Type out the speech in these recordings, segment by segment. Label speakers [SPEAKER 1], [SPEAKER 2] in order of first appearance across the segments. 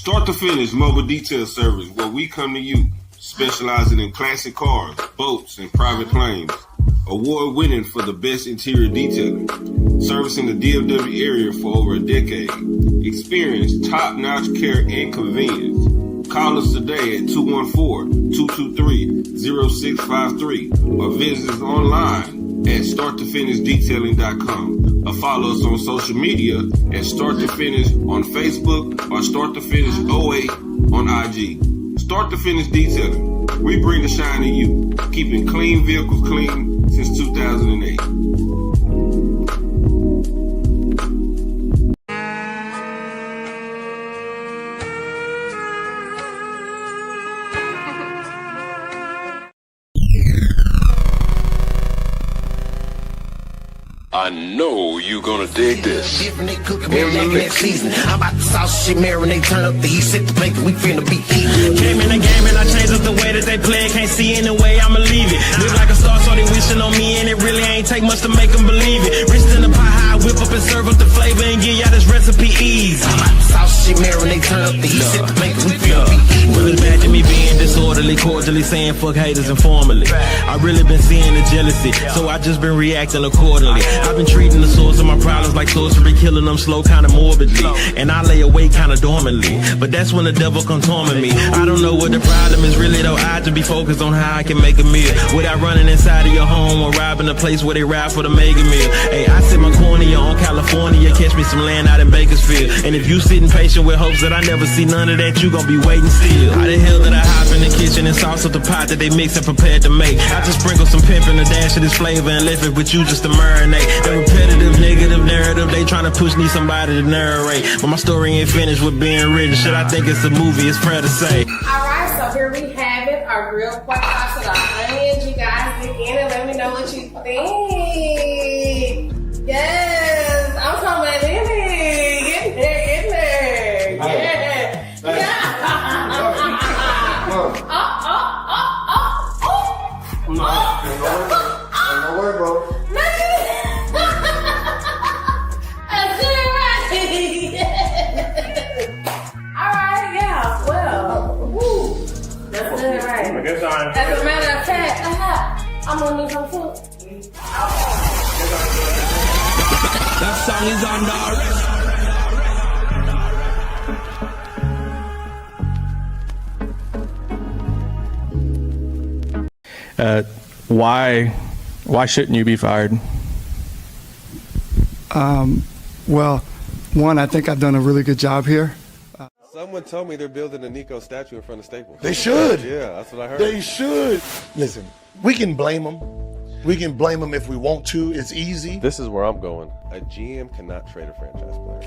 [SPEAKER 1] Start to Finish mobile detail service where we come to you, specializing in classic cars, boats, and private planes. Award winning for the best interior detailing. Servicing the DFW area for over a decade. Experience top-notch care and convenience. Call us today at 214-223-0653 or visit us online at starttofinishdetailing.com or follow us on social media at Start to Finish on Facebook or Start to Finish 08 on IG. Start to Finish Detailing. We bring the shine to you, keeping clean vehicles clean since 2008.
[SPEAKER 2] I know you gonna dig this.
[SPEAKER 3] I'm about to sauce shit, marinate, turn up the heat, set the plate, we finna be eating. Came in the game and I changed up the way that they play. Can't see any way I'ma leave it. Live like a star, so they wishing on me, and it really ain't take much to make them believe it. Rich in the pot, high, whip up and serve up the flavor and give y'all this recipe easy. I'm about to sauce shit, marinate, turn up the heat, set the plate, we finna be eating. Well, imagine me being disorderly, cordially saying fuck haters informally. I really been seeing the jealousy, so I just been reacting accordingly. I've been treating the source of my problems like sorcery, killing them slow, kinda morbidly. And I lay awake kinda dormantly, but that's when the devil come torment me. I don't know what the problem is really though. I just be focused on how I can make a meal without running inside of your home or robbing a place where they ride for the mega meal. Hey, I sit my cornea on California, catch me some land out in Bakersfield. And if you sitting patient with hopes that I never see none of that, you gon' be waiting still. How the hell did I hop in the kitchen and sauce up the pot that they mix and prepared to make? I just sprinkle some pimp and a dash of this flavor and left it with you just to marinate. The repetitive negative narrative, they tryna push me somebody to narrate, but my story ain't finished with being written. Shit, I think it's a movie, it's fair to say.
[SPEAKER 4] Alright, so here we have it, our grilled pork chops with our onions. You guys dig in and let me know what you think. Yes, I'm talking about in it. Get there, get there. Yeah. Yeah.
[SPEAKER 5] No way, bro.
[SPEAKER 4] As a matter of fact, I'm gonna need some food.
[SPEAKER 3] That song is
[SPEAKER 6] on why shouldn't you be fired?
[SPEAKER 5] Well, one, I think I've done a really good job here.
[SPEAKER 7] Someone told me they're building a Nico statue in front of Staples.
[SPEAKER 8] They should.
[SPEAKER 7] Yeah, that's what I heard.
[SPEAKER 8] They should. Listen, we can blame them. We can blame them if we want to. It's easy.
[SPEAKER 7] This is where I'm going. A GM cannot trade a franchise player.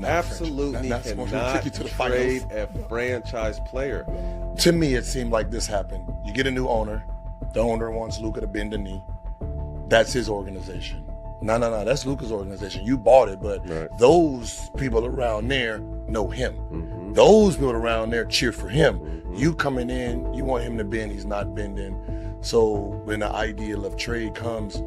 [SPEAKER 7] Absolutely cannot trade a franchise player.
[SPEAKER 8] To me, it seemed like this happened. You get a new owner. The owner wants Luka to bend the knee. That's his organization. No, that's Luka's organization. You bought it, but those people around there know him. Mm-hmm. Those people around there cheer for him. Mm-hmm. You coming in, you want him to bend, he's not bending. So when the ideal of trade comes,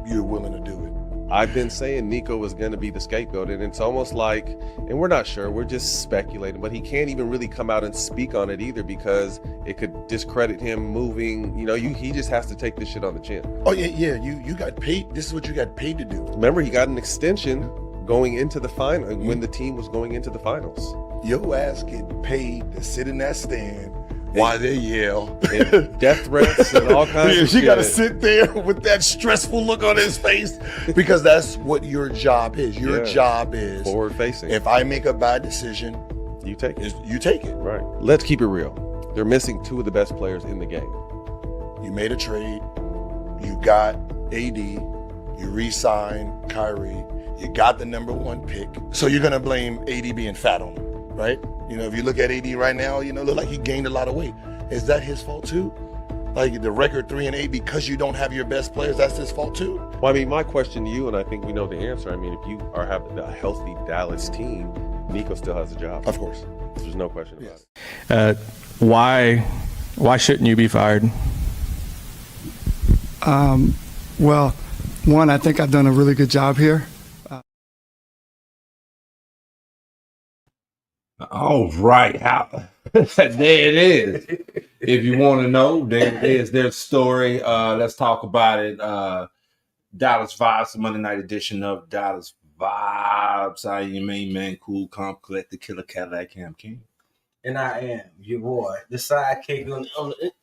[SPEAKER 8] you're willing to do it.
[SPEAKER 7] I've been saying Nico was going to be the scapegoat, and it's almost like, and we're not sure, we're just speculating, but he can't even really come out and speak on it either because it could discredit him moving. You know, he just has to take this shit on the chin.
[SPEAKER 8] Oh, yeah, you got paid. This is what you got paid to do.
[SPEAKER 7] Remember, he got an extension going into the final, when the team was going into the finals.
[SPEAKER 8] Your ass get paid to sit in that stand while they yell.
[SPEAKER 7] And death threats and all kinds of shit.
[SPEAKER 8] You gotta sit there with that stressful look on his face because that's what your job is. Your job is
[SPEAKER 7] forward facing.
[SPEAKER 8] If I make a bad decision,
[SPEAKER 7] you take it.
[SPEAKER 8] You take it.
[SPEAKER 7] Right. Let's keep it real. They're missing two of the best players in the game.
[SPEAKER 8] You made a trade. You got AD. You re-signed Kyrie. You got the #1 pick. So you're gonna blame AD being fat on him, right? You know, if you look at AD right now, you know, look like he gained a lot of weight. Is that his fault too? Like the record 3-8 because you don't have your best players, that's his fault too?
[SPEAKER 7] Well, I mean, my question to you, and I think we know the answer. I mean, if you have a healthy Dallas team, Nico still has a job.
[SPEAKER 8] Of course.
[SPEAKER 7] There's no question about it.
[SPEAKER 6] Why shouldn't you be fired?
[SPEAKER 5] Well, one, I think I've done a really good job here.
[SPEAKER 9] All right, there it is. If you want to know, there it is. Their story. Let's talk about it. Dallas Vibes, the Monday night edition of Dallas Vibes. I am your main man, Cool, Calm, Collected, Killer Cadillac, Cam King.
[SPEAKER 3] And I am your boy, the sidekick.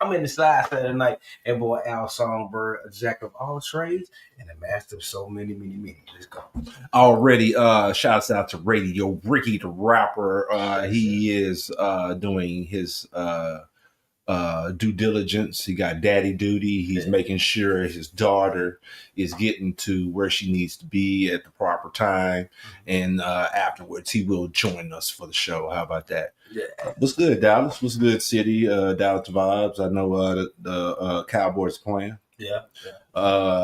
[SPEAKER 3] I'm in the side tonight. And boy, Al Songbird, a jack of all trades and a master of so many. Let's go.
[SPEAKER 9] Already, shouts out to Radio Ricky the Rapper. He is doing his due diligence. He got daddy duty. He's making sure his daughter is getting to where she needs to be at the proper time. And afterwards, he will join us for the show. How about that?
[SPEAKER 3] Yeah.
[SPEAKER 9] What's good, Dallas? What's good, City? Dallas Vibes. I know the Cowboys playing.
[SPEAKER 3] Yeah.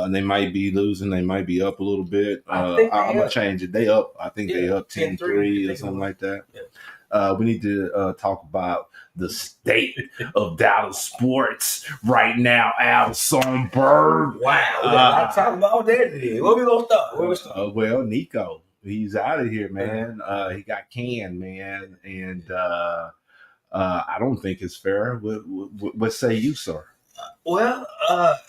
[SPEAKER 9] They might be losing. They might be up a little bit. I'm going to change it. They up. I think they up 10-3 or something like that.
[SPEAKER 3] Yeah.
[SPEAKER 9] We need to talk about the state of Dallas sports right now. Al Songbird.
[SPEAKER 3] Wow. I'm talking about that today. Where we going to start?
[SPEAKER 9] Well, Nico. He's out of here, man. He got canned, man. And I don't think it's fair. What say you, sir?
[SPEAKER 3] Well,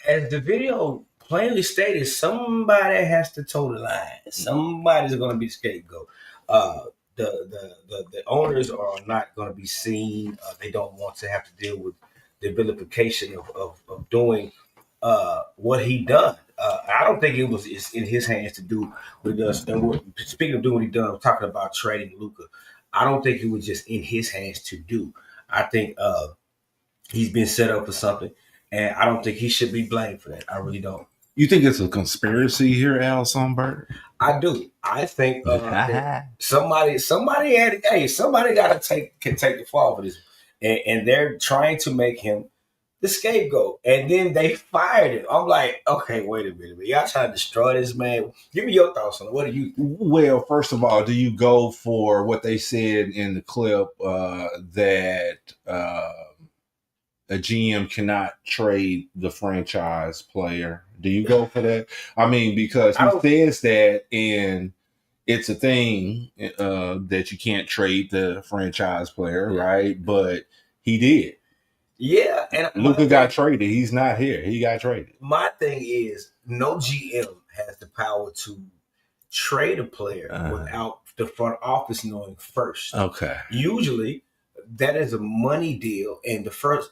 [SPEAKER 3] as the video plainly stated, somebody has to toe the line. Somebody's going to be the scapegoat. The owners are not going to be seen. They don't want to have to deal with the vilification of doing what he done. I don't think it's in his hands to do with us. And speaking of doing what he done, I'm talking about trading Luka. I don't think it was just in his hands to do. I think he's been set up for something, and I don't think he should be blamed for that. I really don't.
[SPEAKER 9] You think it's a conspiracy here, Al Songbird?
[SPEAKER 3] I do. I think that somebody got to take the fall for this, and they're trying to make him the scapegoat, and then they fired him. I'm like, okay, wait a minute, y'all trying to destroy this man? Give me your thoughts on it. What do you think?
[SPEAKER 9] Well, first of all, do you go for what they said in the clip that a GM cannot trade the franchise player? Do you go for that? I mean, because he says that, and it's a thing that you can't trade the franchise player, right? But he did.
[SPEAKER 3] Yeah, and
[SPEAKER 9] Luka got traded. He's not here. He got traded.
[SPEAKER 3] My thing is, no GM has the power to trade a player without the front office knowing first.
[SPEAKER 9] Okay.
[SPEAKER 3] Usually, that is a money deal, and the front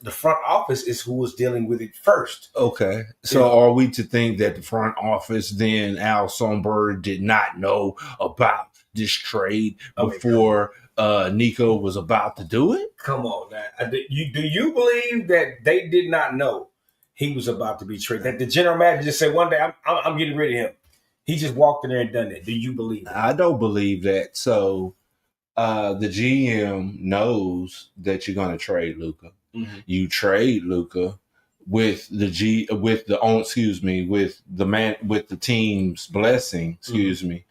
[SPEAKER 3] office is who is dealing with it first.
[SPEAKER 9] Okay. So are we to think that the front office, then Al Songbird, did not know about this trade before Nico was about to do it?
[SPEAKER 3] Come on now. Do you believe that they did not know he was about to be traded? That the general manager just said one day, I'm getting rid of him. He just walked in there and done that. Do you believe that?
[SPEAKER 9] I don't believe that. So the GM knows that you're going to trade Luka. Mm-hmm. You trade Luka with the team's blessing. The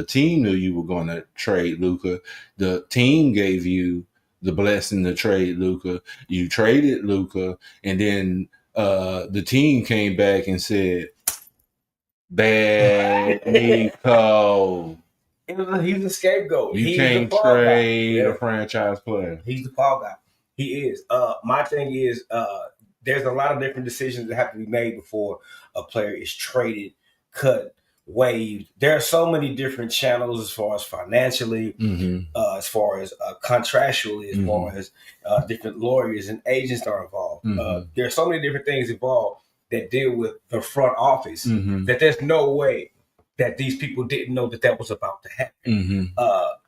[SPEAKER 9] team knew you were going to trade Luka. The team gave you the blessing to trade Luka. You traded Luka, and then the team came back and said, "Bad Nico."
[SPEAKER 3] He's a scapegoat.
[SPEAKER 9] You can't trade a franchise player.
[SPEAKER 3] He's the fall guy. He is. My thing is, there's a lot of different decisions that have to be made before a player is traded, cut, waived. There are so many different channels as far as financially, as far as contractually, as far as different lawyers and agents are involved. There are so many different things involved that deal with the front office that there's no way that these people didn't know that was about to happen.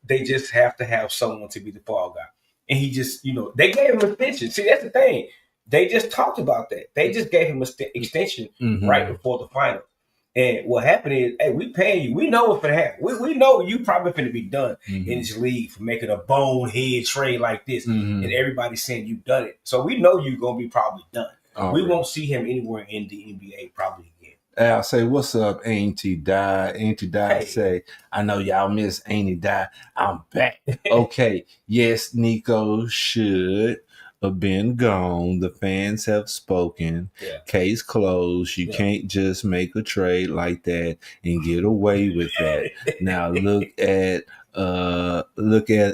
[SPEAKER 3] They just have to have someone to be the fall guy. And he just, they gave him an extension. See, that's the thing. They just talked about that. They just gave him an extension right before the final. And what happened is, hey, we paying you. We know what's going to happen. We know you probably finna be done in this league for making a bonehead trade like this. And everybody's saying you've done it. So we know you're going to be probably done. We won't see him anywhere in the NBA probably again.
[SPEAKER 9] I'll say, what's up, Auntie Di? Auntie Di say, I know y'all miss Auntie Di. I'm back. Okay. Yes, Nico should been gone. The fans have spoken.
[SPEAKER 10] Yeah.
[SPEAKER 9] Case closed. You can't just make a trade like that and get away with that. Now look at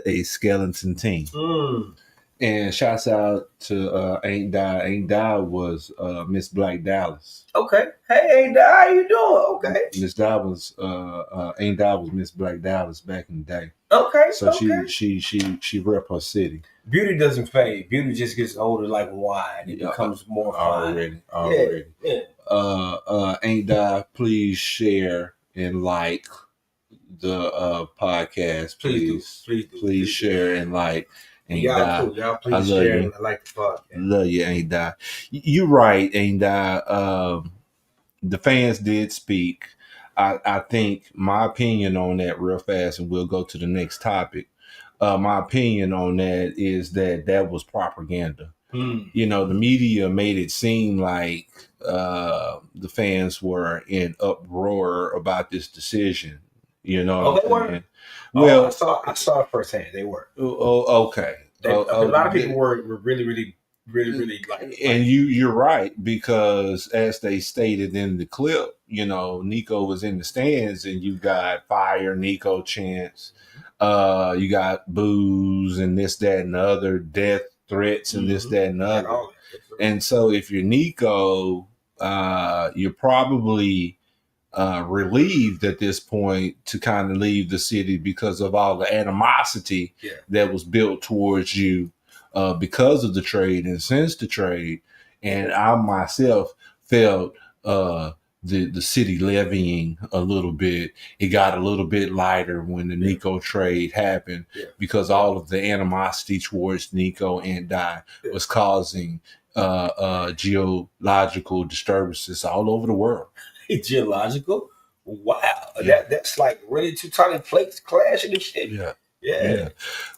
[SPEAKER 9] a skeleton team. And shouts out to Ain't Die. Ain't Die was Miss Black Dallas.
[SPEAKER 10] Okay. Hey, Ain't Die, how you doing? Okay.
[SPEAKER 9] Miss Die was Ain't Die was Miss Black Dallas back in the day.
[SPEAKER 10] Okay.
[SPEAKER 9] So she rep her city.
[SPEAKER 10] Beauty doesn't fade. Beauty just gets older like wine. It becomes more fine.
[SPEAKER 9] Already.
[SPEAKER 10] Yeah.
[SPEAKER 9] Ain't Die, please share and like the podcast. Please share and like. Ain't Die.
[SPEAKER 10] Y'all please share and like the podcast.
[SPEAKER 9] Love you, Ain't Die. You right, Ain't Die. The fans did speak. I think my opinion on that real fast, and we'll go to the next topic. My opinion on that is that was propaganda. You know, the media made it seem like the fans were in uproar about this decision. You know,
[SPEAKER 10] they were.
[SPEAKER 9] Well,
[SPEAKER 10] I saw it firsthand. They were.
[SPEAKER 9] Oh, okay.
[SPEAKER 10] A lot of people were really like.
[SPEAKER 9] And you're right, because as they stated in the clip, you know, Nico was in the stands, and you got fire Nico chants, you got boos and this, that, and the other, death threats and this, that, and the other. And so if you're Nico, you're probably relieved at this point to kind of leave the city because of all the animosity that was built towards you because of the trade and since the trade. And I myself felt the city levying a little bit. It got a little bit lighter when the Nico trade happened because all of the animosity towards Nico and Die was causing geological disturbances all over the world.
[SPEAKER 10] Geological? Wow. That's like really two tiny plates clashing and shit. Yeah.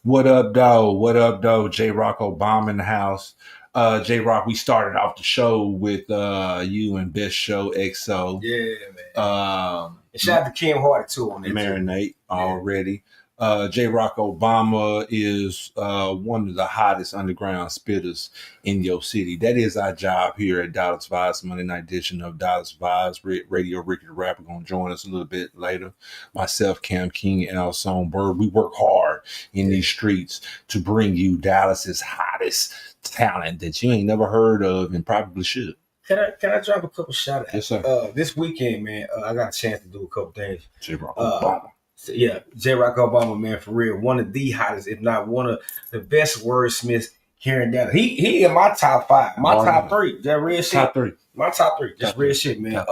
[SPEAKER 9] What up, though? J-Rock Obama in the house. J-Rock, we started off the show with you and Best Show XO.
[SPEAKER 10] Yeah, man. And shout out to Kim Hardy too on that.
[SPEAKER 9] Marinate already. J-Rock Obama is one of the hottest underground spitters in your city. That is our job here at Dallas Vibes, Monday night edition of Dallas Vibes. Radio Ricky the Rapper going to join us a little bit later. Myself, Cam King, and our songbird. We work hard in these streets to bring you Dallas's hottest talent that you ain't never heard of and probably should.
[SPEAKER 10] Can I drop a couple shout outs?
[SPEAKER 9] Yes, sir.
[SPEAKER 10] This weekend, man, I got a chance to do a couple things.
[SPEAKER 9] J-Rock Obama.
[SPEAKER 10] Yeah, J-Rock Obama, man, for real. One of the hottest, if not one of the best wordsmiths here in Dallas. He in my top 5, my top 3. That real shit.
[SPEAKER 9] Top 3.
[SPEAKER 10] My top 3. Just real shit, man.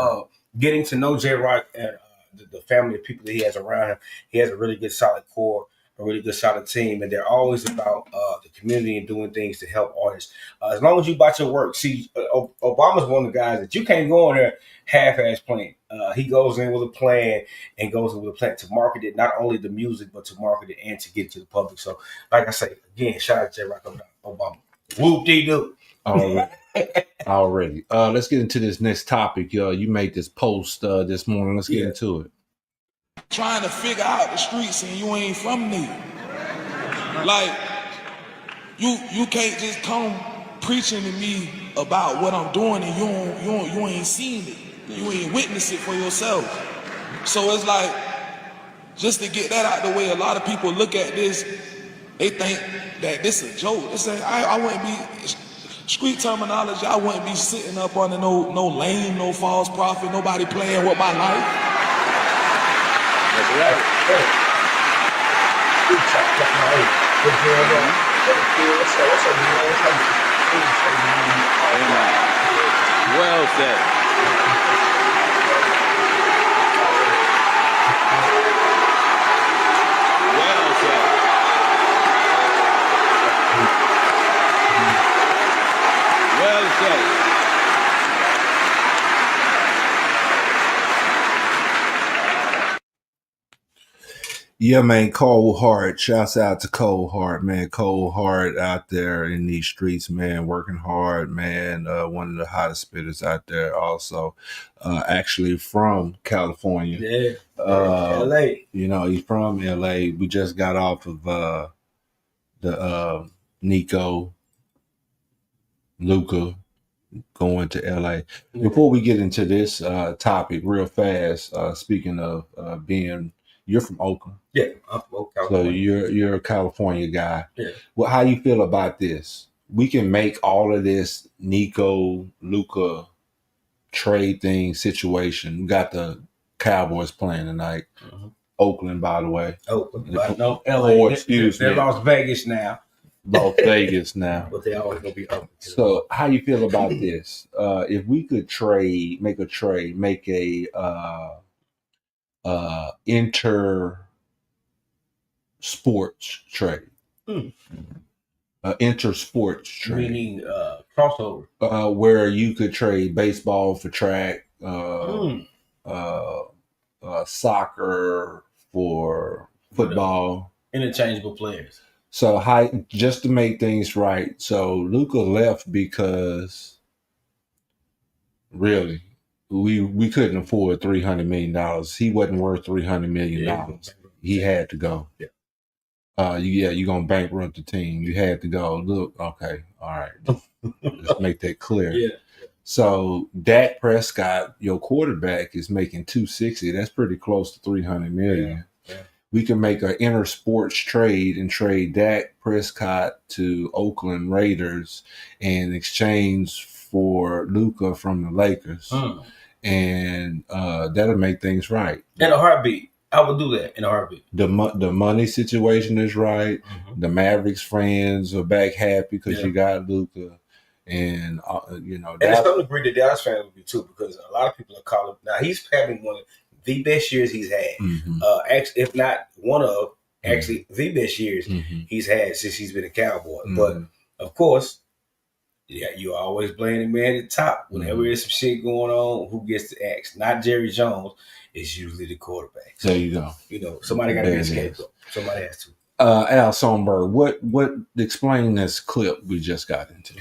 [SPEAKER 10] Getting to know J-Rock and the family of people that he has around him. He has a really good, solid core, a really good, solid team, and they're always about the community and doing things to help artists. As long as you bought your work. See, Obama's one of the guys that you can't go in there half-ass playing. He goes in with a plan and goes in with a plan to market it, not only the music, but to market it and to get it to the public. So, like I say, again, shout out to J-Rock Obama. Whoop-dee-doo.
[SPEAKER 9] Already. Let's get into this next topic. You made this post this morning. Let's get into it.
[SPEAKER 11] Trying to figure out the streets and you ain't from there. Like, you can't just come preaching to me about what I'm doing and you ain't seen it. You ain't witnessed it for yourself. So it's like, just to get that out the way, a lot of people look at this, they think that this is a joke. They say, I wouldn't be, street terminology, I wouldn't be sitting up under no lame, no false prophet, nobody playing with my life.
[SPEAKER 2] Well said.
[SPEAKER 9] Yeah, man, Cold Heart. Shouts out to Cold Heart, man. Cold Heart out there in these streets, man, working hard, man. One of the hottest spitters out there also. Actually from California.
[SPEAKER 10] Yeah. LA.
[SPEAKER 9] You know, he's from LA. We just got off of the Nico Luka going to LA. Before we get into this topic real fast, speaking of you're from Oakland.
[SPEAKER 10] Yeah, I'm from Oakland.
[SPEAKER 9] So you're a California guy.
[SPEAKER 10] Yeah.
[SPEAKER 9] Well, how you feel about this? We can make all of this Nico Luka trade thing situation. We got the Cowboys playing tonight. Oakland, by the way.
[SPEAKER 10] Oakland, no, LA. They're Las Vegas now.
[SPEAKER 9] Las Vegas now.
[SPEAKER 10] But they always gonna be Oakland.
[SPEAKER 9] So how you feel about this? If we could make a inter sports trade. Inter-sports trade.
[SPEAKER 10] Meaning crossover.
[SPEAKER 9] Where you could trade baseball for track, soccer for football.
[SPEAKER 10] Interchangeable players.
[SPEAKER 9] So just to make things right, so Luka left because really we couldn't afford $300 million. He wasn't worth $300 million. He had to go.
[SPEAKER 10] Yeah.
[SPEAKER 9] You're gonna bankrupt the team. You had to go. Look, okay, all right. Let's make that clear.
[SPEAKER 10] Yeah.
[SPEAKER 9] So Dak Prescott, your quarterback, is making $260. That's pretty close to $300 million.
[SPEAKER 10] Yeah.
[SPEAKER 9] We can make an inter sports trade and trade Dak Prescott to Oakland Raiders in exchange for Luka from the Lakers, and that'll make things right.
[SPEAKER 10] In a heartbeat. I would do that in a heartbeat.
[SPEAKER 9] The money situation is right. The Mavericks fans are back happy because you got Luka, and
[SPEAKER 10] And to some degree, the Dallas fans would be too, because a lot of people are calling. Now he's having one of the best years he's had. Actually, if not one of the best years he's had since he's been a Cowboy. But of course, you always blame the man at the top. Whenever there's some shit going on, who gets to ask? Not Jerry Jones. It's usually the quarterback.
[SPEAKER 9] There you go.
[SPEAKER 10] Somebody got to be a scapegoat. Somebody has to.
[SPEAKER 9] Al Songbird, what explain this clip we just got into?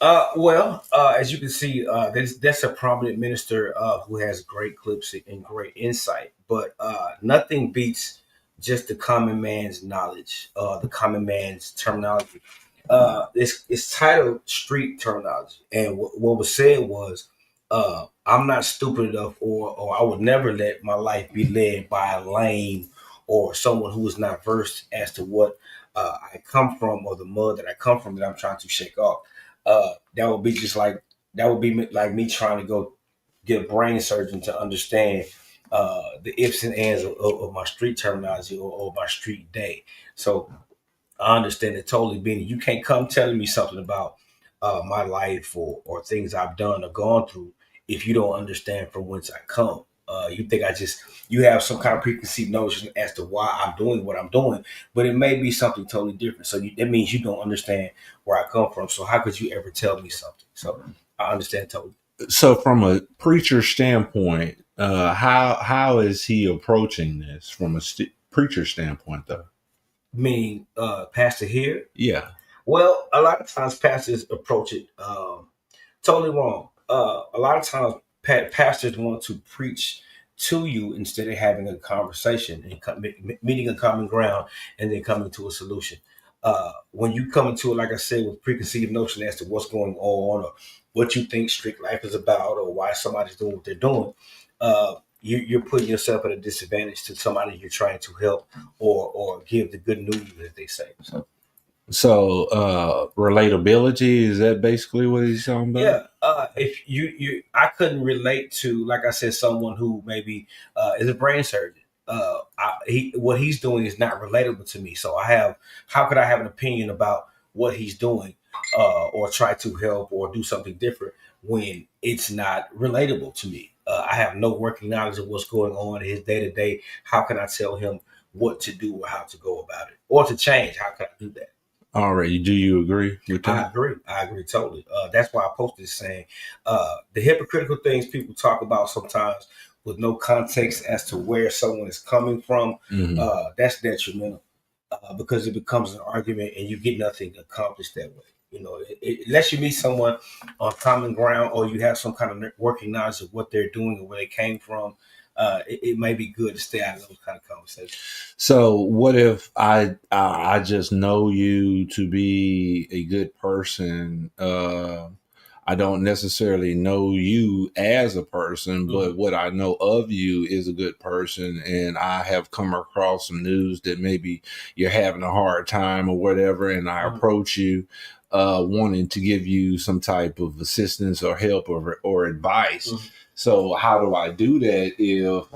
[SPEAKER 10] As you can see, that's a prominent minister who has great clips and great insight. But nothing beats just the common man's knowledge, the common man's terminology. It's titled Street Terminology, and what was said was, I'm not stupid enough, or I would never let my life be led by a lame or someone who is not versed as to what I come from, or the mud that I come from that I'm trying to shake off. That would be like me trying to go get a brain surgeon to understand the ifs and ands of my street terminology or my street day. So I understand it totally, Benny. You can't come telling me something about my life or things I've done or gone through if you don't understand from whence I come. You think you have some kind of preconceived notion as to why I'm doing what I'm doing, but it may be something totally different. So that means you don't understand where I come from. So how could you ever tell me something? So I understand totally.
[SPEAKER 9] So from a preacher standpoint, how is he approaching this from a preacher standpoint, though?
[SPEAKER 10] Meaning pastor here?
[SPEAKER 9] Yeah.
[SPEAKER 10] Well, a lot of times pastors approach it totally wrong. A lot of times pastors want to preach to you instead of having a conversation and meeting a common ground and then coming to a solution. When you come into it, like I said, with preconceived notion as to what's going on or what you think street life is about or why somebody's doing what they're doing, you're putting yourself at a disadvantage to somebody you're trying to help or give the good news, as they say.
[SPEAKER 9] So relatability, is that basically what he's talking about?
[SPEAKER 10] Yeah. If I couldn't relate to, like I said, someone who maybe is a brain surgeon. What he's doing is not relatable to me. So how could I have an opinion about what he's doing or try to help or do something different when it's not relatable to me? I have no working knowledge of what's going on in his day to day. How can I tell him what to do or how to go about it or to change? How can I do that?
[SPEAKER 9] All right. Do you agree with that?
[SPEAKER 10] I agree totally. That's why I posted saying the hypocritical things people talk about sometimes with no context as to where someone is coming from. That's detrimental because it becomes an argument and you get nothing accomplished that way. Unless you meet someone on common ground or you have some kind of working knowledge of what they're doing or where they came from, it may be good to stay out of those kind of conversations.
[SPEAKER 9] So what if I just know you to be a good person? I don't necessarily know you as a person, but what I know of you is a good person, and I have come across some news that maybe you're having a hard time or whatever, and I approach you wanting to give you some type of assistance or help or advice. So how do I do that if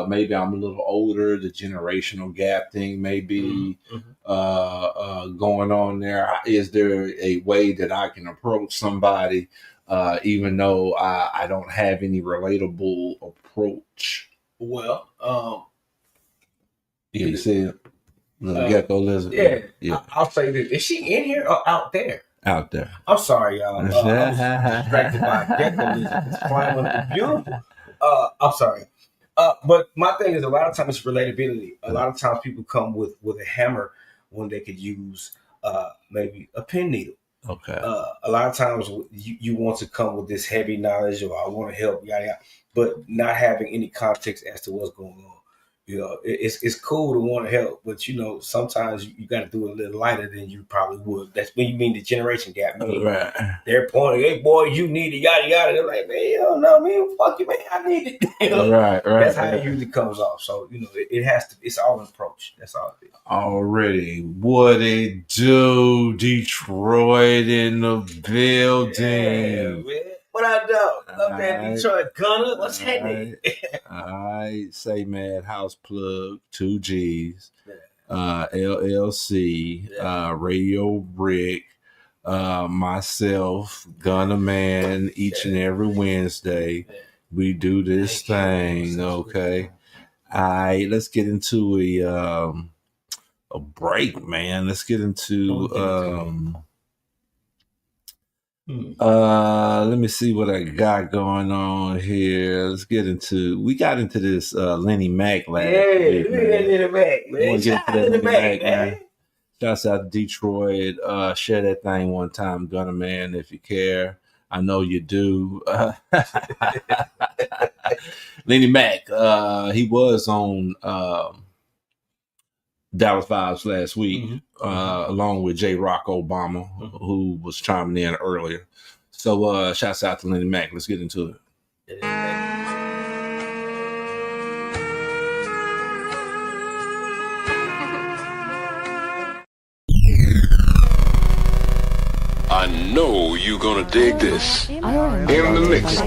[SPEAKER 9] maybe I'm a little older, the generational gap thing may be going on there? Is there a way that I can approach somebody even though I don't have any relatable approach?
[SPEAKER 10] Well,
[SPEAKER 9] yeah, you see it? Little gecko lizard.
[SPEAKER 10] Yeah. I'll say this. Is she in here or out there?
[SPEAKER 9] Out there.
[SPEAKER 10] I'm sorry, y'all. I was distracted by a gecko lizard. It's flying with beautiful. I'm sorry. But my thing is, a lot of times it's relatability. A lot of times people come with a hammer when they could use maybe a pen needle.
[SPEAKER 9] Okay.
[SPEAKER 10] A lot of times you want to come with this heavy knowledge, or I want to help, yada yada, but not having any context as to what's going on. You know, it's cool to want to help, but you know, sometimes you got to do it a little lighter than you probably would. That's when you mean the generation gap.
[SPEAKER 9] Right.
[SPEAKER 10] They're pointing, hey boy, you need it, yada yada. They're like, man, you don't know me, fuck you, man, I need it. You know?
[SPEAKER 9] Right.
[SPEAKER 10] That's how it usually comes off. So you know, it has to. It's all an approach. That's all it is.
[SPEAKER 9] Already, what it do? Detroit in the building.
[SPEAKER 10] Yeah, man. What I do? Up there in Detroit, Gunner. What's happening?
[SPEAKER 9] All right, say Madhouse Plug, 2 G's, LLC, Radio Rick, myself, Gunner Man, each and every Wednesday. We do this thing, okay? All right, let's get into a break, man. Let's get into let me see what I got going on here. Let's get into. We got into this Lenny Mac last week.
[SPEAKER 10] Lenny Mac, man. Shout out to Lenny Mac, man.
[SPEAKER 9] Shouts out to Detroit. Share that thing one time, Gunner Man, if you care. I know you do. Lenny Mac. He was on Dallas Vibes last week, along with J. Rock Obama, who was chiming in earlier. So shouts out to Lenny Mac. Let's get into it.
[SPEAKER 2] I know you're gonna dig this. In the mix.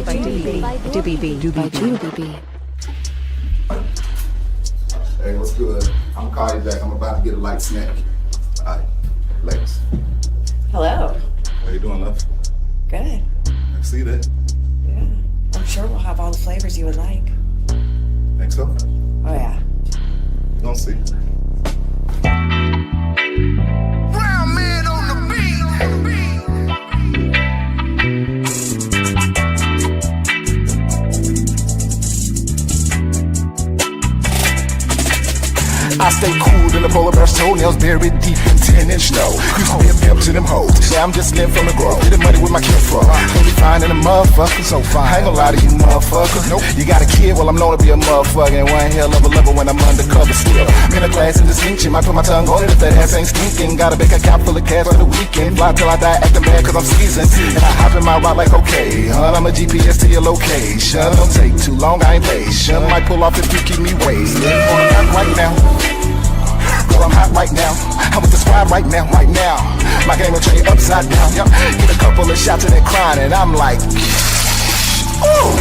[SPEAKER 12] Hey, what's good? I'm gonna call you back. I'm about to get a light snack. All right, ladies.
[SPEAKER 13] Hello.
[SPEAKER 12] How you doing, love?
[SPEAKER 13] Good.
[SPEAKER 12] I see that.
[SPEAKER 13] Yeah. I'm sure we'll have all the flavors you would like.
[SPEAKER 12] Think so?
[SPEAKER 13] Oh, yeah.
[SPEAKER 12] You're gonna see.
[SPEAKER 3] Brown man on the beat.
[SPEAKER 14] I stay cool in the polar bear's toenails buried deep in 10-inch snow. Used to be a pimp to them hoes. Yeah, I'm just living from the grove. Getting money with my kinfolk. Gonna be fine in a motherfucker, so fine. I ain't gonna lie to you, motherfucker. Nope. You got a kid, well, I'm known to be a motherfucker. And one hell of a lover when I'm undercover still. I'm in a class in distinction. Might put my tongue on it if that ass ain't stinking. Got a big account full of cash for the weekend. Fly till I die acting bad cause I'm seasoned. And I hop in my route like, okay, hun, I'm a GPS to your location. Don't take too long, I ain't patient. Might pull off if you keep me wasted. I'm right now. Girl, I'm hot right now. I'm with the squad right now, right now. My game will turn you upside down. Yep. Get a couple of shots of that crying and I'm like, ooh.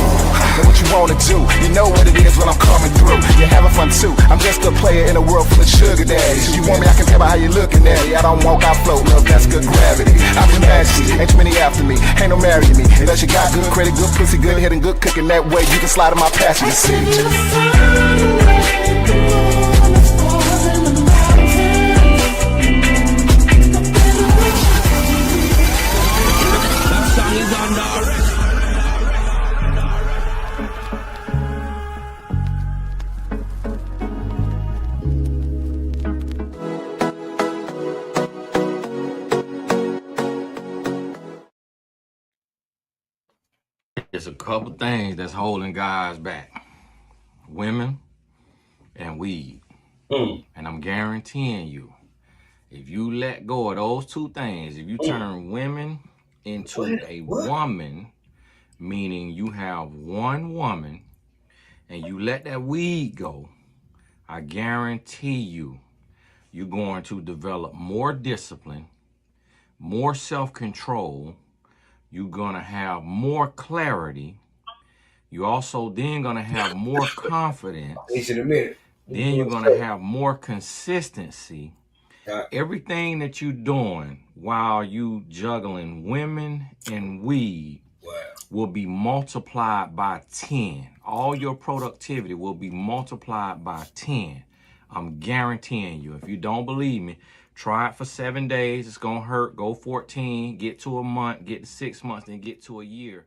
[SPEAKER 14] And what you wanna do? You know what it is when I'm coming through. You're having fun too. I'm just a player in a world full of sugar daddies. You want me, I can tell by how you looking at it. I don't walk, I float, love, that's good gravity. I'm your majesty, ain't too many after me. Ain't no marrying me. Unless you got good credit, good pussy, good head, and good cooking. That way you can slide in my passenger seat.
[SPEAKER 15] There's a couple things that's holding guys back. women and weed. And I'm guaranteeing you, if you let go of those two things, if you turn women into a woman, meaning you have one woman, and you let that weed go, I guarantee you, you're going to develop more discipline, more self-control. You're going to have more clarity. You're also then going to have more confidence. Then you're going to have more consistency. Everything that you're doing while you juggling women and weed will be multiplied by 10. All your productivity will be multiplied by 10. I'm guaranteeing you. If you don't believe me, try it for 7 days. It's going to hurt. Go 14, get to a month, get to 6 months, then get to a year.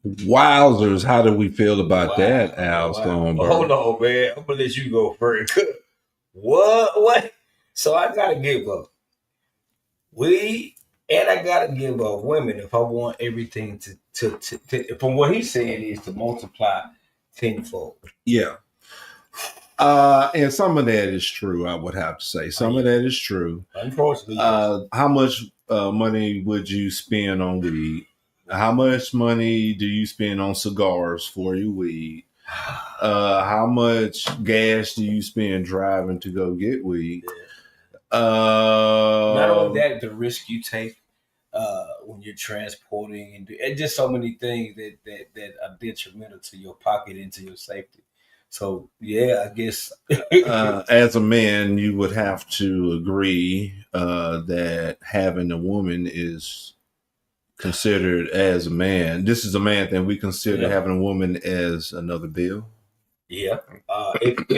[SPEAKER 9] Wowzers, how do we feel about that, Al Stoneberg?
[SPEAKER 10] Hold on, man. I'm going to let you go first. What? So I got to give up weed and I got to give up women if I want everything to from what he's saying is to multiply tenfold.
[SPEAKER 9] Yeah. And some of that is true, I would have to say. Some of that is true.
[SPEAKER 10] Unfortunately.
[SPEAKER 9] How much money would you spend on weed? How much money do you spend on cigars for your weed? How much gas do you spend driving to go get weed?
[SPEAKER 10] Not only that, the risk you take when you're transporting and just so many things that are detrimental to your pocket and to your safety. So yeah, I guess
[SPEAKER 9] as a man, you would have to agree that having a woman is considered as a man. This is a man thing. We consider having a woman as another bill.
[SPEAKER 10] Yeah. If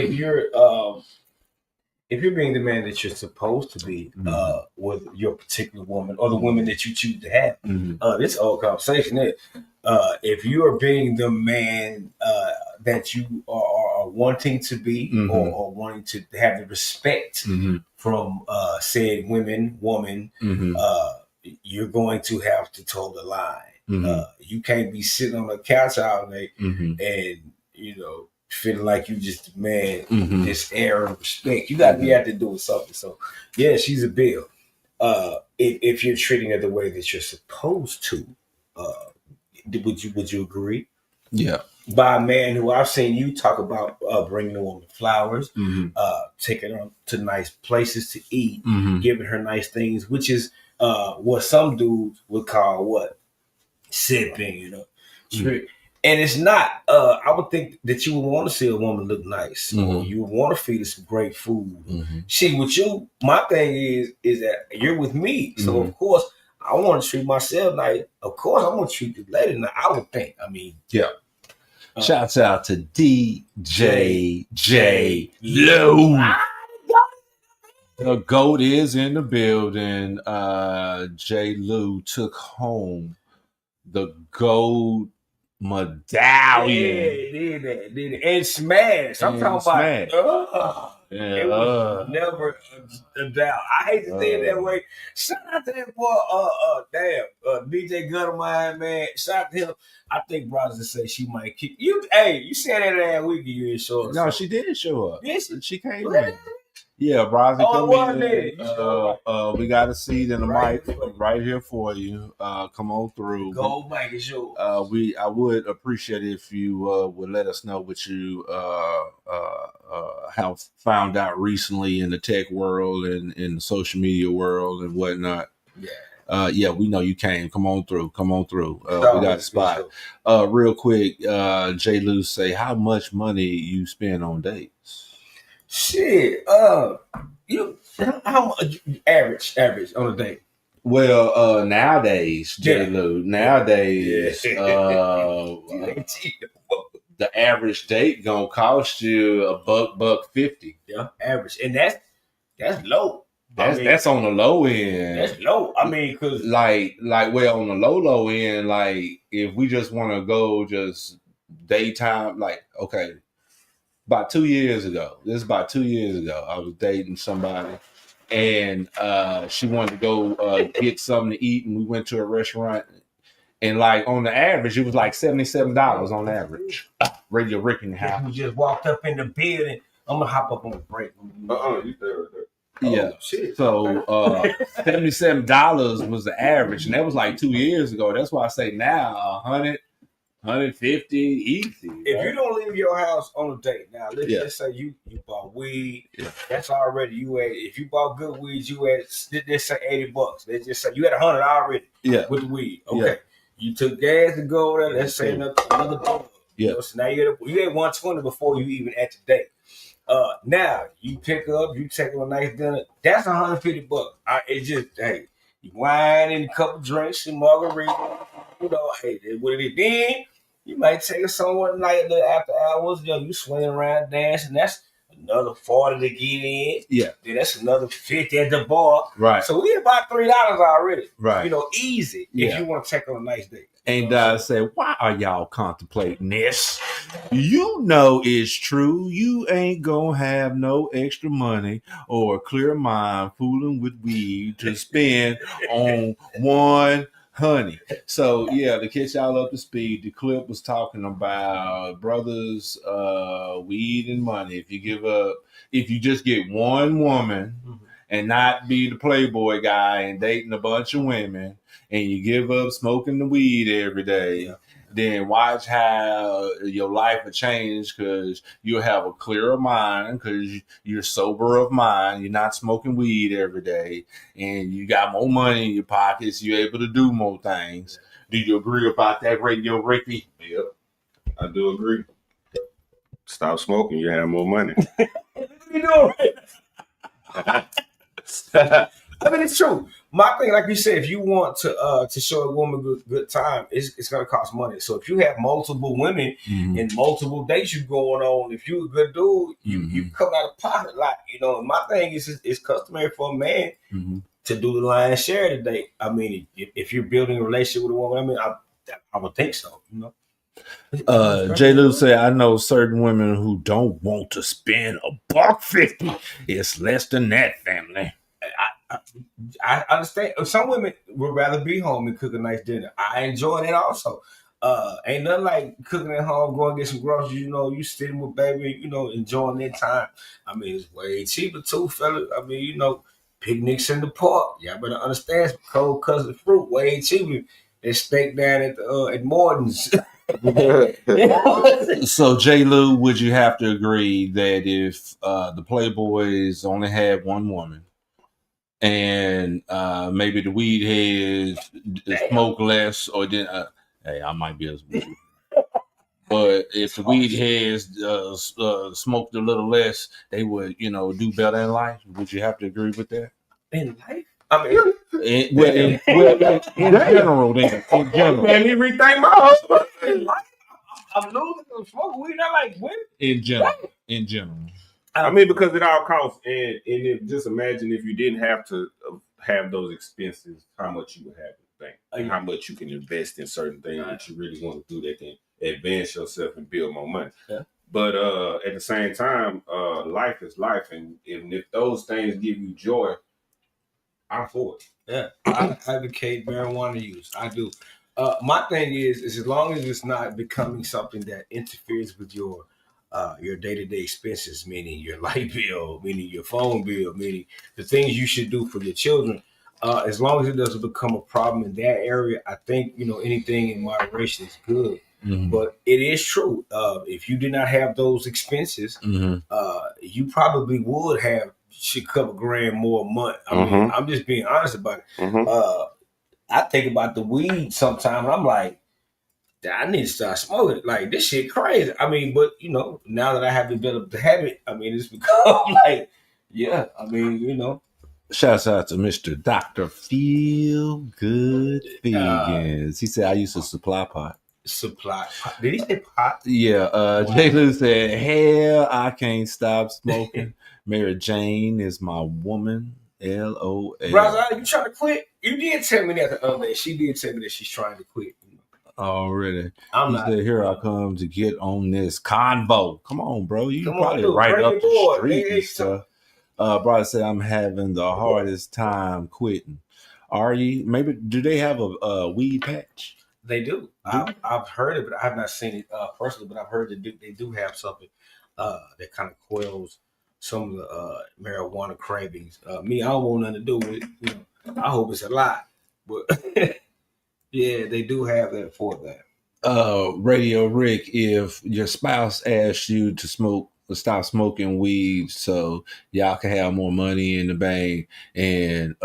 [SPEAKER 10] you're being the man that you're supposed to be with your particular woman or the woman that you choose to have, this whole conversation is if you are being the man that you are wanting to be or wanting to have the respect from said woman, you're going to have to toe the line. You can't be sitting on the couch all day and, feeling like you just demand this air of respect. You got to be out there doing something. So, yeah, she's a bill. If you're treating her the way that you're supposed to, would you agree?
[SPEAKER 9] Yeah.
[SPEAKER 10] By a man who I've seen you talk about bringing the woman flowers, taking her to nice places to eat, giving her nice things, which is what some dudes would call sipping, And it's not, I would think that you would want to see a woman look nice. Or you would want to feed her some great food. See, with you, my thing is that you're with me. So, of course, I want to treat myself nice. Of course, I want to treat the lady nice. I would think.
[SPEAKER 9] Yeah. Shouts out to DJ J. Lou. The GOAT is in the building. J. Lou took home the GOAT medallion.
[SPEAKER 10] Did it. And smash. I'm talking about it was never a doubt. I hate to say it that way. Shout out to that boy, DJ Gunnermine, man. Shout out to him. I think Bronson said she might kick you. Hey, you said that last week you didn't show up.
[SPEAKER 9] No, she did show up.
[SPEAKER 10] Yes,
[SPEAKER 9] she came in. Yeah, Bronson, come in. We got a seat in the mic right here for you. Come on through.
[SPEAKER 10] Go, Mike, it's yours.
[SPEAKER 9] I would appreciate it if you would let us know what you have found out recently in the tech world and in the social media world and whatnot. Yeah, we know you came. Come on through. We got a spot. Real quick, J. Lou say, how much money you spend on dates?
[SPEAKER 10] Shit, how much average on a date?
[SPEAKER 9] Well, nowadays, J. Lou, the average date gonna cost you $150.
[SPEAKER 10] Yeah, average, and that's low.
[SPEAKER 9] That's on the low end.
[SPEAKER 10] That's low. I mean, cause
[SPEAKER 9] on the low end, like if we just want to go just daytime, like okay. About 2 years ago, I was dating somebody and she wanted to go get something to eat and we went to a restaurant And like on the average, it was like $77 on average. Radio Rick in the house.
[SPEAKER 10] We just walked up in the building. I'm gonna hop up on the break.
[SPEAKER 1] You there.
[SPEAKER 9] Yeah.
[SPEAKER 10] Shit.
[SPEAKER 9] So $77 was the average, and that was like 2 years ago. That's why I say now 100, 150 easy.
[SPEAKER 10] If you don't leave your house on a date, now let's
[SPEAKER 9] Yeah.
[SPEAKER 10] just say you bought weed. Yeah. That's already you at. If you bought good weed, you at let's say $80. Let's just say you had 100 already.
[SPEAKER 9] Yeah.
[SPEAKER 10] With the weed. Okay.
[SPEAKER 9] Yeah.
[SPEAKER 10] You took gas to go there. Let's say another $1.
[SPEAKER 9] Yeah.
[SPEAKER 10] You know, so now you at 120 before you even at the date. Now you pick up, you take a nice dinner. That's $150. It's just hey, you wine and a couple drinks and margarita. You know, hey, what it is. Then you might take it somewhere like a little after hours. You know, you swing around dancing. That's another 40 to get in.
[SPEAKER 9] Yeah.
[SPEAKER 10] Then that's another 50 at the bar.
[SPEAKER 9] Right.
[SPEAKER 10] So we about $3 already.
[SPEAKER 9] Right.
[SPEAKER 10] You know, easy if you want to take on a nice date.
[SPEAKER 9] And I said, why are y'all contemplating this? You know it's true. You ain't gonna have no extra money or a clear mind fooling with weed to spend on one honey. So yeah, to catch y'all up to speed, the clip was talking about brothers, weed and money. If you just get one woman and not be the playboy guy and dating a bunch of women, and you give up smoking the weed every day, then watch how your life will change, because you'll have a clearer mind because you're sober of mind. You're not smoking weed every day, and you got more money in your pockets. You're able to do more things. Do you agree about that, Radio Ricky?
[SPEAKER 1] Yep, I do agree. Stop smoking, you have more money.
[SPEAKER 10] You know, I mean, it's true. My thing, like you said, if you want to show a woman good time, it's going to cost money. So if you have multiple women and multiple dates you going on, if you a good dude, you come out of pocket a lot. You know, my thing is it's customary for a man to do the lion's share of the date. I mean, if you're building a relationship with a woman, I mean, I would think so. You know.
[SPEAKER 9] J. Lou said, I know certain women who don't want to spend $150. It's less than that, family.
[SPEAKER 10] I understand. Some women would rather be home and cook a nice dinner. I enjoy that also. Ain't nothing like cooking at home, going to get some groceries, you know, you sitting with baby, you know, enjoying that time. I mean, it's way cheaper too, fella. I mean, you know, picnics in the park. Y'all better understand, some cold cousin fruit, way cheaper than steak down at Morton's.
[SPEAKER 9] So, J. Lou, would you have to agree that if the Playboys only had one woman, and maybe the weed heads smoke less, or then hey, I might be a but if the weed heads smoked a little less, they would, you know, do better in life? Would you have to agree with that?
[SPEAKER 10] In life? I mean,
[SPEAKER 9] in general, then. In general.
[SPEAKER 10] Man, me rethink my husband. In life, I'm losing some smoke weed. Not like women.
[SPEAKER 9] In general.
[SPEAKER 1] I mean, because it all costs, and just imagine if you didn't have to have those expenses, how much you would have to think, and how much you can invest in certain things that you really want to do that can advance yourself and build more money.
[SPEAKER 10] Yeah.
[SPEAKER 1] But at the same time, life is life, and if those things give you joy, I'm for it.
[SPEAKER 10] Yeah, I advocate marijuana use. I do. My thing is as long as it's not becoming something that interferes with your day-to-day expenses, meaning your light bill, meaning your phone bill, meaning the things you should do for your children. As long as it doesn't become a problem in that area, I think, you know, anything in moderation is good. But it is true. If you did not have those expenses, you probably would have a couple grand more a month. I mean, I'm just being honest about it. I think about the weed sometimes. I'm like, I need to start smoking. Like, this shit crazy. I mean, but, you know, now that I have developed the habit, I mean, it's become like, yeah, I mean, you know.
[SPEAKER 9] Shouts out to Mr. Dr. Feel Good Vegans. He said, I used to supply pot.
[SPEAKER 10] Supply pot? Did he say pot?
[SPEAKER 9] Yeah. J. Lou said, hell, I can't stop smoking. Mary Jane is my woman. LOL.
[SPEAKER 10] Brother, you trying to quit? You did tell me that the other day. She did tell me that she's trying to quit.
[SPEAKER 9] Already.
[SPEAKER 10] I'm
[SPEAKER 9] he
[SPEAKER 10] not.
[SPEAKER 9] said, here I come to get on this convo. Come on, bro. You
[SPEAKER 10] Come
[SPEAKER 9] probably
[SPEAKER 10] on, dude,
[SPEAKER 9] right
[SPEAKER 10] bring
[SPEAKER 9] up
[SPEAKER 10] it
[SPEAKER 9] the
[SPEAKER 10] forward.
[SPEAKER 9] street
[SPEAKER 10] Hey,
[SPEAKER 9] and stuff. Brother said, I'm having the hardest time quitting. Are you? Maybe, do they have a weed patch?
[SPEAKER 10] They do. I've heard it, but I've not seen it personally. But I've heard they do have something that kind of quells some of the marijuana cravings. Me, I don't want nothing to do with it. You know, I hope it's a lie, but yeah, they do have that for that.
[SPEAKER 9] Radio Rick, if your spouse asks you to stop smoking weed so y'all can have more money in the bank and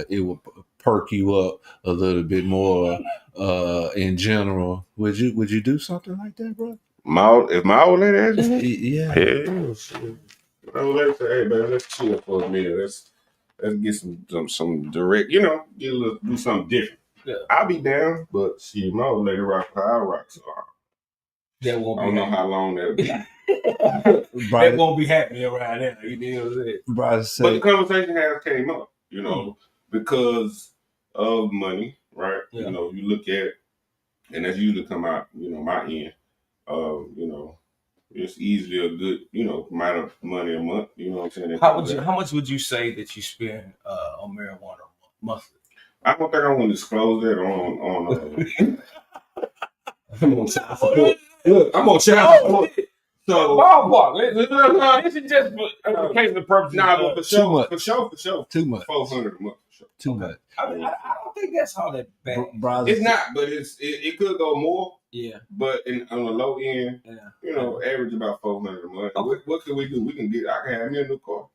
[SPEAKER 9] it will perk you up a little bit more in general, would you do something like that, bro?
[SPEAKER 1] If my old lady asked me,
[SPEAKER 9] yeah.
[SPEAKER 1] My old lady say, "Hey, man, let's chill for a minute. Let's get some direct, do something different."
[SPEAKER 10] Yeah.
[SPEAKER 1] I'll be down, but see, my old lady rock how I rock, so
[SPEAKER 10] that won't
[SPEAKER 1] I don't know how long that'll be.
[SPEAKER 10] That won't be happening around there. You know what I'm saying?
[SPEAKER 1] But the conversation has came up, because of money, right?
[SPEAKER 10] Yeah.
[SPEAKER 1] You look at, and that's usually come out, my end. It's easily a good, amount of money a month. You know what I'm saying?
[SPEAKER 10] How much would you say that you spend on marijuana monthly?
[SPEAKER 1] I don't think I want to disclose that on I'm on child support. Look, I'm on child support. So
[SPEAKER 10] ballpark. This is just for case of the purpose.
[SPEAKER 1] Nah, but for sure.
[SPEAKER 9] Too much.
[SPEAKER 1] 400 a month for sure.
[SPEAKER 9] Too much.
[SPEAKER 10] I don't think that's all that bad.
[SPEAKER 1] It's not, but it could go more.
[SPEAKER 10] Yeah.
[SPEAKER 1] But on the low end, average about 400 a month. Okay. What can we do? I can have me a new car.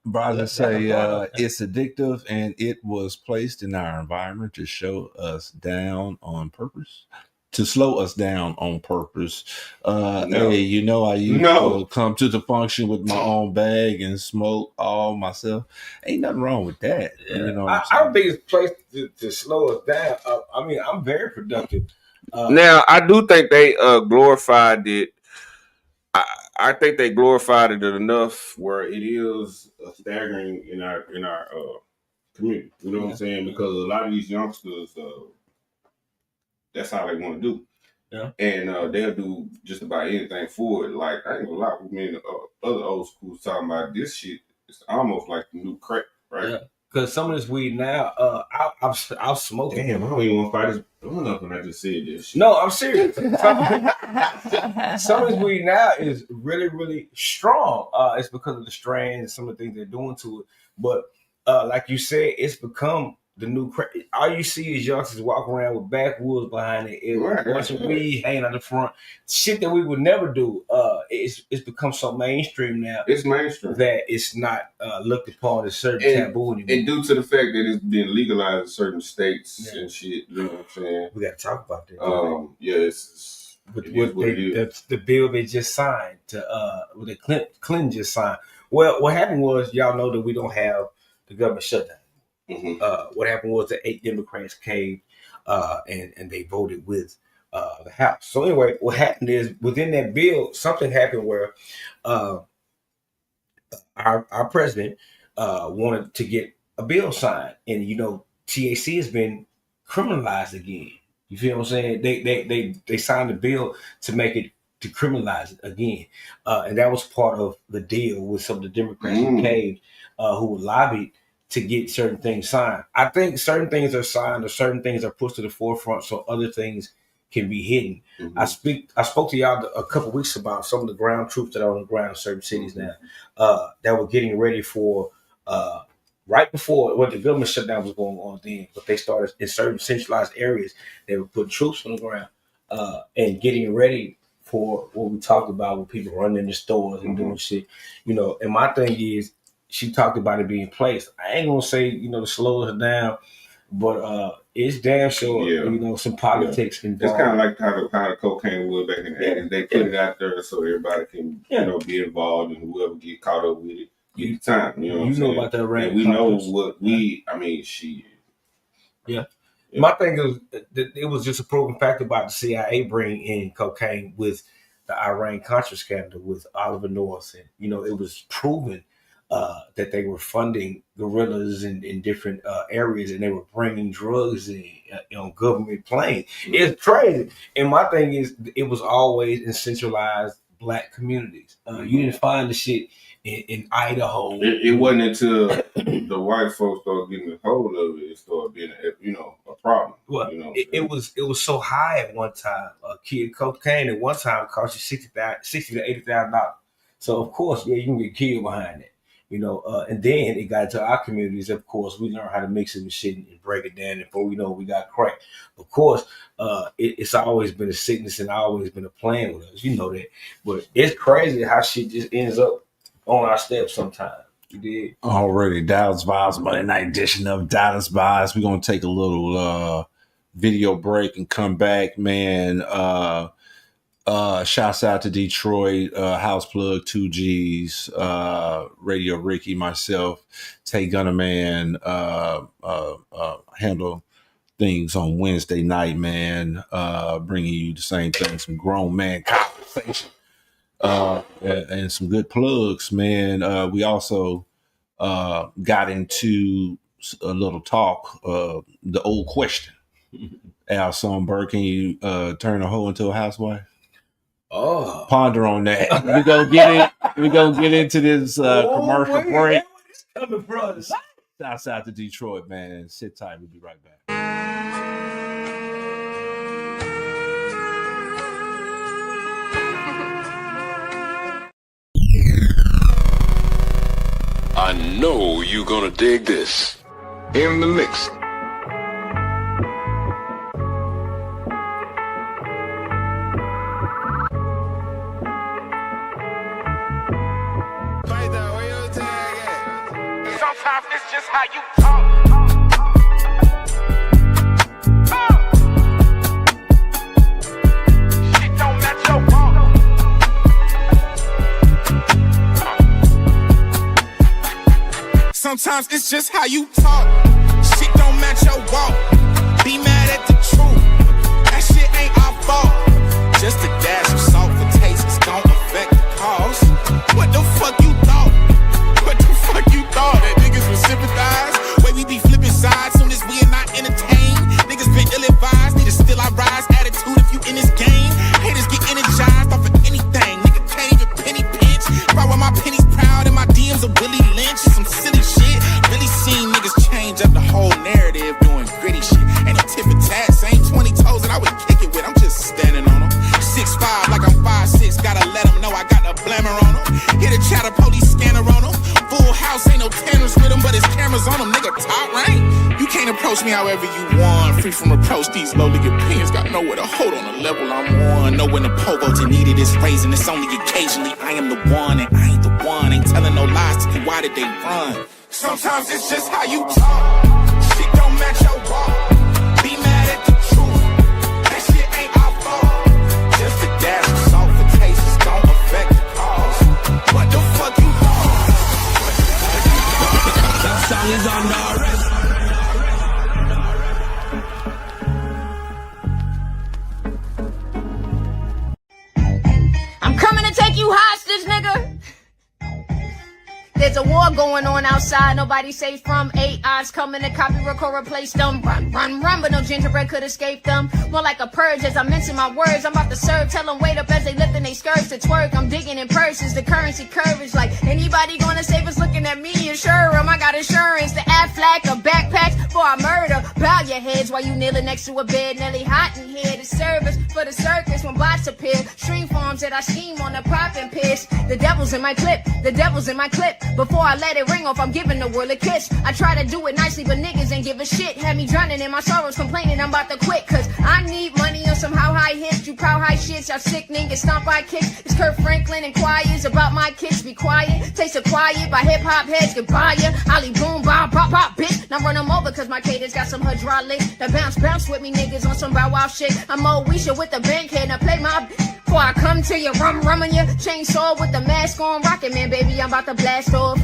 [SPEAKER 9] Brothers say it's addictive and it was placed in our environment to show us down on purpose. To slow us down on purpose.
[SPEAKER 1] No.
[SPEAKER 9] Hey, I used to come to the function with my own bag and smoke all myself. Ain't nothing wrong with that.
[SPEAKER 10] Yeah. I don't think it's placed to slow us down. I mean, I'm very productive.
[SPEAKER 1] Now, I do think they glorified it. I think they glorified it enough where it is staggering in our community. You know what I'm saying? Because a lot of these youngsters, that's how they want to do.
[SPEAKER 10] Yeah.
[SPEAKER 1] And they'll do just about anything for it. Like, I ain't gonna lie, me and other old schools talking about this shit. It's almost like the new crack, right?
[SPEAKER 10] Yeah. Because some of this weed now, I'll smoke it.
[SPEAKER 1] Damn, I don't even want to fight this blowing up when I just said this shit.
[SPEAKER 10] No, I'm serious. Some of this weed now is really, really strong. It's because of the strains and some of the things they're doing to it. But like you said, it's become the new crack. All you see is youngsters walking around with backwoods behind it, bunch of weed hanging out the front. Shit that we would never do. It's become so mainstream now.
[SPEAKER 1] It's mainstream
[SPEAKER 10] that it's not looked upon as certain taboo anymore.
[SPEAKER 1] And due to the fact that it's been legalized in certain states and shit, you know what I'm saying?
[SPEAKER 10] We got to talk about that.
[SPEAKER 1] Yes.
[SPEAKER 10] The bill they just signed Clinton just signed. Well, what happened was, y'all know that we don't have the government shutdown.
[SPEAKER 1] Mm-hmm.
[SPEAKER 10] What happened was the 8 Democrats caved and they voted with the House. So anyway, what happened is within that bill, something happened where our president wanted to get a bill signed, and THC has been criminalized again. You feel what I'm saying? They signed a bill to make it to criminalize it again, and that was part of the deal with some of the Democrats who caved, who lobbied to get certain things signed. I think certain things are signed or certain things are pushed to the forefront so other things can be hidden. I spoke to y'all a couple of weeks about some of the ground troops that are on the ground in certain cities now that were getting ready for right before what the government shutdown was going on then, but they started in certain centralized areas. They were putting troops on the ground and getting ready for what we talked about with people running in the stores and doing shit. And my thing is, she talked about it being placed. I ain't gonna say, to slow her down, but it's damn sure, some politics involved.
[SPEAKER 1] It's kind of like how the cocaine was back in the 80s. They put it out there so everybody can, be involved, and whoever get caught up with it, get the time. You know what I'm saying?
[SPEAKER 10] About that
[SPEAKER 1] and we know what she.
[SPEAKER 10] Yeah. My thing is, it was just a proven fact about the CIA bringing in cocaine with the Iran-Contra scandal with Oliver North, and it was proven that they were funding guerrillas in different areas, and they were bringing drugs in on government planes. It's crazy. And my thing is, it was always in centralized Black communities. You didn't find the shit in Idaho.
[SPEAKER 1] It wasn't until the white folks started getting a hold of it, it started being a problem.
[SPEAKER 10] Well, it was so high at one time. Cocaine at one time cost you $60,000 to $80,000. So of course, yeah, you can get killed behind it. And then it got into our communities. Of course, we learned how to mix it with shit and break it down. Before we know, we got crack. Of course, it's always been a sickness and always been a plan with us. You know that. But it's crazy how shit just ends up on our steps sometimes. You did.
[SPEAKER 9] Already, Dallas Vibes, Monday night edition of Dallas Vibes. We're going to take a little video break and come back, man. Shouts out to Detroit, House Plug, 2Gs, Radio Ricky, myself, Tay Gunnerman, handle things on Wednesday night, man, bringing you the same thing, some grown man conversation, and some good plugs, man. We also got into a little talk, the old question. Al Songbird, can you turn a hoe into a housewife?
[SPEAKER 10] Oh,
[SPEAKER 9] ponder on that. We're gonna get into this commercial break.
[SPEAKER 10] Coming from
[SPEAKER 9] Shouts out to Detroit, man. Sit tight. We'll be right back.
[SPEAKER 2] I know you're gonna dig this. In the mix.
[SPEAKER 16] Sometimes it's just how you talk. Shit don't match your walk. Sometimes it's just how you talk. Shit don't match your walk. Be mad at the truth. That shit ain't our fault. Just a dash of salt for taste. It's gon' affect the cause. What the fuck you thought? What the fuck you thought? That niggas would sympathize? Way we be flipping sides soon as we are not entertained. Niggas been ill-advised, need to still I rise attitude if you in this game. Haters get energized off of anything. Nigga can't even penny pinch. If I wear my pennies proud and my DMs are Willie Lynch, some silly shit. Really seen niggas change up the whole narrative doing gritty shit. Ain't no tip for tat, same 20 toes that I would kick it with. I'm just standing on them. 6'5" like I'm 5'6", gotta let them know I got the blammer on them. Hit a chatter police scanner on them. Full house, ain't no cameras with them, but it's cameras on them, nigga, top rank. You can't approach me however you want. Free from approach, these lowly opinions. Got nowhere to hold on the level I'm on. Know when the povo to need it is raising. It's only occasionally I am the one, and I ain't the one. Ain't telling no lies to you, why did they run? Sometimes it's just how you talk. Shit don't match your walk. Be mad at the truth. That shit ain't our fault. Just a dash of salt for taste. It's gon' affect the cause. What the fuck you thought?
[SPEAKER 3] That song is under arrest.
[SPEAKER 17] I'm coming to take you hostage, nigga. There's a war going on outside, nobody safe from AIs coming to copy, record, replace them. Run, run, run, but no gingerbread could escape them. More like a purge as I mention my words. I'm about to serve, tell them wait up as they lifting they skirts to twerk. I'm digging in purses, the currency curve is like anybody gonna save us looking at me, insure them. I got insurance, the Aflac, or backpacks for our murder. Bow your heads while you kneeling next to a bed, nearly hot in here. The service for the circus when bots appear. Stream farms that I scheme on the popping piss. The devil's in my clip, the devil's in my clip. Before I let it ring off, I'm giving the world a kiss. I try to do it nicely, but niggas ain't give a shit. Had me drowning in my sorrows, complaining I'm about to quit. Cause I need money on some how high hits. You proud high shits, y'all sick niggas stomp by kicks. It's Kurt Franklin and choirs about my kicks. Be quiet, taste of quiet by hip hop heads. Goodbye ya, Ollie boom, bop, pop, pop, bitch. Now run them over cause my cadence got some hydraulics. That bounce with me niggas on some bow wow shit. I'm Moesha with the bank head, now play my... Before I come to you, rumming you. Chainsaw with the mask on, rockin' man, baby, I'm about to blast off.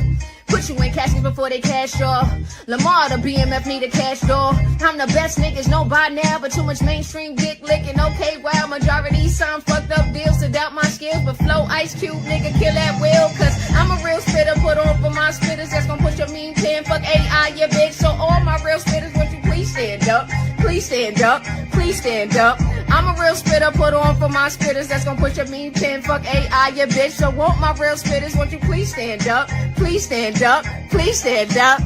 [SPEAKER 17] Put you in caskets before they cash off. Lamar, the BMF need a cash door. I'm the best niggas know by now, but too much mainstream dick licking. Okay, well, majority sign fucked up deals to doubt my skills, but flow Ice Cube, nigga, kill at will. Cause I'm a real spitter, put on for my spitters. That's gonna push your mean 10, fuck AI, you bitch. So all my real spitters, won't you please stand up? Please please stand up. Please stand up. I'm a real spitter, put on for my spitters. That's gonna put your mean pen. Fuck AI, you bitch. So won't my real spitters, won't you please stand up? Please stand up. Please stand up.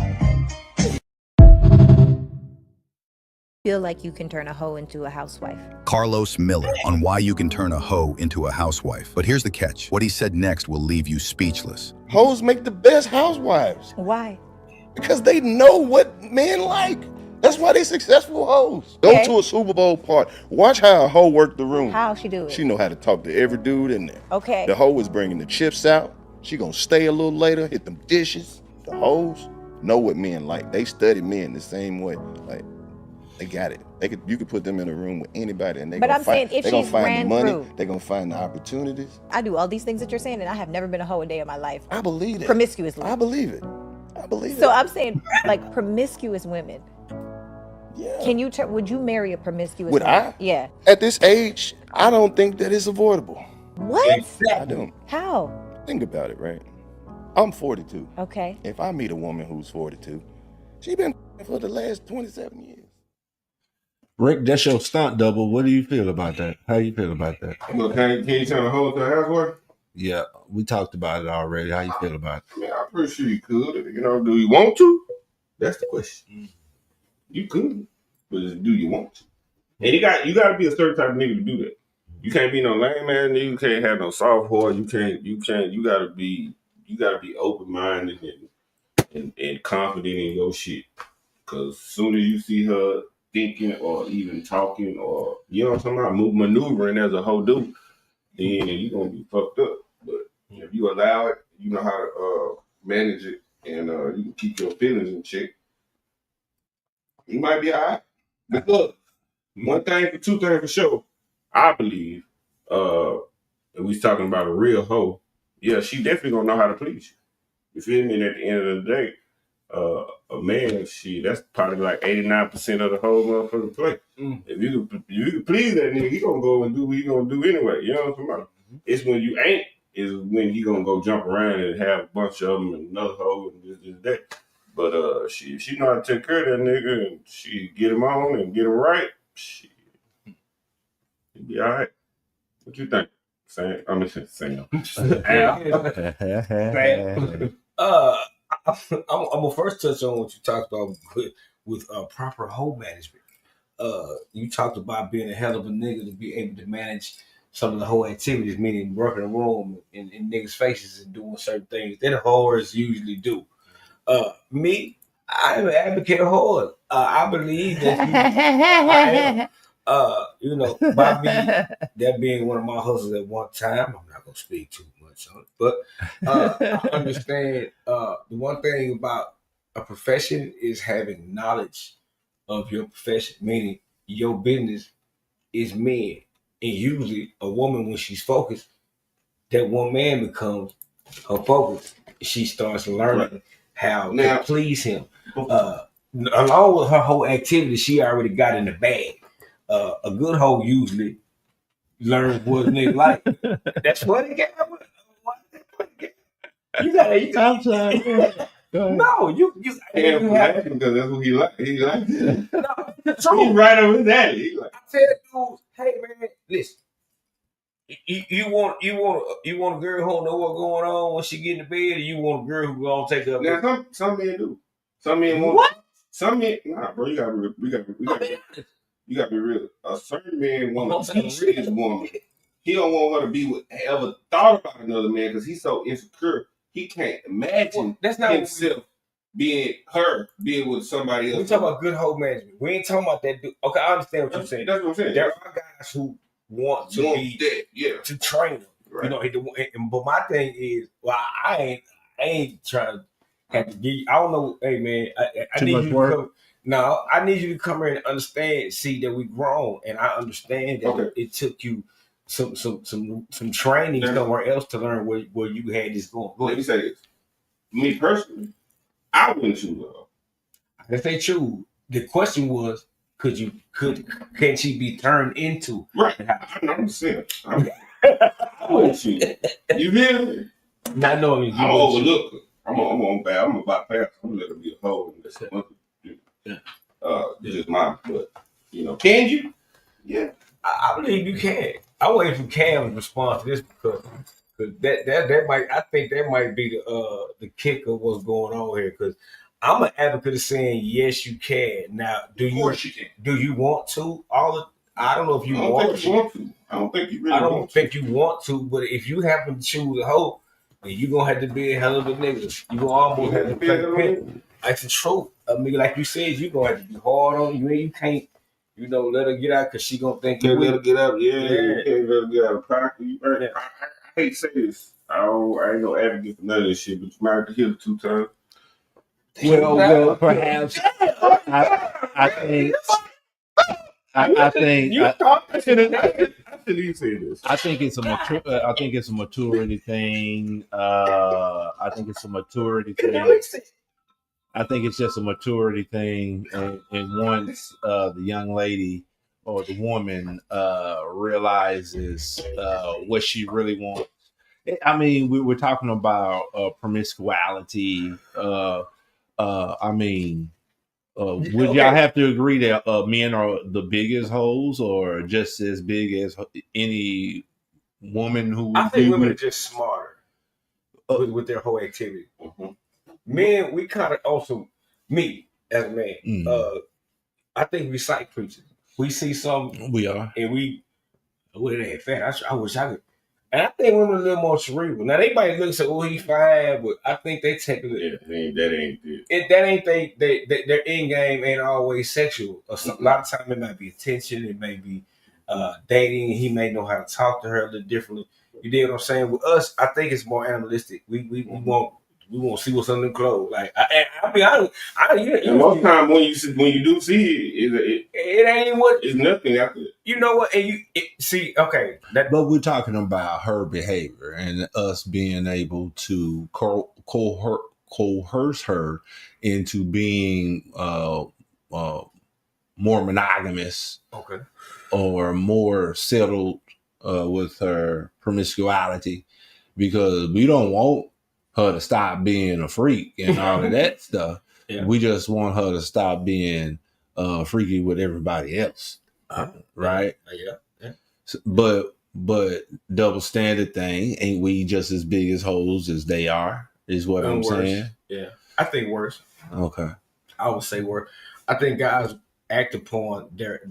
[SPEAKER 18] Feel like you can turn a hoe into a housewife.
[SPEAKER 19] Carlos Miller on why you can turn a hoe into a housewife. But here's the catch. What he said next will leave you speechless.
[SPEAKER 8] Hoes make the best housewives.
[SPEAKER 18] Why?
[SPEAKER 8] Because they know what men like. That's why they successful hoes. Go to a Super Bowl party. Watch how a hoe work the room.
[SPEAKER 18] How she do it?
[SPEAKER 8] She know how to talk to every dude in there.
[SPEAKER 18] Okay.
[SPEAKER 8] The hoe is bringing the chips out. She gonna stay a little later, hit them dishes. The hoes know what men like. They study men the same way. Like, they got it. You could put them in a room with anybody, and they
[SPEAKER 18] But
[SPEAKER 8] gonna
[SPEAKER 18] I'm
[SPEAKER 8] find,
[SPEAKER 18] saying if
[SPEAKER 8] they gonna
[SPEAKER 18] she's
[SPEAKER 8] find
[SPEAKER 18] ran
[SPEAKER 8] the money.
[SPEAKER 18] through.
[SPEAKER 8] They gonna find the opportunities.
[SPEAKER 18] I do all these things that you're saying, and I have never been a hoe a day of my life.
[SPEAKER 8] I believe it.
[SPEAKER 18] Promiscuously.
[SPEAKER 8] I believe it. I believe it.
[SPEAKER 18] So I'm saying, like, promiscuous women.
[SPEAKER 8] Yeah.
[SPEAKER 18] Can you? Would you marry a promiscuous?
[SPEAKER 8] Would
[SPEAKER 18] woman?
[SPEAKER 8] I?
[SPEAKER 18] Yeah.
[SPEAKER 8] At this age, I don't think that it's avoidable.
[SPEAKER 18] What?
[SPEAKER 8] I don't.
[SPEAKER 18] How?
[SPEAKER 8] Think about it, right? I'm 42.
[SPEAKER 18] Okay.
[SPEAKER 8] If I meet a woman who's 42, she been for the last 27 years.
[SPEAKER 9] Rick, that's your stunt double. What do you feel about that? How you feel about that?
[SPEAKER 1] Well, can you turn a hoe into a housewife?
[SPEAKER 9] Yeah, we talked about it already. How you feel about it?
[SPEAKER 1] I mean, I'm pretty sure you could. You know, do you want to? That's the question. You could, but do you want to? And you got to be a certain type of nigga to do that. You can't be no lame ass nigga. You can't have no soft heart. You gotta be open minded and confident in your shit. Cause as soon as you see her thinking or even talking or you know what I'm talking about, maneuvering as a hoe do, then you gonna be fucked up. But if you allow it, you know how to manage it, and you can keep your feelings in check, you might be alright. But look, two things for sure. I believe, if we talking about a real hoe, yeah, she definitely gonna know how to please you. You feel me? And at the end of the day, a man, that's probably like 89% of the whole motherfucking play. If you can please that nigga, he gonna go and do what he gonna do anyway. You know what I'm talking about? It's when you ain't, is when he gonna go jump around and have a bunch of them and another hoe and this, that. But she know how to take care of that nigga and she get him on and get him right. She be all right. What you think? Sam? I'm just saying.
[SPEAKER 10] I'm gonna first touch on what you talked about with proper hoe management. You talked about being a hell of a nigga to be able to manage some of the whole activities, meaning working the room in niggas' faces and doing certain things that whores usually do. Me, I'm an advocate of whores. I believe that you know, by me, that being one of my hustles at one time, I'm not gonna speak too much on it, but I understand the one thing about a profession is having knowledge of your profession, meaning your business is men. And usually a woman, when she's focused, that one man becomes her focus. She starts learning how to please him. Along with her whole activity, she already got in the bag. A good hoe usually learns what a nigga like. That's what it got. You gotta. I'm sorry. No, you have to,
[SPEAKER 1] because that's what he like. He likes it.
[SPEAKER 10] No,
[SPEAKER 1] He's right over that. He like.
[SPEAKER 10] I tell dudes, hey man, listen. You want a girl who don't know what's going on when she get in the bed, or you want a girl who gonna take up?
[SPEAKER 1] Now some men do. Some men want.
[SPEAKER 10] What?
[SPEAKER 1] Some men, nah, bro. You gotta be real. A certain man want to teach his woman. He don't want her to be with ever thought about another man because he's so insecure. He can't imagine himself being with somebody else.
[SPEAKER 10] We talking about good hoe management. We ain't talking about that dude. Okay, I understand what you're saying.
[SPEAKER 1] That's what I'm saying.
[SPEAKER 10] There are guys who want to to train them. Right. You know, but my thing is, well, I ain't trying to have to give you, I don't know, hey man, I need you to come. No, I need you to come here and understand, see that we grown, and I understand that it took you some training somewhere else to learn where you had this going.
[SPEAKER 1] Let me say this. Me personally, I wouldn't choose her.
[SPEAKER 10] If they choose, the question was, can she be turned into?
[SPEAKER 1] Right. I'm saying. I wouldn't choose. You feel me?
[SPEAKER 10] Not knowing
[SPEAKER 1] I'm gonna overlook her. I'm gonna bypass. I'm gonna let her be a hoe. Just mine, but Can you? Yeah.
[SPEAKER 10] I believe you can. I wait for Cam to respond to this because that might. I think that might be the kick of what's going on here. Because I'm an advocate of saying yes, you can. Now, do you want to? I don't know if you want to.
[SPEAKER 1] I don't think you really.
[SPEAKER 10] I don't think you want to. But if you happen to choose a hoe, then you gonna have to be a hell of a nigga. You gonna almost have to play the pin. That's the truth. I mean, like you said, you gonna have to be hard on you. You can't. Let her get out because she gonna think you
[SPEAKER 1] let her get out. Yeah, you can't let her get out of pocket. I hate to say this. I ain't no advocate for none of this shit, but you might have to hit her 2 times.
[SPEAKER 9] Well, perhaps I think. I think it's a maturity thing. I think it's a maturity thing. I think it's just a maturity thing, and once the young lady or the woman realizes what she really wants. I mean, we were talking about promiscuity. I mean. Would y'all have to agree that men are the biggest hoes, or just as big as any woman who?
[SPEAKER 10] I think women are just smarter with their whole activity. Mm-hmm. Men, we kind of also, me as a man, I think we sight creatures. We see something,
[SPEAKER 9] we are,
[SPEAKER 10] and it ain't fair. I wish I could. And I think women are a little more cerebral. Now they might look and say, "Oh, he fine," but I think they take a little.
[SPEAKER 1] That ain't it.
[SPEAKER 10] That ain't their end game ain't always sexual. A lot of time it might be attention. It may be dating. He may know how to talk to her a little differently. You dig what I'm saying? With us, I think it's more animalistic. We won't see what's under the clothes. Like I mean,
[SPEAKER 1] most time when you do see
[SPEAKER 10] it ain't what
[SPEAKER 1] it's nothing after it.
[SPEAKER 10] You know what? And see, okay.
[SPEAKER 9] But we're talking about her behavior and us being able to coerce her into being more monogamous,
[SPEAKER 10] okay,
[SPEAKER 9] or more settled with her promiscuity, because we don't want her to stop being a freak and all of that stuff. Yeah. We just want her to stop being freaky with everybody else, right?
[SPEAKER 10] Yeah.
[SPEAKER 9] So, but double standard thing, ain't we just as big as hoes as they are? Is what I'm saying.
[SPEAKER 10] Yeah, I think worse.
[SPEAKER 9] Okay,
[SPEAKER 10] I would say worse. I think guys act upon their.
[SPEAKER 1] I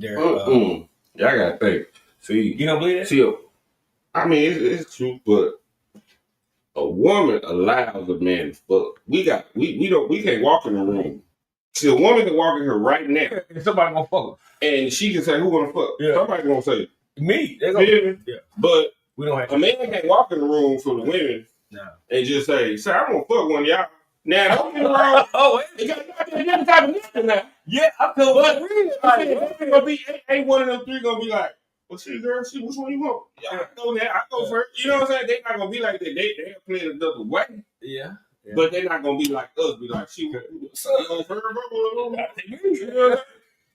[SPEAKER 1] gotta think. See,
[SPEAKER 10] you don't believe that?
[SPEAKER 1] See, I mean, it's true, but a woman allows a man to fuck. We can't walk in the room. See, a woman can walk in here right now.
[SPEAKER 10] And somebody gonna fuck her.
[SPEAKER 1] And she can say, who wanna fuck?
[SPEAKER 10] Yeah.
[SPEAKER 1] Somebody gonna say
[SPEAKER 10] me.
[SPEAKER 1] Yeah. But
[SPEAKER 10] we don't have
[SPEAKER 1] a man can't walk in the room for the women and just say, I'm gonna fuck one of y'all. Now don't get me wrong. You got different type of nigga now.
[SPEAKER 10] Yeah, I'm coming.
[SPEAKER 1] Ain't one of them three gonna be like, well, shit, girl, which one you want? Yeah, I go there. I go first. You know what I'm saying? They not gonna be like that. They have played another way.
[SPEAKER 10] Yeah.
[SPEAKER 1] But they're not gonna be like us. Be like, she go first.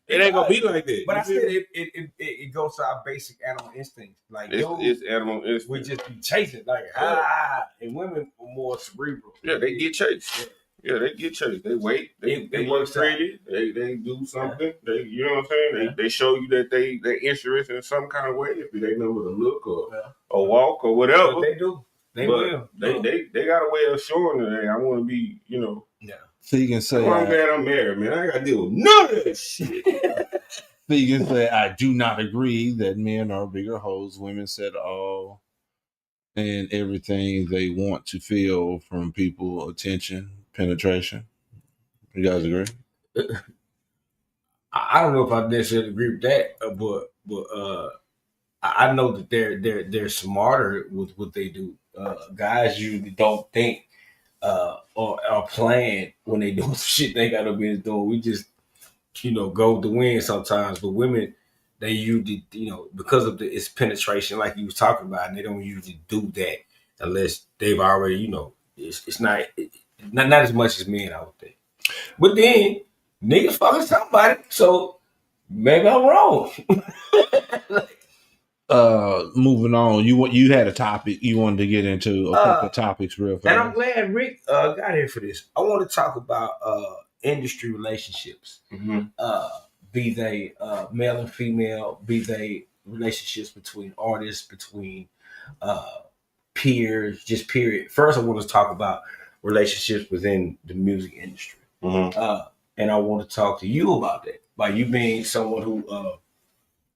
[SPEAKER 1] It ain't gonna be like that.
[SPEAKER 10] But I said it goes to our basic animal instincts. Like
[SPEAKER 1] it's animal instinct.
[SPEAKER 10] We just be chasing, like and women are more cerebral.
[SPEAKER 1] Yeah, they get chased. Yeah, they get chased. They wait. They work pretty. They do something. They, you know what I'm saying? They show you that they're interested in some kind of way. If they know with a look or walk or whatever.
[SPEAKER 10] But they do. They will.
[SPEAKER 1] They got a way of showing that I want to be,
[SPEAKER 10] Yeah.
[SPEAKER 9] So you can say,
[SPEAKER 1] I'm glad I'm married, man. I got to deal with none of that shit.
[SPEAKER 9] So you can say, I do not agree that men are bigger hoes. Women said all and everything they want to feel from people: attention, penetration. You guys agree?
[SPEAKER 10] I don't know if I necessarily agree with that, but I know that they're smarter with what they do. Guys usually don't think or plan when they do shit they gotta be doing. We just go with the wind sometimes. But women, they usually because of its penetration, like you was talking about, and they don't usually do that unless they've already it's not as much as men, I would think. But then niggas fucking somebody, so maybe I'm wrong.
[SPEAKER 9] Moving on, you had a topic you wanted to get into, a couple of topics real fast.
[SPEAKER 10] And I'm glad Rick got here for this. I want to talk about industry relationships.
[SPEAKER 1] Mm-hmm.
[SPEAKER 10] be they male and female, be they relationships between artists, between peers, just period. First, I want to talk about relationships within the music industry. And I want to talk to you about that. By you being someone who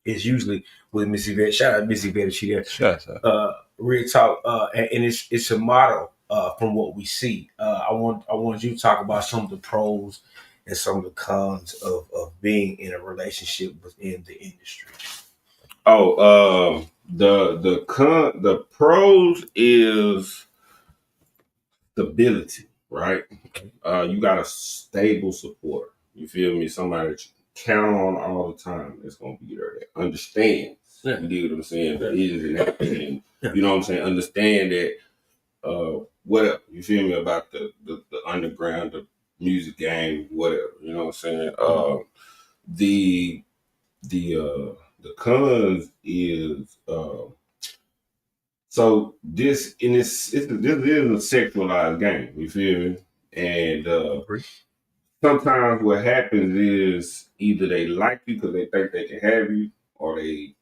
[SPEAKER 10] is usually with Missy Vet. Shout out Missy Vet if she there.
[SPEAKER 7] Shout out.
[SPEAKER 10] Real talk, and it's a model from what we see. I want you to talk about some of the pros and some of the cons of being in a relationship within the industry.
[SPEAKER 1] Oh, the pros is stability, right? You got a stable support. You feel me? Somebody that you count on all the time that's gonna be there that understands.
[SPEAKER 10] Yeah.
[SPEAKER 1] You dig what I'm saying? The ins and outs, and you know what I'm saying? Understand that whatever. You feel me about the underground, the music game, whatever. You know what I'm saying? The cons is so this is a sexualized game. You feel me? And sometimes what happens is either they like you because they think they can have you, or they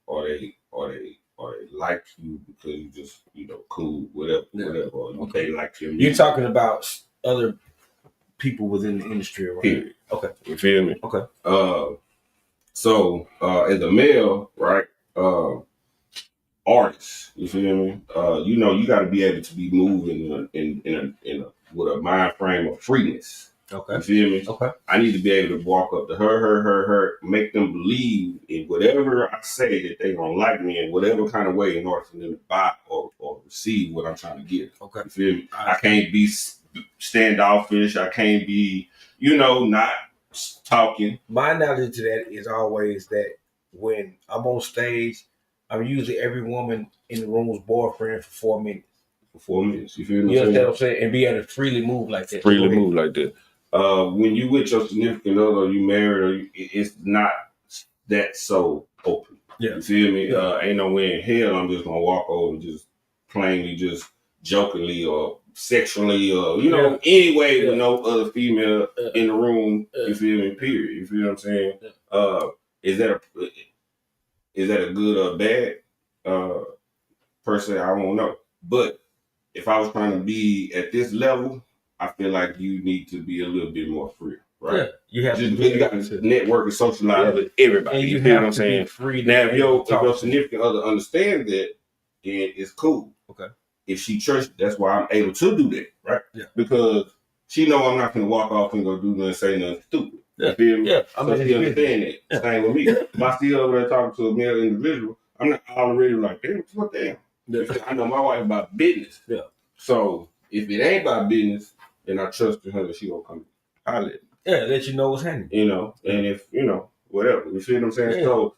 [SPEAKER 1] like you because you just cool, whatever. Or they like your music.
[SPEAKER 10] You're talking about other people within the industry, right?
[SPEAKER 1] Period.
[SPEAKER 10] Okay.
[SPEAKER 1] You feel me?
[SPEAKER 10] Okay.
[SPEAKER 1] So as a male, right? Artists, you feel me? You got to be able to be moving in a with a mind frame of freeness.
[SPEAKER 10] Okay.
[SPEAKER 1] You feel me?
[SPEAKER 10] Okay.
[SPEAKER 1] I need to be able to walk up to her, make them believe in whatever I say that they gonna like me in whatever kind of way in order for them to buy or receive what I'm trying to give.
[SPEAKER 10] Okay.
[SPEAKER 1] You feel me? I can't be standoffish. I can't be, not talking.
[SPEAKER 10] My analogy to that is always that when I'm on stage, I'm usually every woman in the room's boyfriend for 4 minutes.
[SPEAKER 1] For 4 minutes, you feel me?
[SPEAKER 10] You understand what I'm saying? And be able to freely move like that.
[SPEAKER 1] Move like that. When you with your significant other, or you married, it's not that so open.
[SPEAKER 10] Yeah.
[SPEAKER 1] You feel me?
[SPEAKER 10] Yeah.
[SPEAKER 1] Ain't no way in hell I'm just gonna walk over and just plainly, just jokingly or sexually or any way with no other female in the room. You feel me? Period. You feel what I'm saying? Is that a good or bad? Per se, I don't know. But if I was trying to be at this level, I feel like you need to be a little bit more free, right?
[SPEAKER 10] Yeah, you have
[SPEAKER 1] just
[SPEAKER 10] to.
[SPEAKER 1] Because you got to network and socialize with everybody.
[SPEAKER 10] And you
[SPEAKER 1] feel
[SPEAKER 10] have
[SPEAKER 1] what I'm
[SPEAKER 10] to
[SPEAKER 1] saying?
[SPEAKER 10] be free.
[SPEAKER 1] Now, if your significant other understands that, then it's cool.
[SPEAKER 10] Okay.
[SPEAKER 1] If she trusts, that's why I'm able to do that, right?
[SPEAKER 10] Yeah.
[SPEAKER 1] Because she know I'm not going to walk off and go do nothing, say nothing stupid.
[SPEAKER 10] Yeah.
[SPEAKER 1] You feel me?
[SPEAKER 10] Yeah.
[SPEAKER 1] So she understand that. Yeah. Same with me. If I see over there talking to a male individual, I'm not already like, damn, what damn? Yeah. I know my wife about business.
[SPEAKER 10] Yeah.
[SPEAKER 1] So if it ain't about business, then I trust her that she gonna come holler at me.
[SPEAKER 10] Yeah, let you know what's happening.
[SPEAKER 1] And if whatever. You see what I'm saying?
[SPEAKER 10] Yeah.
[SPEAKER 1] So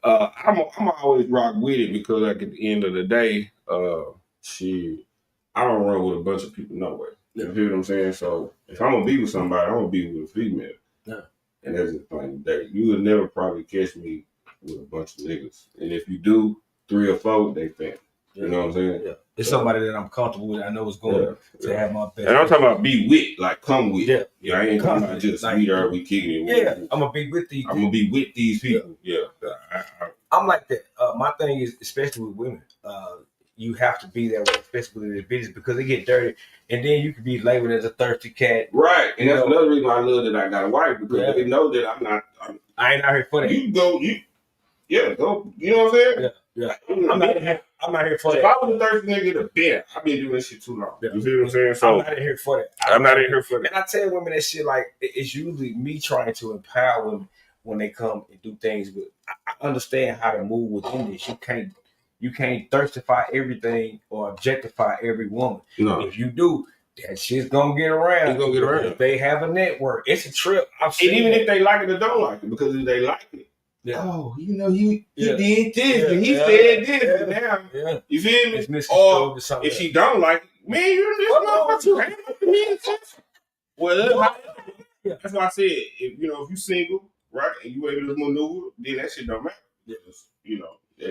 [SPEAKER 1] I'm always rock with it because like at the end of the day, I don't run with a bunch of people no way. You feel what I'm saying? So if I'm gonna be with somebody, I'm gonna be with a female.
[SPEAKER 10] Yeah.
[SPEAKER 1] And that's the thing that you would never probably catch me with a bunch of niggas. And if you do, 3 or 4, they family. You know what I'm saying?
[SPEAKER 10] Yeah. It's somebody that I'm comfortable with. I know is going to have my best.
[SPEAKER 1] And I'm talking about be with, like come with.
[SPEAKER 10] Yeah.
[SPEAKER 1] I ain't talking about just meet her, we kicking it.
[SPEAKER 10] Yeah. I'm gonna be with these.
[SPEAKER 1] I'm gonna be with these people. Yeah.
[SPEAKER 10] I'm like that. My thing is, especially with women, you have to be that way, especially with the business, because they get dirty, and then you can be labeled as a thirsty cat.
[SPEAKER 1] Right, and that's another reason I love that I got a wife, because they know that
[SPEAKER 10] I ain't out here for that.
[SPEAKER 1] You go. You know what I'm saying?
[SPEAKER 10] Yeah. I'm not here for that.
[SPEAKER 1] If I was a thirsty nigga, I've been doing this shit too long.
[SPEAKER 10] Yeah.
[SPEAKER 1] You see what I'm saying? So
[SPEAKER 10] I'm not in here for that.
[SPEAKER 1] I'm not in here for that.
[SPEAKER 10] And I tell women that shit, like, it's usually me trying to empower women when they come and do things. But I understand how to move within this. You can't thirstify everything or objectify every woman.
[SPEAKER 1] No.
[SPEAKER 10] If you do, that shit's gonna get around.
[SPEAKER 1] It's gonna get around.
[SPEAKER 10] If they have a network, it's a trip.
[SPEAKER 1] And even if they like it or don't like it, because if they like it, oh, he did this and he said this, and now you feel me? Or if she don't like it, man, you're this motherfucker. Ain't nothing mean sense. Well, that's why I said if you single, right, and you able to maneuver, then that shit don't matter.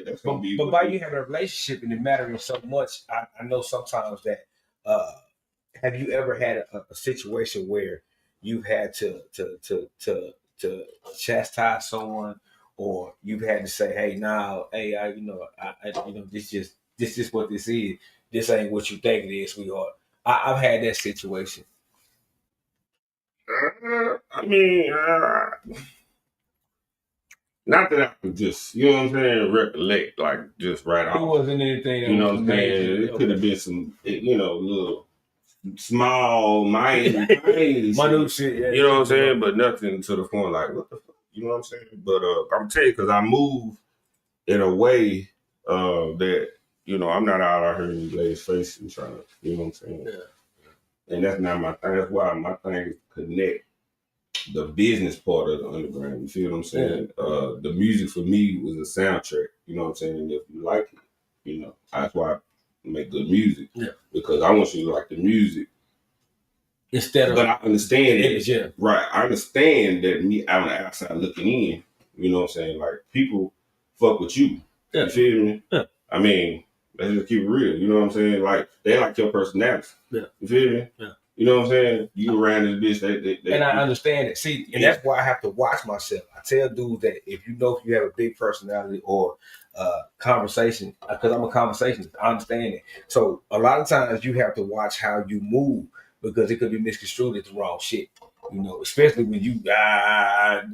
[SPEAKER 1] That's gonna be.
[SPEAKER 10] But by you having a relationship and it mattering so much, I know sometimes that. Have you ever had a situation where you had to to chastise someone, or you've had to say, "Hey, now, hey, this is what this is. This ain't what you think it is, sweetheart." I've had that situation.
[SPEAKER 1] I mean, not that I could just, you know what I'm saying, recollect, like, just right off.
[SPEAKER 10] It wasn't anything that
[SPEAKER 1] you know
[SPEAKER 10] was
[SPEAKER 1] what I'm saying?
[SPEAKER 10] major.
[SPEAKER 1] It could have been some, little small, minute
[SPEAKER 10] shit. Yeah,
[SPEAKER 1] you know what I'm saying? But nothing to the point like, what the fuck? You know what I'm saying? But I'm telling you, because I move in a way that, I'm not out here in these ladies' faces and trying to, you know what I'm saying? Yeah. And that's not my thing. That's why my thing is connect the business part of the underground. You feel what I'm saying? Yeah. The music for me was a soundtrack. You know what I'm saying? And if you like it, that's why I make good music. Yeah. Because I want you to like the music. But I understand it. Yeah. Right. I understand that me out on the outside looking in, you know what I'm saying? Like, people fuck with you. Yeah. You feel me? Yeah. I mean, let's just keep it real. You know what I'm saying? Like, they like your personality. Yeah. You feel me? Yeah. You know what I'm saying? You around this bitch, they
[SPEAKER 10] and I understand it. See, and that's why I have to watch myself. I tell dudes that if you have a big personality or conversation, because I'm a conversationalist, I understand it. So a lot of times you have to watch how you move, because it could be misconstrued as the wrong shit. Especially when you you gotta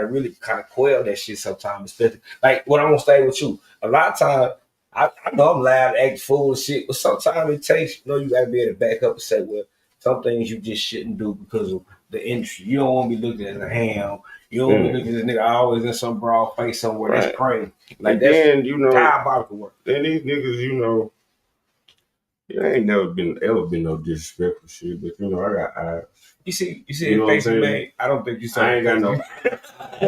[SPEAKER 10] really kind of quell that shit sometimes. Especially like when I'm gonna stay with you. A lot of times I know I'm loud, act fool and shit, but sometimes it takes, you gotta be able to back up and say, well, some things you just shouldn't do because of the industry. You don't want to be looking at a ham. You don't want to be looking at this nigga always in some broad face somewhere. Right. That's crazy. Like, that's diabolical work.
[SPEAKER 1] And these niggas, it ain't ever been no disrespectful shit, but I got eyes.
[SPEAKER 10] You see the face you made? I don't think you saw.
[SPEAKER 1] I ain't got no.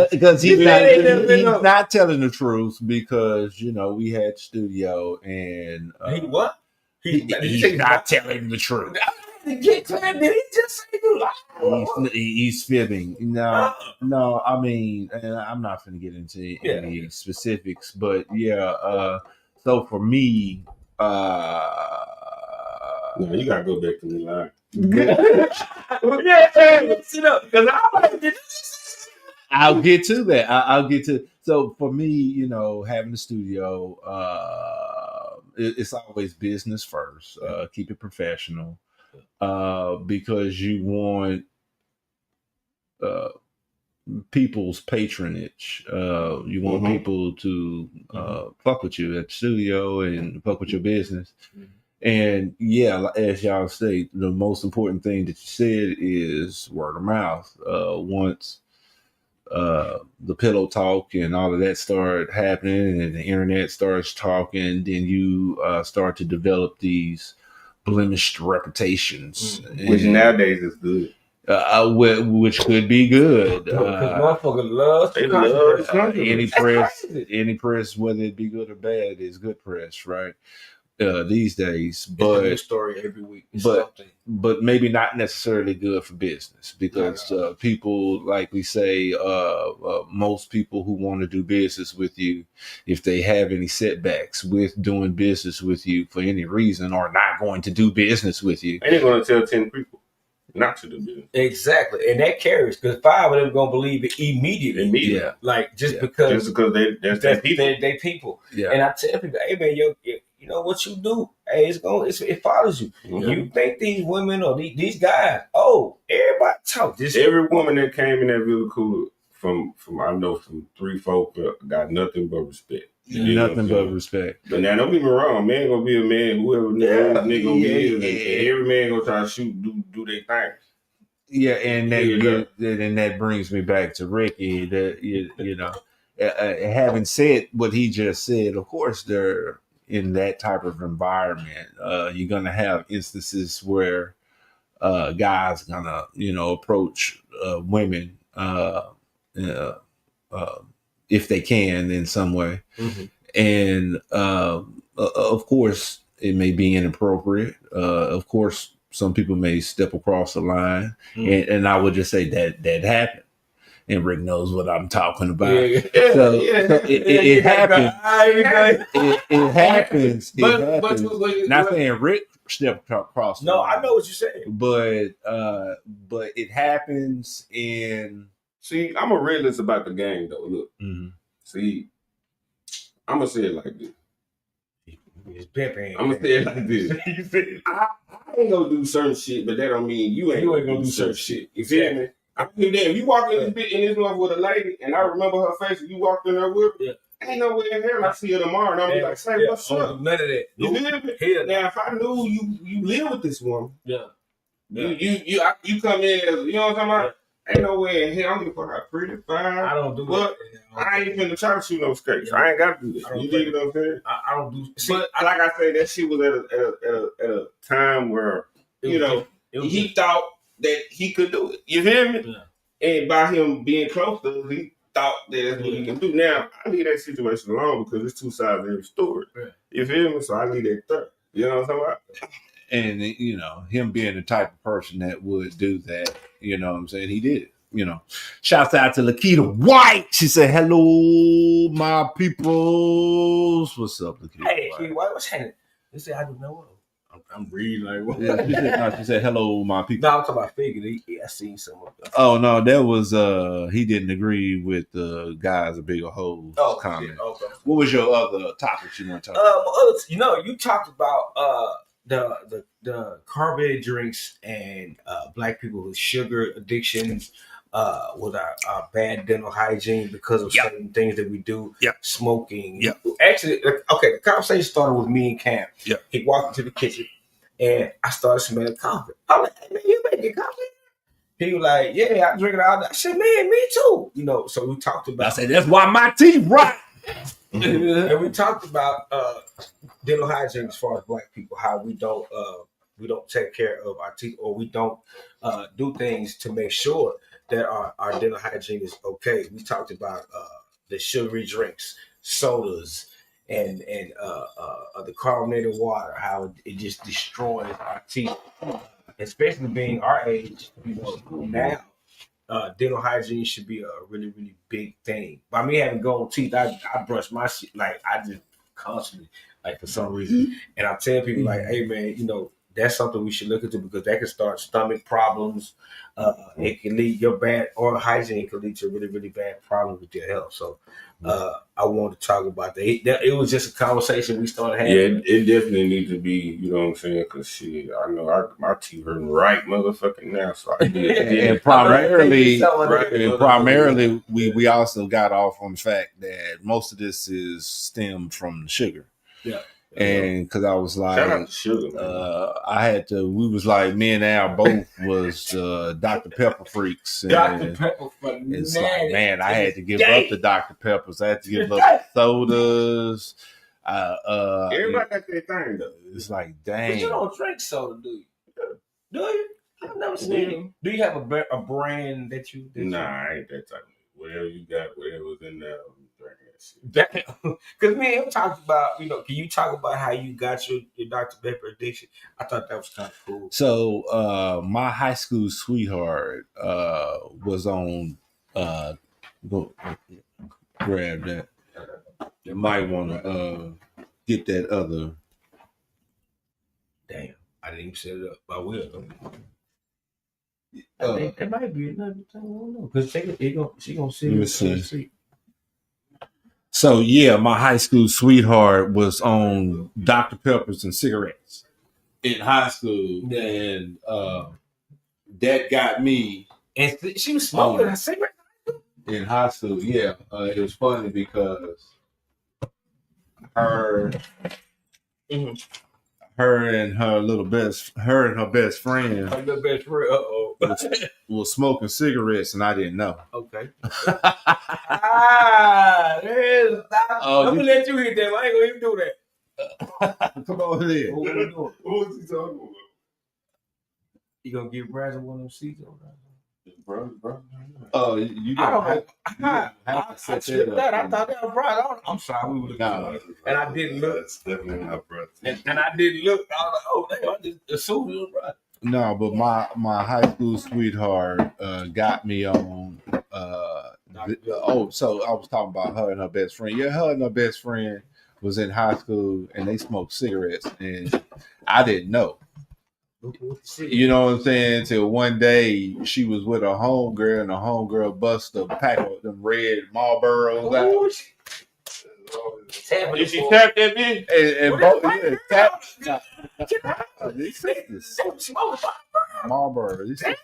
[SPEAKER 9] Because he's not telling the truth, because we had studio and
[SPEAKER 10] he what?
[SPEAKER 9] He's not telling the truth.
[SPEAKER 10] Did he just say you lie?
[SPEAKER 9] He's fibbing. No. I mean, and I'm not going to get into any specifics, but so for me,
[SPEAKER 1] no, you gotta go back to the line.
[SPEAKER 9] I'll get to that. I'll get to. So for me, having the studio, it's always business first. Keep it professional, because you want people's patronage. You want people to fuck with you at the studio and fuck with your business. And as y'all say, the most important thing that you said is word of mouth. Once the pillow talk and all of that started happening and the internet starts talking, then you start to develop these blemished reputations.
[SPEAKER 1] Which nowadays is good.
[SPEAKER 9] Which could be good.
[SPEAKER 10] Motherfucker loves
[SPEAKER 9] any press, whether it be good or bad, is good press, right? These days, but
[SPEAKER 10] it's a new story every week.
[SPEAKER 9] But maybe not necessarily good for business, because people, like we say, most people who want to do business with you, if they have any setbacks with doing business with you for any reason, are not going to do business with you.
[SPEAKER 1] And they're going to tell 10 people not to do business.
[SPEAKER 10] Exactly, and that carries, because 5 of them gonna believe it immediately.
[SPEAKER 9] Yeah,
[SPEAKER 10] like just because
[SPEAKER 1] that's people.
[SPEAKER 10] They people.
[SPEAKER 9] Yeah,
[SPEAKER 10] and I tell people, hey man, you know what you do? Hey, it follows you. Mm-hmm. You think these women or these guys? Oh, everybody talk.
[SPEAKER 1] Every woman that came in that Villa Cooler from I know from 3-4 got nothing but respect.
[SPEAKER 9] Nothing but respect.
[SPEAKER 1] But now don't get me wrong, man gonna be a man, whoever nigga gonna be, and every man gonna try to shoot, do their thing.
[SPEAKER 9] Yeah, and that brings me back to Ricky. That having said what he just said, of course they're in that type of environment. You're gonna have instances where guys gonna approach women if they can in some way. Mm-hmm. And of course it may be inappropriate. Of course some people may step across the line. Mm-hmm. and I would just say that happened, and Rick knows what I'm talking about. It happens. It happens. But not saying Rick stepped across the line.
[SPEAKER 10] I know what you're saying.
[SPEAKER 9] But it happens, and
[SPEAKER 1] See, I'm a realist about the game, though. Look, see, I'm gonna say it like this. I'm gonna say it like this. I ain't gonna do certain shit, but that don't mean you ain't gonna do certain shit. You feel me? I mean, if you walk in this one with a lady, and I remember her face, and you walked in there with her, ain't no way in hell I see her tomorrow, and I'm be like, say, what's up?
[SPEAKER 10] None of that.
[SPEAKER 1] You feel me? Now, if I knew you live with this woman, you come in as, you know what I'm talking about? Ain't no way in hell I'm gonna put her pretty fine. I
[SPEAKER 10] don't do
[SPEAKER 1] that. I ain't finna try to shoot no skates. I ain't got to do that. You dig what I'm saying?
[SPEAKER 10] I don't do.
[SPEAKER 1] See, but like I say, that shit was at a time where he thought that he could do it. You feel me? And by him being close to us, he thought that that's what he can do. Now I leave that situation alone because it's two sides of every story. You feel me? So I leave that third. You know what I'm talking about?
[SPEAKER 9] And him being the type of person that would do that, you know what I'm saying? He did it. Shouts out to Lakita White. She said, hello, my peoples. What's up, Lakita
[SPEAKER 10] Hey,
[SPEAKER 9] White?
[SPEAKER 10] what's happening? They say I do know what. I'm reading like what?
[SPEAKER 9] Yeah, she said, hello, my people.
[SPEAKER 10] No, I'm talking about figure. I seen some of that.
[SPEAKER 9] Oh no, that was he didn't agree with the guys are bigger hoes comment.
[SPEAKER 10] Yeah, okay.
[SPEAKER 9] What was your other topics you want to talk about?
[SPEAKER 10] You talked about the carbonated drinks and black people with sugar addictions, with our bad dental hygiene because of certain things that we do, smoking. Actually, okay, the conversation started with me and Cam. He walked into the kitchen and I started smelling coffee. I'm like, hey man, you making coffee? He was like, yeah, I drink it all day. I said, man, me too. So we talked about.
[SPEAKER 9] I said, that's why my teeth rot.
[SPEAKER 10] And we talked about dental hygiene as far as black people, how we don't take care of our teeth, or we don't do things to make sure that our dental hygiene is okay. We talked about the sugary drinks, sodas, and the carbonated water, how it just destroys our teeth, especially being our age. Now dental hygiene should be a really, really big thing. By me having gold teeth, I brush my shit like I just constantly, like for some reason. And I tell people like, hey man, that's something we should look into because that can start stomach problems. It can lead your bad oral hygiene can lead to really, really bad problems with your health. So I want to talk about that. It was just a conversation we started having.
[SPEAKER 1] Yeah, it definitely needs to be, you know what I'm saying? Because shit, I know my teeth hurting right motherfucking now. So I
[SPEAKER 9] and primarily, we also got off on the fact that most of this is stemmed from the sugar.
[SPEAKER 10] Yeah.
[SPEAKER 9] And because I was like,
[SPEAKER 1] shout out to sugar,
[SPEAKER 9] we was like, me and Al both was Dr. Pepper freaks. And
[SPEAKER 10] Dr. Pepper fanatic.
[SPEAKER 9] It's like, man, I had to give up the Dr. Peppers. I had to give up sodas.
[SPEAKER 1] Everybody got their thing, though.
[SPEAKER 9] It's like, dang.
[SPEAKER 10] But you don't drink soda, do you? Do you? I've never seen you. Do you have a brand that you?
[SPEAKER 1] Nah, I ain't that type of. Whatever you got, whatever's in there,
[SPEAKER 10] because me and him talked about, can you talk about how you got your Dr. Pepper addiction? I thought that was kind of cool.
[SPEAKER 9] So my high school sweetheart was on go grab that. You might want to get that other.
[SPEAKER 10] Damn, I didn't even set it up. I will. I think that might be another thing. I don't know. Because she gonna see.
[SPEAKER 9] So yeah, my high school sweetheart was on Dr. Peppers and cigarettes in high school, and that got me.
[SPEAKER 10] And she was smoking a cigarette
[SPEAKER 9] in high school. Yeah, it was funny because her and her best friend.
[SPEAKER 10] Her little best friend.
[SPEAKER 9] Was smoking cigarettes, and I didn't know.
[SPEAKER 10] Okay. I'm gonna let you hit that. I ain't gonna even do that.
[SPEAKER 9] Come on here.
[SPEAKER 10] What we doing?
[SPEAKER 1] What was he talking about?
[SPEAKER 10] You gonna give Brad one of them seats on that?
[SPEAKER 1] Bro.
[SPEAKER 9] Oh, you
[SPEAKER 10] I don't know. I tripped that. I thought that was Brad. I'm sorry. We were looking and I didn't look.
[SPEAKER 1] That's definitely not Brad.
[SPEAKER 10] And I didn't look. I was like, oh, damn, I just assumed it was Brad.
[SPEAKER 9] No, but my high school sweetheart got me on. So I was talking about her and her best friend. Yeah, her and her best friend was in high school, and they smoked cigarettes, and I didn't know. You know what I'm saying? Till one day she was with a homegirl and the homegirl bust a pack of them red Marlboros out.
[SPEAKER 1] Did she tap that bitch?
[SPEAKER 9] And both tap. These sisters. Marlboro. These sisters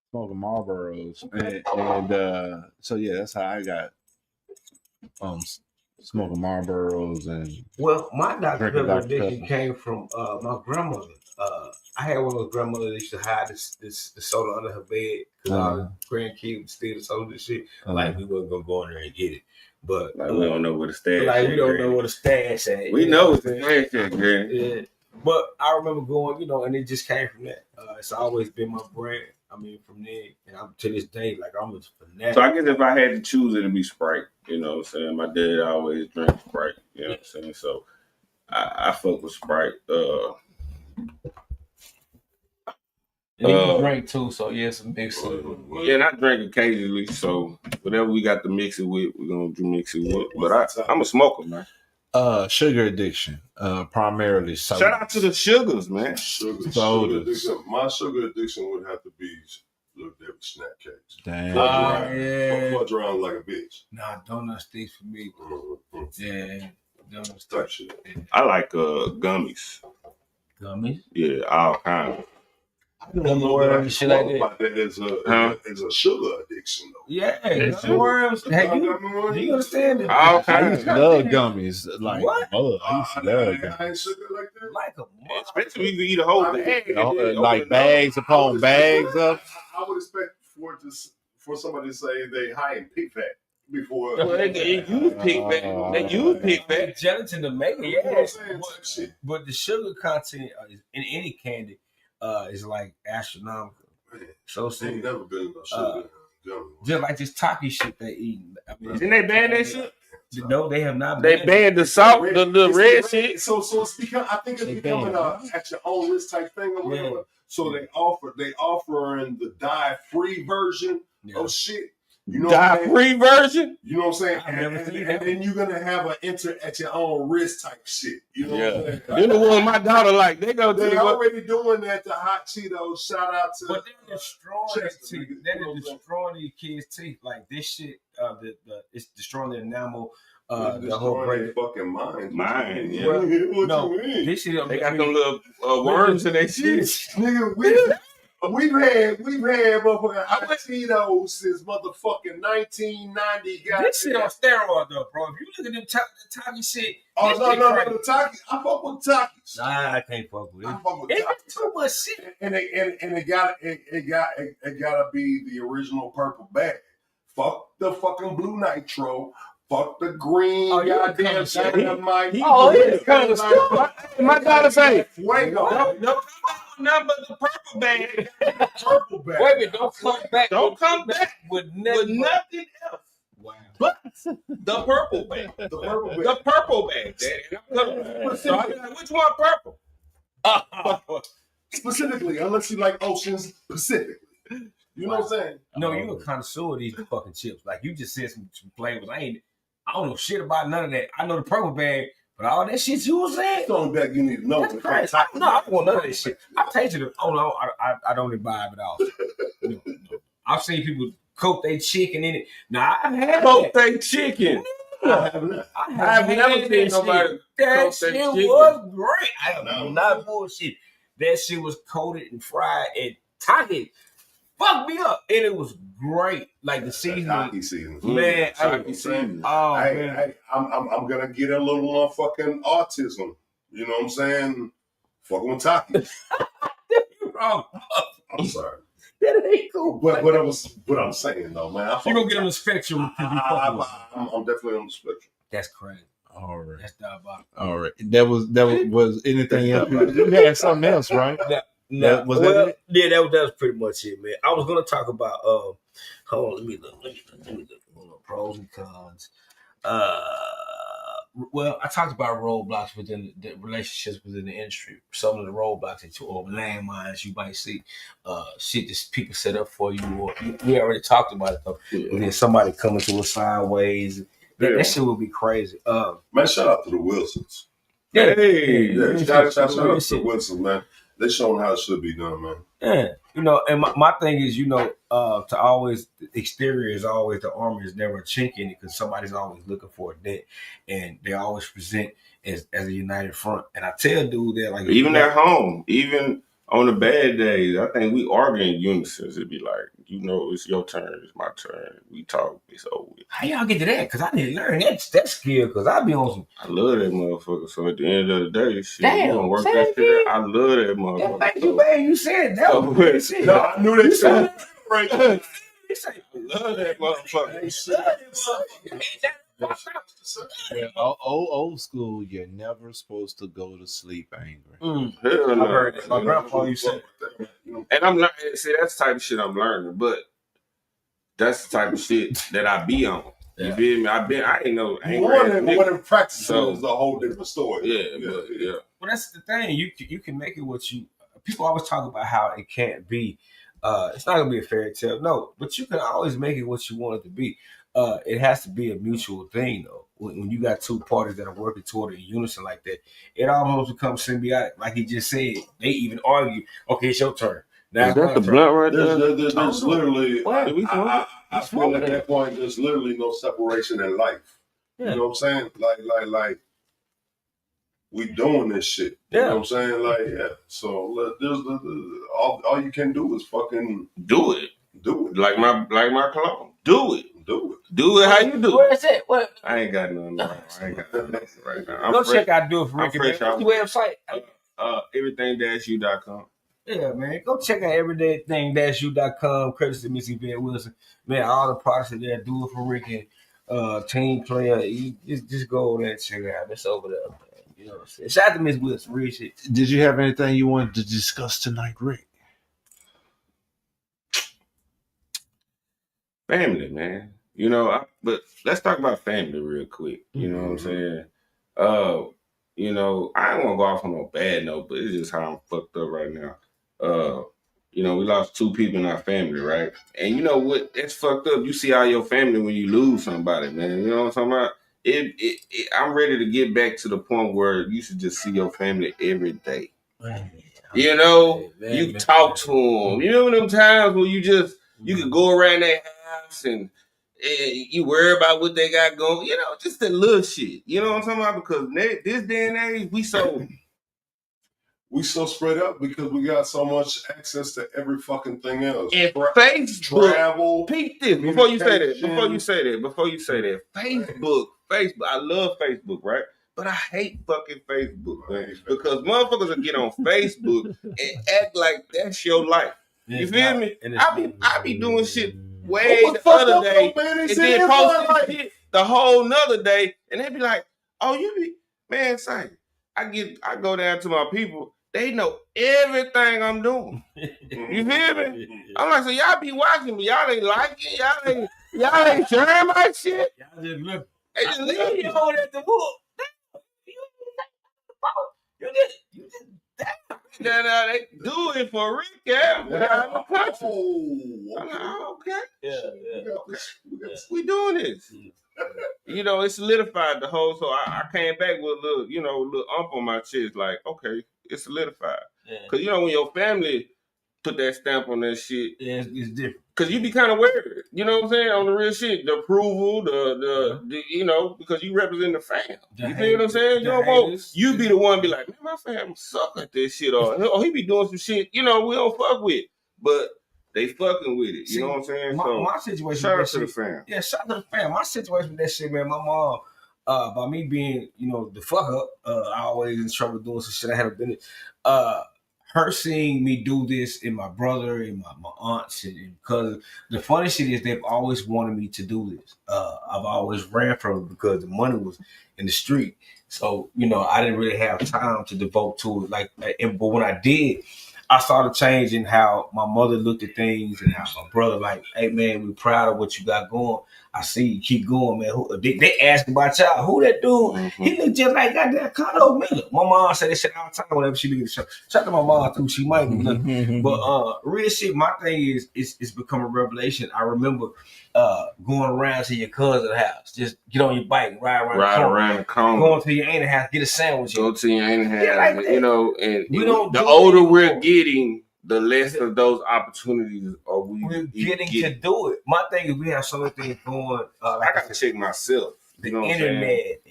[SPEAKER 9] smoking Marlboros. And so yeah, that's how I got smoking Marlboros and
[SPEAKER 10] my Dr. Pepper
[SPEAKER 9] Dr.
[SPEAKER 10] addiction
[SPEAKER 9] Pepper.
[SPEAKER 10] came from my grandmother. I had one of those grandmothers that used to hide the soda under her bed because all the grandkids would steal the soda and shit. Like we wasn't gonna go in there and get it. But
[SPEAKER 1] Like we don't know where the stash.
[SPEAKER 10] Like we don't know where the stash at.
[SPEAKER 1] We know what the stash at, Granny.
[SPEAKER 10] Yeah. But I remember going, and it just came from that. It's always been my brand. I mean, from there, and I'm to this day, like I'm a fanatic.
[SPEAKER 1] So I guess if I had to choose, it'd be Sprite. You know what I'm saying? My dad always drank Sprite. You know what I'm saying? So I fuck with Sprite.
[SPEAKER 10] And you can drink too, so yeah, it's a mix.
[SPEAKER 1] Yeah, and I drink occasionally, so whatever we got to mix it with, we're gonna mix it with. But I'm a smoker, man.
[SPEAKER 9] Sugar addiction, primarily soda.
[SPEAKER 1] Shout out to the sugars, man.
[SPEAKER 20] Sugar
[SPEAKER 9] Sodas.
[SPEAKER 20] addiction. My sugar addiction would have to be Little Debbie snack cakes.
[SPEAKER 9] Damn.
[SPEAKER 20] Fudge around like a bitch.
[SPEAKER 10] Nah, donut sticks for me. Yeah, donut
[SPEAKER 20] Type shit.
[SPEAKER 1] I like gummies.
[SPEAKER 10] Gummies?
[SPEAKER 1] Yeah, all kinds.
[SPEAKER 20] I don't know that I can talk about that as a sugar addiction, though.
[SPEAKER 10] Yeah, worms. Hey, do you understand it?
[SPEAKER 1] All
[SPEAKER 9] I
[SPEAKER 1] kinds.
[SPEAKER 9] used to love gummies. Like,
[SPEAKER 10] What?
[SPEAKER 9] I used to love gummies.
[SPEAKER 20] I ain't sugar like that.
[SPEAKER 10] Like a
[SPEAKER 1] Especially if you eat a whole bag.
[SPEAKER 9] Like bags upon bags of.
[SPEAKER 20] I would expect for somebody to say they high in pig fat before.
[SPEAKER 1] Well, they use pig fat. They use pig fat.
[SPEAKER 10] Gelatin to make it,
[SPEAKER 20] You know what I'm
[SPEAKER 10] yeah.
[SPEAKER 20] saying? Type shit.
[SPEAKER 10] But the sugar content in any candy is like astronomical. So
[SPEAKER 20] I ain't never been no sugar gummy.
[SPEAKER 10] just like this Taki shit they eating. I mean,
[SPEAKER 1] Didn't they ban that shit?
[SPEAKER 10] no, they have not.
[SPEAKER 1] They banned the salt, the red shit.
[SPEAKER 20] So it's become. I think it's becoming at your own risk type thing or whatever.
[SPEAKER 10] Yeah.
[SPEAKER 20] So they offering the dye-free version of shit. You know
[SPEAKER 1] Dye-free version?
[SPEAKER 20] You know what I'm saying?
[SPEAKER 10] I've never seen that.
[SPEAKER 20] And then you're gonna have an enter at your own risk type shit. You know what I'm saying?
[SPEAKER 1] They're the one my daughter like. They go to
[SPEAKER 20] They're
[SPEAKER 1] the
[SPEAKER 20] already doing that to hot Cheetos. Shout out to.
[SPEAKER 10] But they're destroying
[SPEAKER 20] Chester,
[SPEAKER 10] their teeth.
[SPEAKER 20] nigga.
[SPEAKER 10] They're destroying these kids' teeth. Like this shit, it's destroying their enamel. The whole brain.
[SPEAKER 20] Fucking mind.
[SPEAKER 1] Mine, yeah.
[SPEAKER 20] What
[SPEAKER 10] No,
[SPEAKER 20] you mean?
[SPEAKER 10] this shit.
[SPEAKER 1] They got them little worms in their shit.
[SPEAKER 20] Nigga, we've had motherfucking hot Cheetos since motherfucking 1990.
[SPEAKER 10] This shit on steroids though, bro. If you look at them Taki shit,
[SPEAKER 20] Oh
[SPEAKER 10] this
[SPEAKER 20] no,
[SPEAKER 10] shit
[SPEAKER 20] no,
[SPEAKER 10] crazy.
[SPEAKER 20] the Takis. I fuck with Takis.
[SPEAKER 10] Nah, I can't fuck with it.
[SPEAKER 20] I fuck with
[SPEAKER 10] It's
[SPEAKER 20] Takis.
[SPEAKER 10] too much shit.
[SPEAKER 20] And it gotta be the original purple bag. Fuck the fucking blue nitro. Fuck the green goddamn dynamite.
[SPEAKER 1] Oh, it's kind of stuff. My daughter say,
[SPEAKER 20] Fuego.
[SPEAKER 1] don't come back with nothing but the purple bag.
[SPEAKER 20] Purple bag.
[SPEAKER 10] Wait a minute, don't come back.
[SPEAKER 1] Don't come back
[SPEAKER 10] with
[SPEAKER 1] with
[SPEAKER 10] nothing.
[SPEAKER 1] nothing else.
[SPEAKER 10] Wow.
[SPEAKER 1] But the purple bag.
[SPEAKER 20] The purple bag.
[SPEAKER 1] The purple bag, Daddy. So I got, which one purple?
[SPEAKER 20] Specifically, unless you like oceans specifically. You know what I'm saying?
[SPEAKER 10] No, you a connoisseur of these fucking chips. Like you just said some flavors. I don't know shit about none of that. I know the purple bag, but all that shit you was saying.
[SPEAKER 20] That's the only bag you need to know.
[SPEAKER 10] That's crazy. No, I don't want none of that shit. I've tasted it. Oh no, I don't imbibe it all. No. I've seen people coat their chicken in it. Nah, I've had
[SPEAKER 1] Coat
[SPEAKER 10] that.
[SPEAKER 1] they chicken.
[SPEAKER 20] I have not.
[SPEAKER 1] I've never seen nobody
[SPEAKER 10] That
[SPEAKER 1] coat
[SPEAKER 10] shit
[SPEAKER 1] their chicken.
[SPEAKER 10] was great. I am not bullshit. That shit was coated and fried and Taki. Fuck me up, and it was great. Like the seasoning,
[SPEAKER 20] Taki season.
[SPEAKER 10] man.
[SPEAKER 20] Taki season.
[SPEAKER 10] Oh man,
[SPEAKER 20] I'm gonna get a little motherfucking autism. You know what I'm saying? Fucking with Taki.
[SPEAKER 10] you wrong.
[SPEAKER 20] I'm sorry.
[SPEAKER 10] That ain't cool.
[SPEAKER 20] But what I'm saying though, man.
[SPEAKER 10] You gonna get on the spectrum?
[SPEAKER 20] I'm definitely on the spectrum.
[SPEAKER 10] That's crazy.
[SPEAKER 9] All right.
[SPEAKER 10] That's diabolical.
[SPEAKER 9] All right. That was anything else? You had something else, right?
[SPEAKER 10] No,
[SPEAKER 9] was that it?
[SPEAKER 10] Yeah, that was pretty much it, man. I was gonna talk about hold on, let me look. Hold on, pros and cons. Well, I talked about roadblocks within the relationships within the industry. Some of the roadblocks that you or landmines you might see, shit that people set up for you, or we already talked about it though.
[SPEAKER 20] Yeah.
[SPEAKER 10] And then somebody coming to us sideways. That shit would be crazy.
[SPEAKER 20] Man, shout out to the Wilsons.
[SPEAKER 10] Yeah,
[SPEAKER 20] Yeah, shout out to the Wilsons, man. They showing how it should be done, man.
[SPEAKER 10] Yeah, you know, and my thing is, you know, to always the exterior is always the armor is never a chink in it because somebody's always looking for a dent, and they always present as a united front. And I tell dude that like
[SPEAKER 1] even at home, even on the bad days, I think we argue in unison. It'd be like, you know, it's your turn, it's my turn. We talk, it's over.
[SPEAKER 10] How y'all get to that? Because I need to learn that skill. Because I be on some.
[SPEAKER 1] I love that motherfucker. So at the end of the day, shit,
[SPEAKER 10] Damn,
[SPEAKER 1] you gonna work that shit out. I love that motherfucker.
[SPEAKER 10] Thank you, man. You said that.
[SPEAKER 1] No, I knew they said that right there. I love that motherfucker.
[SPEAKER 9] Yeah, old school, you're never supposed to go to sleep angry.
[SPEAKER 1] Hell no.
[SPEAKER 10] I heard it. My grandpa used to say.
[SPEAKER 1] And I'm learning. See, that's the type of shit I'm learning. But that's the type of shit that I be on. You feel me? I ain't no angry.
[SPEAKER 20] What in practice is a whole different story.
[SPEAKER 1] Yeah.
[SPEAKER 10] Well, that's the thing. You can make it what you. People always talk about how it can't be. It's not gonna be a fairy tale. No, but you can always make it what you want it to be. It has to be a mutual thing, though. When you got two parties that are working toward it in unison like that, it almost becomes symbiotic. Like he just said, they even argue. Okay, it's your turn. Now
[SPEAKER 1] is that the blunt right there?
[SPEAKER 20] There's literally. I feel at that point there's literally no separation in life. Yeah. You know what I'm saying? Like we doing this shit. You know what I'm saying? Like, yeah. So there's all you can do is fucking
[SPEAKER 1] do it.
[SPEAKER 20] Do it.
[SPEAKER 1] Like my cologne. Do it.
[SPEAKER 20] Do it.
[SPEAKER 1] Do it how you do it.
[SPEAKER 10] Where is it? What?
[SPEAKER 1] I ain't got nothing right now.
[SPEAKER 10] Go check out Do It for Ricky. What's your website?
[SPEAKER 1] Everything-u.com.
[SPEAKER 10] Yeah, man. Go check out everything-u.com. Credits to Missy Van Wilson. Man, all the products are there. Do It for Ricky. Team player. You just go over there and check it out. It's over there, man. You know what I'm saying? Shout out to Miss Wilson. Real shit.
[SPEAKER 9] Did you have anything you wanted to discuss tonight, Rick?
[SPEAKER 1] Family, man. You know, but let's talk about family real quick. You know what I'm saying? You know, I don't want to go off on no bad note, but it's just how I'm fucked up right now. You know, we lost 2 people in our family, right? And you know what? That's fucked up. You see all your family when you lose somebody, man. You know what I'm talking about? I'm ready to get back to the point where you should just see your family every day. You know, you talk to them. You know them times when you could go around their house and you worry about what they got going. You know, just the little shit. You know what I'm talking about? Because this day and age, we
[SPEAKER 20] so spread up because we got so much access to every fucking thing else.
[SPEAKER 1] And Facebook,
[SPEAKER 20] travel.
[SPEAKER 1] Peep this before you say that. Facebook. I love Facebook, right? But I hate fucking Facebook, man, because motherfuckers will get on Facebook and act like that's your life. You feel me? I be doing shit way the other day and then posting shit the whole nother day, and they be like, "Oh, you be man, say." I go down to my people. They know everything I'm doing. You feel me? I'm like, so y'all be watching me. Y'all ain't liking. Y'all ain't sharing my shit.
[SPEAKER 10] Y'all just look.
[SPEAKER 1] They just
[SPEAKER 10] leave you over at the book. You just
[SPEAKER 1] Now they do it for Rick. Yeah, okay. Yeah. We doing this. You know, it solidified the whole. So I came back with a little ump on my chest. Like, okay, it's solidified. Because you know when your family put that stamp on that shit,
[SPEAKER 10] it's different.
[SPEAKER 1] Because you be kind of worried. You know what I'm saying? On the real shit, the approval, the you know, because you represent the fam. You feel what I'm saying? You don't vote. You be the one be like, man, my fam suck at this shit, or he be doing some shit. You know, we don't fuck with, but they fucking with it. You know what I'm saying?
[SPEAKER 10] My situation.
[SPEAKER 1] Shout out to the fam.
[SPEAKER 10] Yeah, shout out to the fam. My situation with that shit, man. My mom, by me being, you know, the fuck up, I always in trouble doing some shit I haven't been in. Her seeing me do this, and my brother and my aunts and cousins. The funny shit is they've always wanted me to do this. I've always ran from it because the money was in the street. So, you know, I didn't really have time to devote to it. But when I did, I started changing how my mother looked at things and how my brother, like, hey man, we proud of what you got going. I see you keep going, man. They ask about y'all, who that dude? He look just like goddamn Conor Miller. My mom said that shit all the time whenever she look at the show. Shout out to my mom too. She might be looking. But real shit, my thing is it's become a revelation. I remember going around to your cousin's house. Just get on your bike, ride around the corner. Going to your aunt's house, get a sandwich.
[SPEAKER 1] Go to your aunt's house.
[SPEAKER 10] Yeah, like
[SPEAKER 1] you know, and
[SPEAKER 10] we don't
[SPEAKER 1] the
[SPEAKER 10] do
[SPEAKER 1] older we're getting, the less of those opportunities are we're
[SPEAKER 10] getting to do it. My thing is we have so many things going.
[SPEAKER 1] I gotta check myself.
[SPEAKER 10] The internet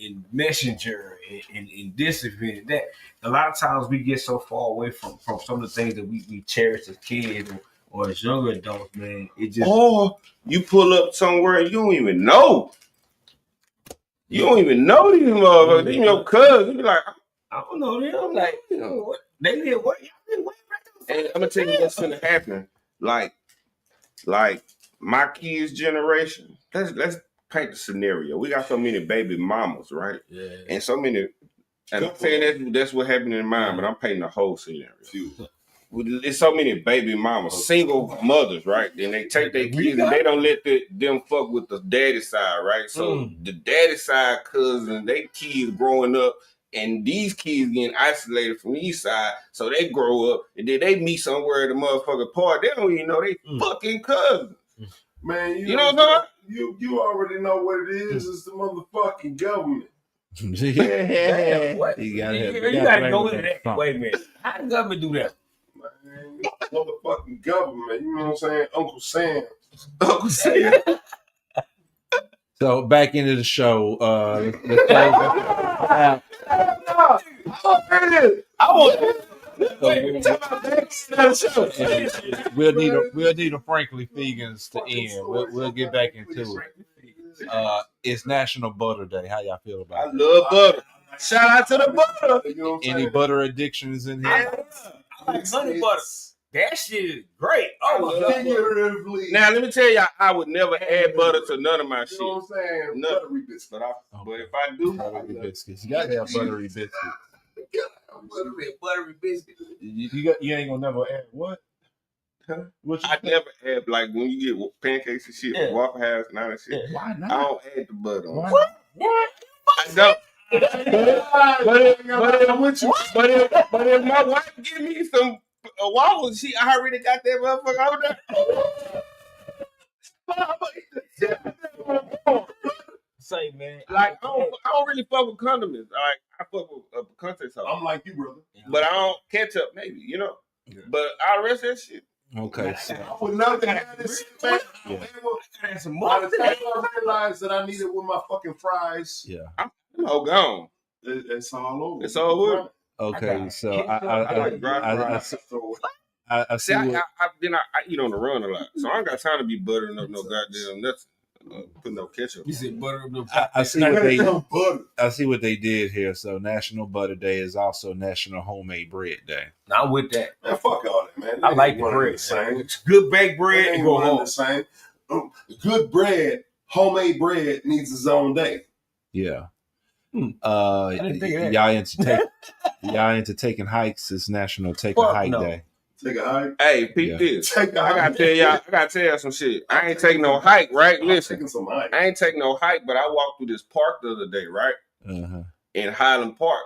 [SPEAKER 10] and messenger and this and that. A lot of times we get so far away from some of the things that we cherish as kids or as younger adults, man. It just
[SPEAKER 1] you pull up somewhere and you don't even know. You don't even know these motherfuckers. These your cousins. You be like,
[SPEAKER 10] I don't know them. I'm like, you know what? They live where? Y'all live where?
[SPEAKER 1] And I'm gonna tell you what's gonna happen. Like my kids' generation. Let's paint the scenario. We got so many baby mamas, right?
[SPEAKER 10] Yeah.
[SPEAKER 1] And so many. And I'm saying that's what happened in mine, but I'm painting the whole scenario. There's so many baby mamas, single mothers, right? And they take their kids and they don't let them fuck with the daddy side, right? So the daddy side cousins, they kids growing up. And these kids getting isolated from these side, so they grow up and then they meet somewhere at the motherfucking park. They don't even know they fucking cousins.
[SPEAKER 20] Man,
[SPEAKER 1] you know what I'm saying?
[SPEAKER 20] You already know what it is. It's the motherfucking government.
[SPEAKER 10] Damn, what? You gotta go into that. Wait a minute. How the government do that?
[SPEAKER 20] Man, motherfucking government. You know what I'm saying? Uncle Sam.
[SPEAKER 1] Uncle Sam.
[SPEAKER 9] So back into the show. Let's go. We'll need a Frankly Fegans to end. We'll get back into it. It's National Butter Day. How y'all feel about it?
[SPEAKER 1] I love butter. Shout out to the butter. You know
[SPEAKER 9] Any butter addictions in here?
[SPEAKER 10] I like honey butter. That shit is great.
[SPEAKER 1] Now let me tell y'all, I would never add butter to none of my shit.
[SPEAKER 20] You know what I'm saying?
[SPEAKER 1] Nothing.
[SPEAKER 20] Buttery biscuits.
[SPEAKER 1] But if I do,
[SPEAKER 9] buttery biscuits. You gotta have buttery biscuits.
[SPEAKER 10] Buttery biscuits.
[SPEAKER 9] You ain't gonna never add what?
[SPEAKER 1] Huh? I never add, like when you get pancakes and shit, Waffle House and all that shit.
[SPEAKER 9] Yeah. Why not?
[SPEAKER 1] I don't add the butter on.
[SPEAKER 10] What?
[SPEAKER 1] I don't. But if my wife give me some waffles, I already got that motherfucker over there.
[SPEAKER 10] Say, man,
[SPEAKER 1] like I don't really fuck with condiments. Like I fuck with country sauce.
[SPEAKER 20] I'm like you, brother.
[SPEAKER 1] But I don't ketchup, maybe, you know. Yeah. But I rest that shit.
[SPEAKER 9] Okay.
[SPEAKER 20] I would love to have this. By the time I realized that I needed with my fucking fries.
[SPEAKER 9] Yeah.
[SPEAKER 1] I'm all gone.
[SPEAKER 20] It's all over.
[SPEAKER 1] It's all over.
[SPEAKER 9] Okay, so
[SPEAKER 1] I like dry fries.
[SPEAKER 9] I
[SPEAKER 1] see. I eat on the run a lot, so I ain't got time to be buttering up no goddamn nothing. Put no ketchup.
[SPEAKER 10] You said butter up no.
[SPEAKER 9] I see what they did here. So National Butter Day is also National Homemade Bread Day.
[SPEAKER 10] I'm with that.
[SPEAKER 20] Man, fuck all that, man.
[SPEAKER 10] I like the bread. It's good baked bread and go home.
[SPEAKER 20] The same. Good bread, homemade bread needs its own day.
[SPEAKER 9] Yeah. Y'all into taking hikes? It's National Take a Hike Day.
[SPEAKER 20] Take a hike.
[SPEAKER 1] Hey, peep this. I gotta tell y'all some shit. I ain't taking no hike, right? Listen, I ain't taking no hike, but I walked through this park the other day, right? In Highland Park.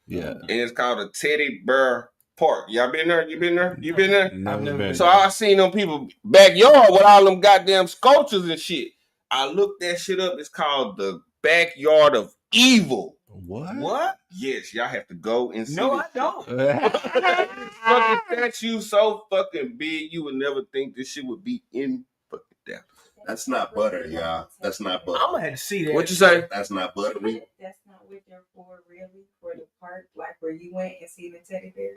[SPEAKER 9] Yeah.
[SPEAKER 1] And it's called a Teddy Bear Park. Y'all been there? You been there? You been there?
[SPEAKER 9] I've never been.
[SPEAKER 1] So I seen them people backyard with all them goddamn sculptures and shit. I looked that shit up. It's called the Backyard of Evil.
[SPEAKER 9] What?
[SPEAKER 1] Yes, y'all have to go and see.
[SPEAKER 10] No, I don't.
[SPEAKER 1] Fucking statue so fucking big, you would never think this shit would be in fucking Dallas.
[SPEAKER 20] That's not butter, y'all. That's not butter.
[SPEAKER 10] I'm gonna have to see that.
[SPEAKER 1] What you say?
[SPEAKER 20] That's not buttery.
[SPEAKER 13] That's not what they're for, really, for the park, like where you went and see the teddy bear.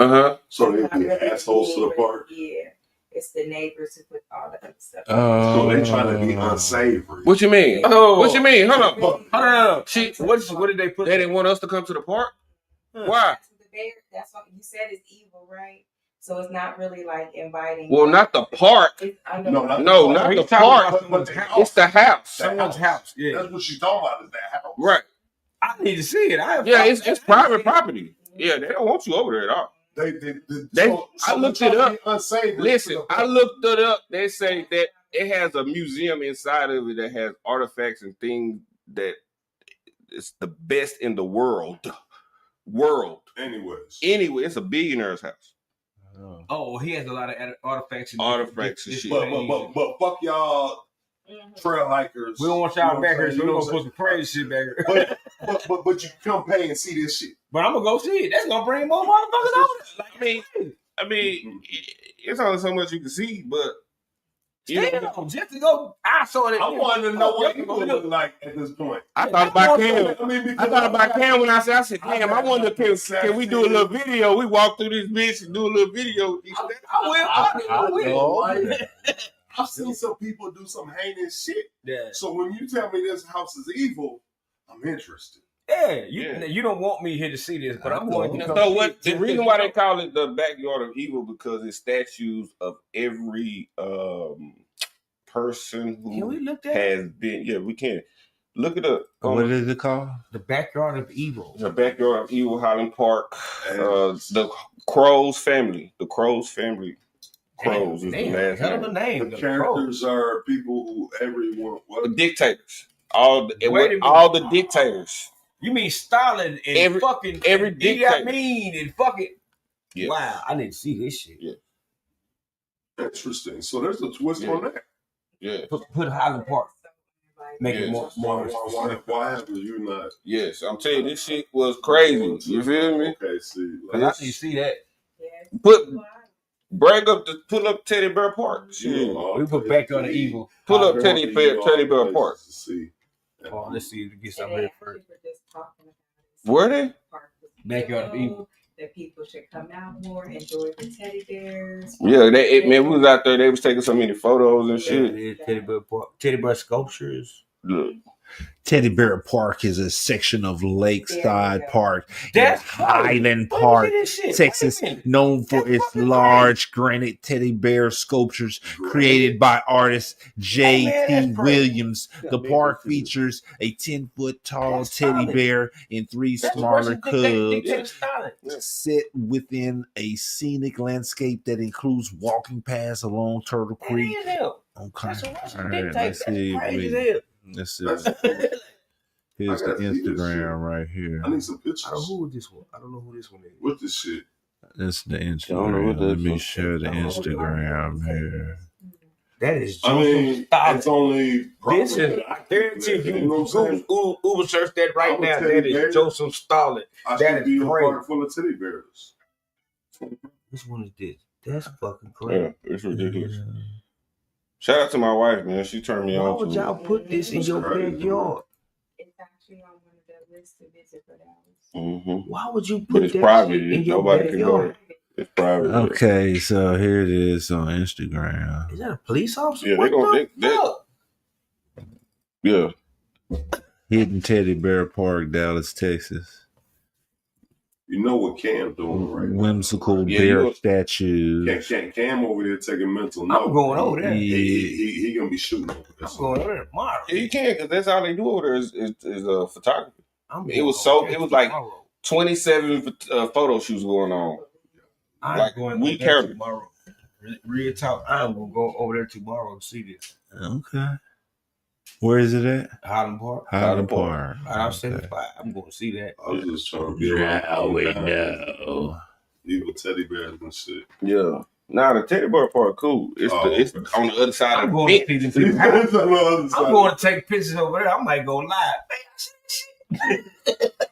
[SPEAKER 20] So they be assholes to the park.
[SPEAKER 13] Yeah. It's the neighbors who put all the other stuff.
[SPEAKER 20] So they trying to be unsavory.
[SPEAKER 1] What you mean? What you mean? Hold on.
[SPEAKER 10] What did they put?
[SPEAKER 1] They didn't want us to come to the park? Why?
[SPEAKER 13] The bear, that's what you said is evil, right? So it's not really like inviting.
[SPEAKER 1] Well, not the park.
[SPEAKER 20] No, not
[SPEAKER 1] the park. It's the house.
[SPEAKER 10] Someone's house. Yeah.
[SPEAKER 20] That's what she's talking about, is that house.
[SPEAKER 1] Right.
[SPEAKER 10] I need to see it.
[SPEAKER 1] It's private property. Yeah, they don't want you over there at all. I looked it up. Listen, I looked it up. They say that it has a museum inside of it that has artifacts and things that is the best in the world. Anyway, it's a billionaire's house.
[SPEAKER 10] Oh, he has a lot of artifacts.
[SPEAKER 1] And shit.
[SPEAKER 20] But fuck y'all trail hikers.
[SPEAKER 10] We don't want y'all back here, so we're gonna put some crazy shit back here.
[SPEAKER 20] But you come pay and see this shit.
[SPEAKER 10] But I'm gonna go see it. That's gonna bring more motherfuckers over.
[SPEAKER 1] I mean, it's only so much you can see, but
[SPEAKER 10] still, just to go, I saw it.
[SPEAKER 20] I wanted to know what it would look like at this point.
[SPEAKER 1] I thought about Cam. When I said, damn, I wonder can we do a little video? We walk through this bitch and do a little video.
[SPEAKER 10] I will.
[SPEAKER 20] I've seen some people do some heinous shit.
[SPEAKER 10] Yeah.
[SPEAKER 20] So when you tell me this house is evil, I'm interested.
[SPEAKER 10] Yeah, you don't want me here to see this, but I'm going to.
[SPEAKER 1] So what? The reason why they call it the backyard of evil because it's statues of every person who has been. Yeah, we can look it up.
[SPEAKER 9] What is it called?
[SPEAKER 10] The backyard of evil.
[SPEAKER 1] The backyard of evil, Highland Park. The Crows family. The Crows family. Crows is the last name.
[SPEAKER 20] The characters are people who everyone.
[SPEAKER 1] The dictators. All the dictators.
[SPEAKER 10] You mean Stalin and
[SPEAKER 1] every dictator.
[SPEAKER 10] And fucking.
[SPEAKER 1] Yeah.
[SPEAKER 10] Wow, I didn't see this shit.
[SPEAKER 1] Yeah.
[SPEAKER 20] Interesting. So there's a twist on that.
[SPEAKER 1] Yeah.
[SPEAKER 10] Put Highland Park. Make it more.
[SPEAKER 20] Why have you not?
[SPEAKER 1] Yes, I'm telling you, this shit was crazy. You feel me?
[SPEAKER 20] Okay, see.
[SPEAKER 10] I need to see that.
[SPEAKER 1] Pull up Teddy Bear Park.
[SPEAKER 10] We put Backyard of Evil.
[SPEAKER 1] Pull up Teddy Bear Park.
[SPEAKER 10] Oh, let's see if we get something here first.
[SPEAKER 1] Where they?
[SPEAKER 10] Backyard of Evil.
[SPEAKER 13] That people should come out more, enjoy the teddy bears.
[SPEAKER 1] Yeah, we was out there. They was taking so many photos and shit.
[SPEAKER 10] Teddy Bear Park. Teddy Bear sculptures.
[SPEAKER 1] Look.
[SPEAKER 9] Teddy Bear Park is a section of Lakeside Park in Highland Park, Texas, known for its large granite teddy bear sculptures created by artist J.T. Williams. The park features a 10-foot tall teddy bear and 3 smaller cubs set within a scenic landscape that includes walking paths along Turtle Creek. Okay. All right, let's see. Let's see. Here's the Instagram right here.
[SPEAKER 20] I need some pictures.
[SPEAKER 10] I don't know who this one. I don't know who this one is.
[SPEAKER 20] What's this shit?
[SPEAKER 9] That's the Instagram. Let me share the Instagram here.
[SPEAKER 10] That is.
[SPEAKER 20] It's only.
[SPEAKER 10] This is. If you Uber search that right now, that is Joseph Stalin. That is
[SPEAKER 20] park full of teddy bears.
[SPEAKER 10] Which one is this? That's fucking crazy.
[SPEAKER 1] Yeah, it's ridiculous. Yeah. Shout out to my wife, man. She turned me on.
[SPEAKER 10] Why would y'all put this in your backyard?
[SPEAKER 13] It's actually on one of the lists to visit for that.
[SPEAKER 1] Mm-hmm.
[SPEAKER 10] Why would you put
[SPEAKER 1] it's
[SPEAKER 10] that
[SPEAKER 1] private.
[SPEAKER 10] shit in your
[SPEAKER 1] Nobody
[SPEAKER 10] backyard?
[SPEAKER 1] Can go. It's private.
[SPEAKER 9] Okay, so here it is on Instagram.
[SPEAKER 10] Is that a police officer?
[SPEAKER 1] Yeah, they're gonna. Yeah.
[SPEAKER 9] Hidden Teddy Bear Park, Dallas, Texas.
[SPEAKER 20] You know what Cam doing right now.
[SPEAKER 9] Whimsical bear statues.
[SPEAKER 20] Cam over there taking mental notes.
[SPEAKER 10] I'm going over there.
[SPEAKER 20] He gonna be shooting over there.
[SPEAKER 10] I'm going over there tomorrow.
[SPEAKER 1] Yeah, you can, because that's all they do over there is photography. It was like 27 photo shoots going on.
[SPEAKER 10] I'm
[SPEAKER 1] like
[SPEAKER 10] going
[SPEAKER 1] we carry
[SPEAKER 10] tomorrow. Real talk. I'm gonna go over there tomorrow to see this.
[SPEAKER 9] Okay. Where is it at?
[SPEAKER 10] Highland Park.
[SPEAKER 9] Highland Park.
[SPEAKER 10] I'm 75. I'm going to see that.
[SPEAKER 20] I was just trying to be
[SPEAKER 9] know.
[SPEAKER 20] Evil teddy bears and shit.
[SPEAKER 1] Yeah. Nah, the teddy bear part cool. It's on the other side of the fence.
[SPEAKER 10] I'm going to take pictures over there. I might go live.
[SPEAKER 1] I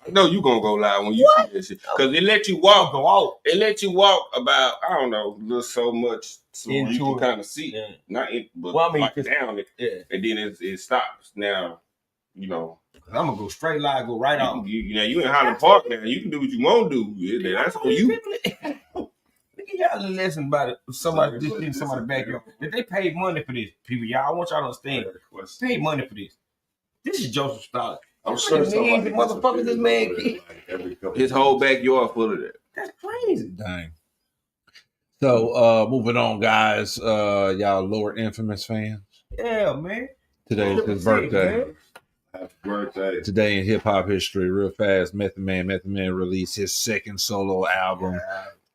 [SPEAKER 1] know you gonna go live when you see that shit. Because it let you walk. It let you walk about, I don't know, just so much so you can kind of see. Yeah. Not in, but like down it. Yeah. And then it stops. Now, you know.
[SPEAKER 10] I'm gonna go straight line, go right off.
[SPEAKER 1] You in Highland Park now. You can do what you want to do. Yeah, that's for you.
[SPEAKER 10] Y'all listen about it. Somebody backyard. If they paid money for this, people, y'all, I want y'all to understand. Pay money for this. This is Joseph Stalin.
[SPEAKER 20] I'm sure somebody
[SPEAKER 10] motherfuckers this man get.
[SPEAKER 1] His whole backyard full of that.
[SPEAKER 10] That's crazy.
[SPEAKER 9] Dang. So moving on, guys. Y'all Lord Infamous fans?
[SPEAKER 10] Yeah, man.
[SPEAKER 9] Today is his birthday.
[SPEAKER 20] Happy birthday.
[SPEAKER 9] Today in hip hop history, real fast, Method Man released his second solo album,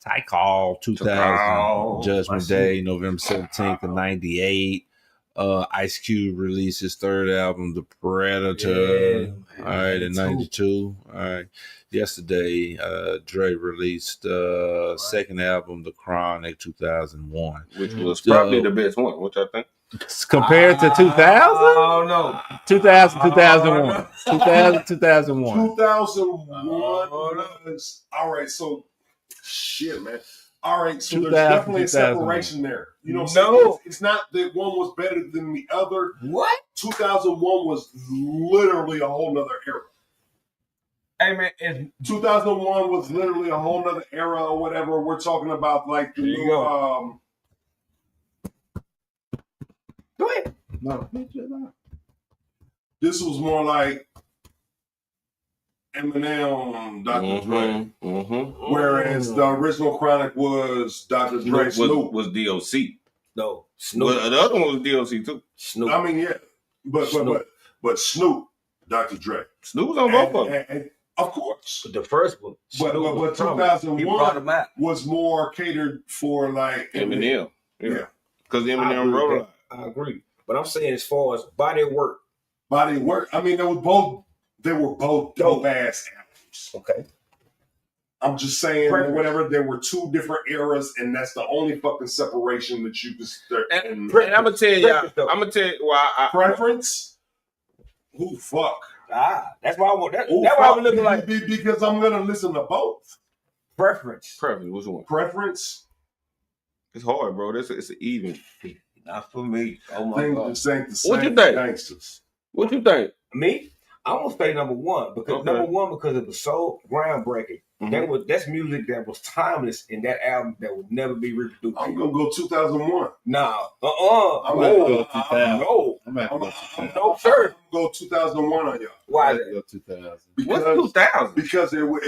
[SPEAKER 9] Tight Call 2000, Judgment Day, November 17th of 98. Ice Cube released his third album, The Predator. All right, in 92. All right. Yesterday, Dre released second album, The Chronic, 2001.
[SPEAKER 1] Which was probably the best one, which I think.
[SPEAKER 9] Compared to 2000?
[SPEAKER 10] Oh, no.
[SPEAKER 9] 2000, 2001. 2000, 2001.
[SPEAKER 20] 2001 was, all right, so, shit, man. All right, so there's definitely a separation there. You know what I'm saying? It's not that one was better than the other.
[SPEAKER 10] What?
[SPEAKER 20] 2001 was literally a whole nother era.
[SPEAKER 10] Hey, man.
[SPEAKER 20] 2001 was literally a whole nother era or whatever. We're talking about like the new,
[SPEAKER 10] Go ahead.
[SPEAKER 9] No.
[SPEAKER 20] This was more like Eminem, Dr. Dre. Whereas the original Chronic was Dr. Dre, Snoop.
[SPEAKER 1] Was DOC.
[SPEAKER 10] No, Snoop.
[SPEAKER 1] Well, the other one was DOC too.
[SPEAKER 10] Snoop.
[SPEAKER 20] I mean, yeah. But Snoop, Dr. Dre.
[SPEAKER 1] Snoop was on both of them.
[SPEAKER 20] And of course.
[SPEAKER 10] The first one.
[SPEAKER 20] But 2001 was more catered for like
[SPEAKER 1] Eminem.
[SPEAKER 20] Yeah.
[SPEAKER 1] Because Eminem wrote it.
[SPEAKER 10] I agree. But I'm saying as far as body of work.
[SPEAKER 20] I mean, they were both dope ass albums.
[SPEAKER 10] Okay.
[SPEAKER 20] I'm just saying, whatever. There were two different eras, and that's the only fucking separation that you can start.
[SPEAKER 1] And I'm gonna tell y'all. I'm gonna tell you why.
[SPEAKER 20] Preference? Who fuck?
[SPEAKER 10] That's why I want. That's why I'm looking like.
[SPEAKER 20] Because I'm gonna listen to both.
[SPEAKER 10] Preference.
[SPEAKER 1] Which one?
[SPEAKER 20] Preference.
[SPEAKER 1] It's hard, bro. It's an even.
[SPEAKER 10] Not for me. Oh my God.
[SPEAKER 1] What you think?
[SPEAKER 20] Gangsters.
[SPEAKER 1] What you think?
[SPEAKER 10] Me? I'm gonna say number one because it was so groundbreaking. That's music that was timeless in that album that would never be reproduced.
[SPEAKER 20] I'm gonna go 2001.
[SPEAKER 10] Nah.
[SPEAKER 20] I'm gonna go 2000.
[SPEAKER 10] No.
[SPEAKER 20] I'm gonna go 2000.
[SPEAKER 10] No, sir.
[SPEAKER 20] I'm gonna go 2001 on y'all.
[SPEAKER 10] Why?
[SPEAKER 9] I'm gonna go 2000.
[SPEAKER 1] What's 2000?
[SPEAKER 20] Because it was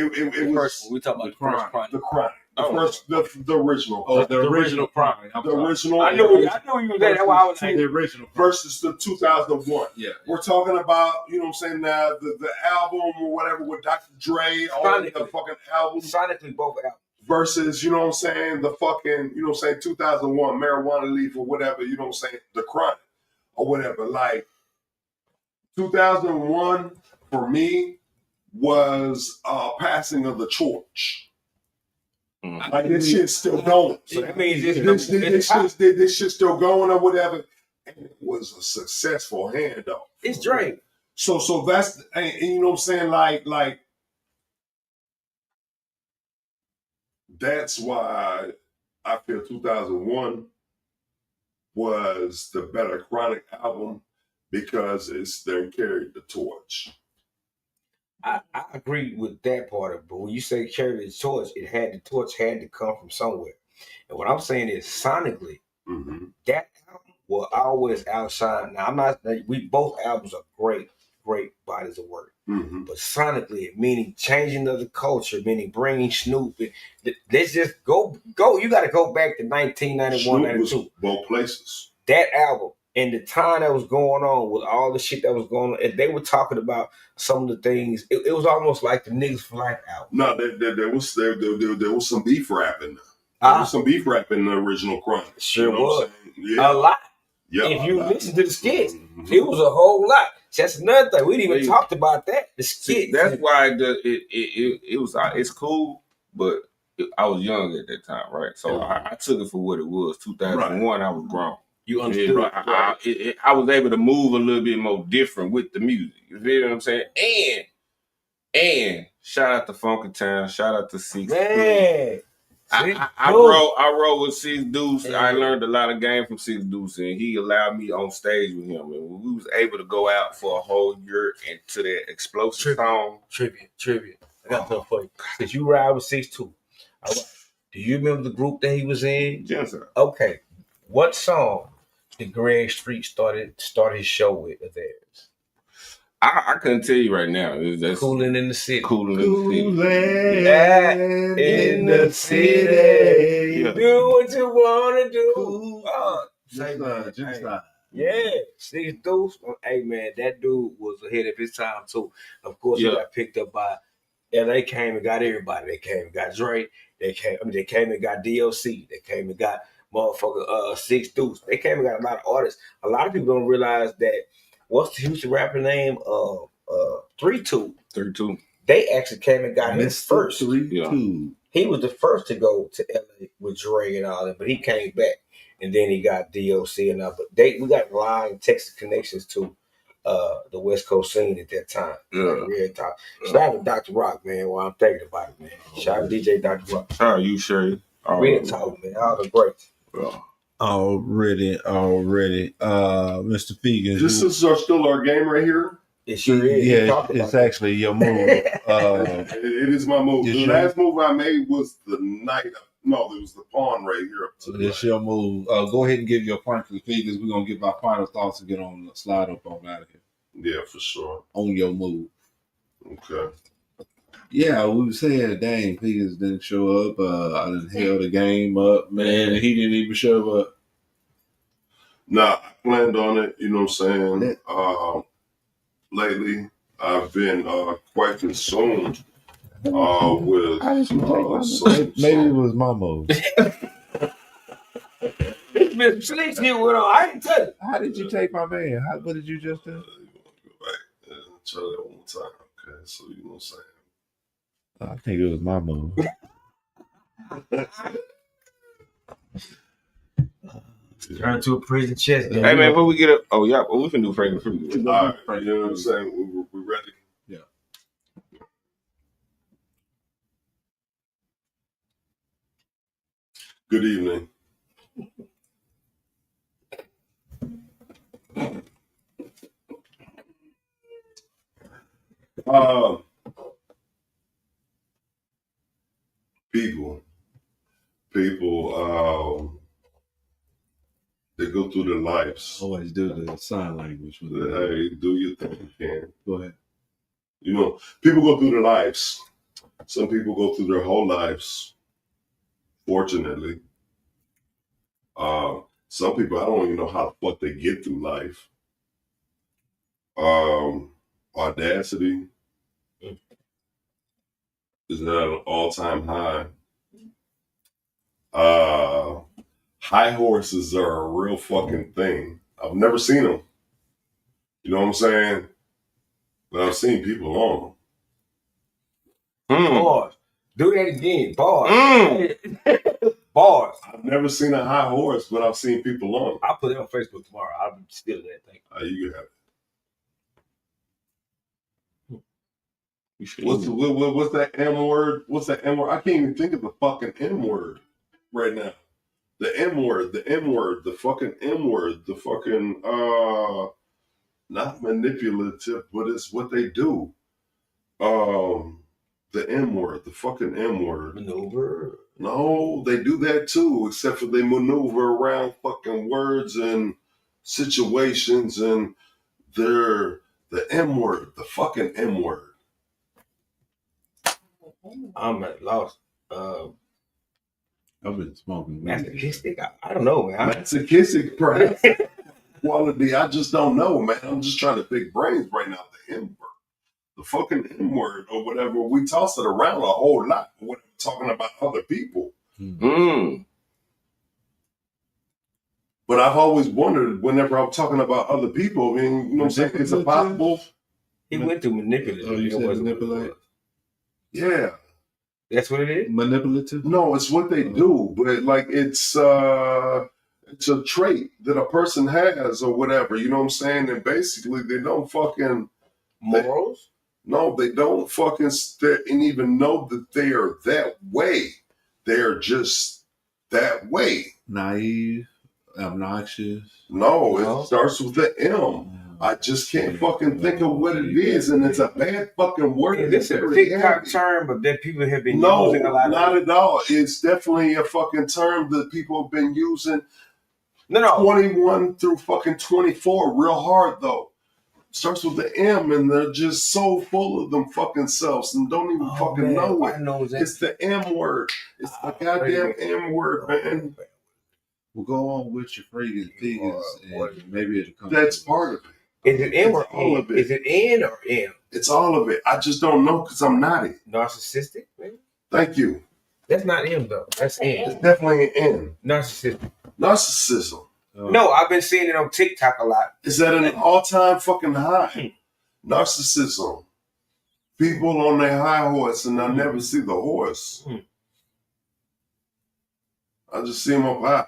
[SPEAKER 10] we talking about the Chronic.
[SPEAKER 20] The Chronic. The original.
[SPEAKER 9] Oh, the original Chronic.
[SPEAKER 20] The original.
[SPEAKER 10] I knew you was there. That's why I was saying
[SPEAKER 9] the original
[SPEAKER 20] versus the 2001.
[SPEAKER 9] Yeah.
[SPEAKER 20] We're talking about, you know what I'm saying, the album or whatever with Dr. Dre, all the fucking albums.
[SPEAKER 10] Sonically, both albums.
[SPEAKER 20] Versus, you know what I'm saying, the fucking, you know what I'm saying, 2001 Marijuana Leaf or whatever, you know what I'm saying, the Chronic or whatever. Like, 2001 for me was passing of the torch. Like, this shit's still going.
[SPEAKER 10] So that means
[SPEAKER 20] this shit's still going or whatever. And it was a successful handoff.
[SPEAKER 10] It's Drake.
[SPEAKER 20] So that's, and you know what I'm saying, like that's why I feel 2001 was the better Chronic album because it's then carried the torch.
[SPEAKER 10] I agree with that part of it, but when you say carry the torch, the torch had to come from somewhere. And what I'm saying is sonically, that album will always outshine. Now both albums are great bodies of work. But sonically, meaning changing of the culture, meaning bringing Snoop. Let's just go. You got to go back to 1991, 92.
[SPEAKER 20] Both places.
[SPEAKER 10] That album and the time that was going on with all the shit that was going on, and they were talking about some of the things. It was almost like the Niggas for Life album.
[SPEAKER 20] No, there was some beef rap in there. There was some beef rap in the original Chronic.
[SPEAKER 10] Sure
[SPEAKER 20] was.
[SPEAKER 10] Yeah. A lot. Yeah, if you listen to the skits, it was a whole lot. That's another thing. We didn't even talked about that. The skits.
[SPEAKER 1] That's why it's cool, but I was young at that time, right? So I took it for what it was. 2001, I was grown.
[SPEAKER 10] You understood?
[SPEAKER 1] I was able to move a little bit more different with the music. You feel what I'm saying? And shout out to Funky Town. Shout out to Six.
[SPEAKER 10] Man.
[SPEAKER 1] I wrote with Six Deuce. I learned a lot of game from Six Deuce, and he allowed me on stage with him. And we was able to go out for a whole year into that explosive song.
[SPEAKER 10] Tribute. I got something for you. Since you ride with 6'2", do you remember the group that he was in?
[SPEAKER 1] Yes, sir.
[SPEAKER 10] Okay. What song did Greg Street start his show with of theirs?
[SPEAKER 1] I couldn't tell you right now. That's
[SPEAKER 10] Cooling in the City.
[SPEAKER 1] Cooling in
[SPEAKER 10] the city. Yeah. Do what you want to do. Yeah. Six Deuce. Hey, man, that dude was ahead of his time, too. Of course, he got picked up by LA came and got everybody. They came and got Dre. They came and got DLC. They came and got motherfucker 6 Deuce. They came and got a lot of artists. A lot of people don't realize that what's the Houston rapper name? 3-2.
[SPEAKER 1] 32.
[SPEAKER 10] They actually came and got him first.
[SPEAKER 9] 3-2.
[SPEAKER 10] He was the first to go to LA with Dre and all that, but he came back and then he got DLC and all. But we got a lot of Texas connections to the West Coast scene at that time. Like real talk. Shout out to Dr. Rock, man, while I'm thinking about it, man. Shout out to DJ Dr. Rock.
[SPEAKER 1] How are you, Sherry?
[SPEAKER 10] Real talk, man. All the greats.
[SPEAKER 9] Already. Mr. Fegan.
[SPEAKER 20] This is still our game right here.
[SPEAKER 10] It sure is.
[SPEAKER 9] Yeah, it's actually your move.
[SPEAKER 20] It is my move. The last move I made was the knight. No, it was the pawn right here.
[SPEAKER 9] So it's your move. Go ahead and give your point to the Figures. We're gonna give our final thoughts and get on the slide up on out of here.
[SPEAKER 20] Yeah, for sure.
[SPEAKER 9] On your move.
[SPEAKER 20] Okay.
[SPEAKER 9] Yeah, we were saying, dang, Figures didn't show up. I done held the game up, man, and he didn't even show up.
[SPEAKER 20] Nah, I planned on it. You know what I'm saying? Lately, I've been quite consumed with.
[SPEAKER 9] Maybe it was my move.
[SPEAKER 10] It's been slick here with I didn't tell you.
[SPEAKER 9] How did you take my man? What did you just do?
[SPEAKER 20] Go back and try that one more time. Okay, so you know what I'm saying?
[SPEAKER 9] I think it was my move.
[SPEAKER 10] Turn to a prison chest.
[SPEAKER 1] Hey man, before we get up, we can do Frank Fruit.
[SPEAKER 20] All right, you know what I'm saying? We ready?
[SPEAKER 9] Yeah.
[SPEAKER 20] Good evening. People, they go through their lives.
[SPEAKER 9] Always do the sign language.
[SPEAKER 20] Hey, do your thing, you can.
[SPEAKER 9] Go ahead.
[SPEAKER 20] You know, people go through their lives. Some people go through their whole lives. Fortunately, some people, I don't even know how the fuck they get through life. Audacity is at an all-time high. High horses are a real fucking thing. I've never seen them. You know what I'm saying? But I've seen people on them.
[SPEAKER 10] Bars. Do that again. Bars. Bars.
[SPEAKER 20] I've never seen a high horse, but I've seen people on them.
[SPEAKER 10] I'll put it on Facebook tomorrow. I'll steal that thing.
[SPEAKER 20] You can have it. What's that M word? What's that M word? I can't even think of the fucking M word right now. The M word, the fucking M word, the fucking not manipulative, but it's what they do. The M word, the fucking M word.
[SPEAKER 10] Maneuver.
[SPEAKER 20] No, they do that too, except for they maneuver around fucking words and situations, and they're the M word, the fucking M word.
[SPEAKER 10] I'm at lost.
[SPEAKER 9] I've been smoking.
[SPEAKER 10] Masochistic? I don't know, man.
[SPEAKER 20] Masochistic, perhaps. Quality, I just don't know, man. I'm just trying to pick brains right now. The M word, the fucking M word, or whatever. We toss it around a whole lot when we're talking about other people. But I've always wondered, whenever I'm talking about other people, I mean, you know what I'm saying? Is it possible?
[SPEAKER 10] He went through manipulative.
[SPEAKER 9] Oh, you said manipulate?
[SPEAKER 20] Yeah.
[SPEAKER 10] That's what it is?
[SPEAKER 9] Manipulative?
[SPEAKER 20] No, it's what they do, but like it's a trait that a person has or whatever, you know what I'm saying? And basically they don't fucking
[SPEAKER 10] morals?
[SPEAKER 20] They don't fucking and even know that they are that way. They're just that way.
[SPEAKER 9] Naive, obnoxious.
[SPEAKER 20] No, it starts with the M. I just can't fucking think of what it is, and it's a bad fucking word.
[SPEAKER 10] Is this a TikTok term, but that people have been using a lot?
[SPEAKER 20] Not at all. It's definitely a fucking term that people have been using. 21 through fucking 24, real hard though. Starts with the M, and they're just so full of them fucking selves and don't even fucking know it. It's the M word. It's the goddamn M word, man.
[SPEAKER 9] We'll go on with your freaking figures, and maybe it'll come.
[SPEAKER 20] That's part of it.
[SPEAKER 10] Is it M or
[SPEAKER 20] all
[SPEAKER 10] N?
[SPEAKER 20] of it.
[SPEAKER 10] Is it N or M?
[SPEAKER 20] It's all of it. I just don't know because I'm not it.
[SPEAKER 10] Narcissistic, man.
[SPEAKER 20] Thank you.
[SPEAKER 10] That's not M though. That's N.
[SPEAKER 20] It's definitely an N.
[SPEAKER 10] Narcissistic.
[SPEAKER 20] Narcissism.
[SPEAKER 10] No, I've been seeing it on TikTok a lot.
[SPEAKER 20] Is that an all-time fucking high? Narcissism. People on their high horse and I never see the horse. I just see them up high.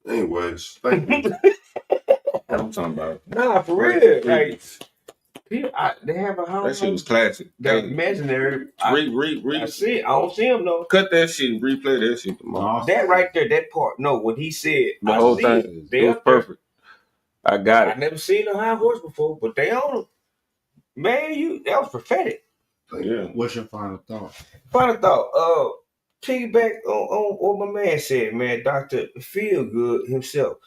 [SPEAKER 20] Anyways, thank you.
[SPEAKER 1] I'm talking about.
[SPEAKER 10] Nah, for real. Like, they have a high
[SPEAKER 1] That shit was classic.
[SPEAKER 10] That imaginary. I see it. I don't see him though.
[SPEAKER 1] Cut that shit and replay that shit tomorrow.
[SPEAKER 10] That right there, that part. No, what he said.
[SPEAKER 1] The whole thing. It was perfect. I got it.
[SPEAKER 10] I never seen a high horse before, but they on him. Man, that was prophetic.
[SPEAKER 1] Yeah.
[SPEAKER 9] What's your final thought?
[SPEAKER 10] Final thought. Piggyback on what my man said, man. Dr. Feelgood himself.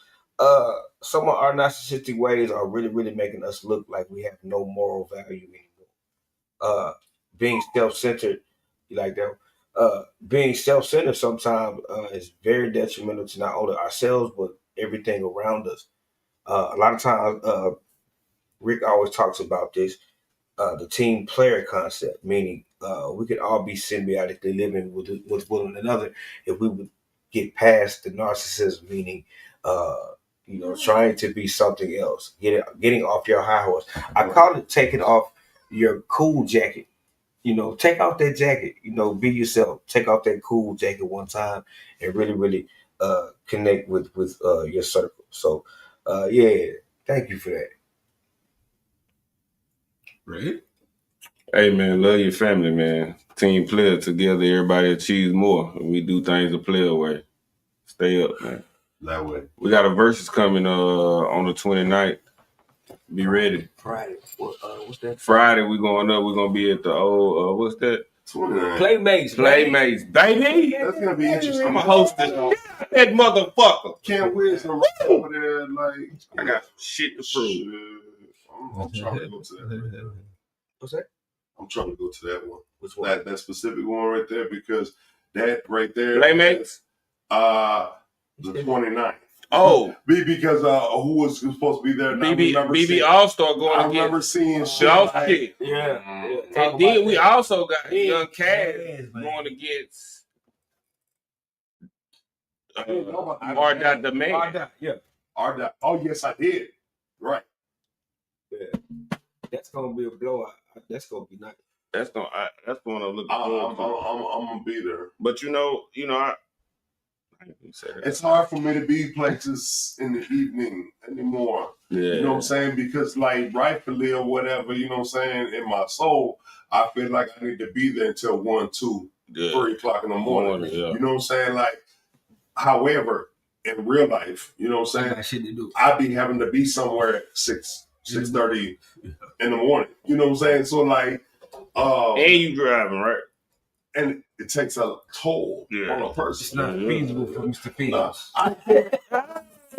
[SPEAKER 10] Some of our narcissistic ways are really, really making us look like we have no moral value anymore. Being self-centered, you like that? Being self-centered sometimes is very detrimental to not only ourselves but everything around us. A lot of times, Rick always talks about this, the team player concept, meaning we could all be symbiotically living with one another if we would get past the narcissism, meaning trying to be something else, getting off your high horse. I call it taking off your cool jacket. Take off that jacket. Be yourself. Take off that cool jacket one time and really, really connect with your circle. So, yeah, thank you for that.
[SPEAKER 1] Right? Hey man, love your family, man. Team player together, everybody achieves more. We do things the player way. Stay up, man.
[SPEAKER 20] That way.
[SPEAKER 1] We got a versus coming on the 29th. Be ready.
[SPEAKER 10] Friday. What's that?
[SPEAKER 1] Friday we going up. We're gonna be at the old what's that?
[SPEAKER 20] 29.
[SPEAKER 10] Playmates,
[SPEAKER 1] baby.
[SPEAKER 20] That's gonna be interesting.
[SPEAKER 1] I'm gonna host this. That motherfucker.
[SPEAKER 20] Can't win some over there. Like
[SPEAKER 1] I got some shit to prove.
[SPEAKER 20] I'm trying to go to that.
[SPEAKER 10] What's that?
[SPEAKER 20] I'm trying to go to that one.
[SPEAKER 10] Which one?
[SPEAKER 20] That specific one right there because that right there.
[SPEAKER 1] Playmates.
[SPEAKER 20] The 29th.
[SPEAKER 1] Oh,
[SPEAKER 20] because who was supposed to be there?
[SPEAKER 1] BB All Star going.
[SPEAKER 20] I remember seeing shit.
[SPEAKER 10] Yeah.
[SPEAKER 1] And then we also got Young Cass going against R. the man.
[SPEAKER 20] R. Oh yes, I did. Right.
[SPEAKER 10] Yeah. That's gonna be a blowout. That's gonna be nice.
[SPEAKER 1] That's gonna look. I'm
[SPEAKER 20] gonna be there.
[SPEAKER 1] But
[SPEAKER 20] it's hard for me to be places in the evening anymore.
[SPEAKER 1] Yeah.
[SPEAKER 20] You know what I'm saying? Because like rightfully or whatever, you know what I'm saying, in my soul, I feel like I need to be there until 1, 2, 3 o'clock in the morning.
[SPEAKER 1] Yeah.
[SPEAKER 20] You know what I'm saying? Like, however, in real life, you know what I'm saying?
[SPEAKER 10] I got shit to do.
[SPEAKER 20] I'd be having to be somewhere at 6:30 in the morning. You know what I'm saying? So like
[SPEAKER 1] and you driving, right?
[SPEAKER 20] And it takes a toll on a person.
[SPEAKER 10] It's not feasible for Mr. Fields.
[SPEAKER 20] I can't.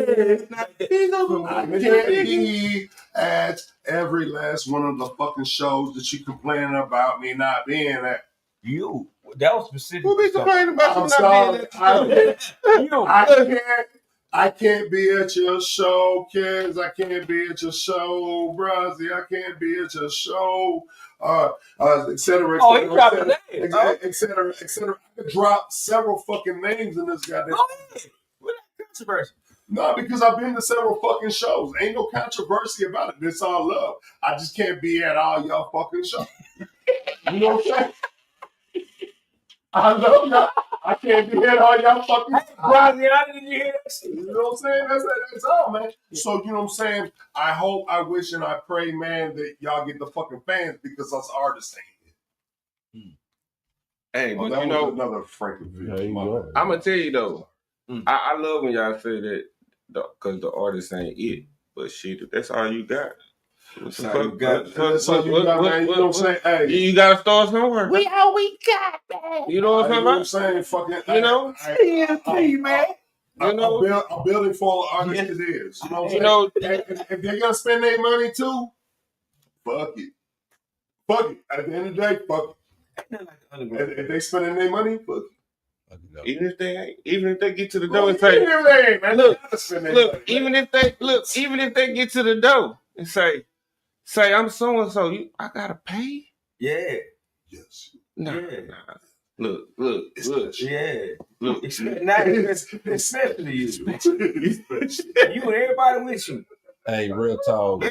[SPEAKER 20] It's not feasible. I can't be at every last one of the fucking shows that you complaining about me not being at.
[SPEAKER 10] That was specific.
[SPEAKER 1] Who be complaining about
[SPEAKER 20] I'm
[SPEAKER 1] you
[SPEAKER 20] sorry.
[SPEAKER 1] not being at
[SPEAKER 20] I can't be at your show, kids. I can't be at your show, Brazzy. I can't be at your show, et cetera,
[SPEAKER 10] Oh, he dropped a name.
[SPEAKER 20] et cetera, et cetera. I could drop several fucking names in this goddamn.
[SPEAKER 10] What controversy?
[SPEAKER 20] No, because I've been to several fucking shows. Ain't no controversy about it. It's all love. I just can't be at all y'all fucking shows. You know what I'm saying? I love y'all. I can't be at all y'all fucking shows.
[SPEAKER 10] Brazzy, how did you hear that?
[SPEAKER 20] You know what I'm saying? That's all, man. So, you know what I'm saying? I hope, I wish, and I pray, man, that y'all get the fucking fans because us artists ain't it.
[SPEAKER 1] Hey, but
[SPEAKER 20] that
[SPEAKER 1] you
[SPEAKER 20] was
[SPEAKER 1] know,
[SPEAKER 20] another Franklin video.
[SPEAKER 1] I'm gonna tell you though, I love when y'all say that because the artist ain't it, but shit, if that's all you got.
[SPEAKER 20] That's all you got. That's all you got, man. You know what I'm saying? Hey,
[SPEAKER 1] you gotta start somewhere.
[SPEAKER 17] We all we got, man.
[SPEAKER 1] You know what I'm
[SPEAKER 20] I'm
[SPEAKER 1] saying?
[SPEAKER 20] Fucking,
[SPEAKER 1] you know?
[SPEAKER 10] TNT, man.
[SPEAKER 20] You know, I'm building for an artist it is. You know what I'm saying? If they're gonna spend their money too, fuck it. Fuck it. At the end of the day, fuck it. If they spending their money, fuck it.
[SPEAKER 1] Even if they get to the door and say, even if they get to the door and say I'm so and so, I gotta pay.
[SPEAKER 10] Yeah.
[SPEAKER 20] Yes.
[SPEAKER 1] Nah. Look.
[SPEAKER 10] Yeah.
[SPEAKER 1] Look.
[SPEAKER 10] Especially you. You and everybody with you.
[SPEAKER 9] Hey, real talk.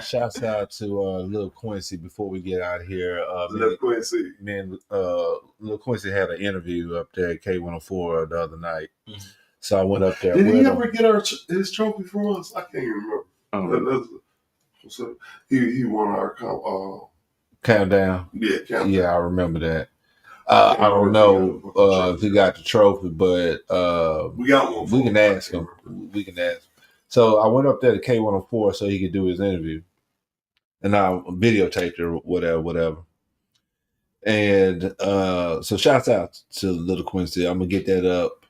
[SPEAKER 9] Shouts out to Lil Quincy before we get out of here.
[SPEAKER 20] Lil Quincy.
[SPEAKER 9] Man, Lil Quincy had an interview up there at K104 the other night. So I went up there.
[SPEAKER 20] Did he ever get his trophy from us? I can't even remember. He won our
[SPEAKER 9] countdown.
[SPEAKER 20] Yeah, countdown.
[SPEAKER 9] Yeah, I remember that. I don't know if he got the trophy, but
[SPEAKER 20] we got one.
[SPEAKER 9] We can ask him. So I went up there to K104 so he could do his interview, and I videotaped it or whatever. And so shouts out to Little Quincy. I'm gonna get that up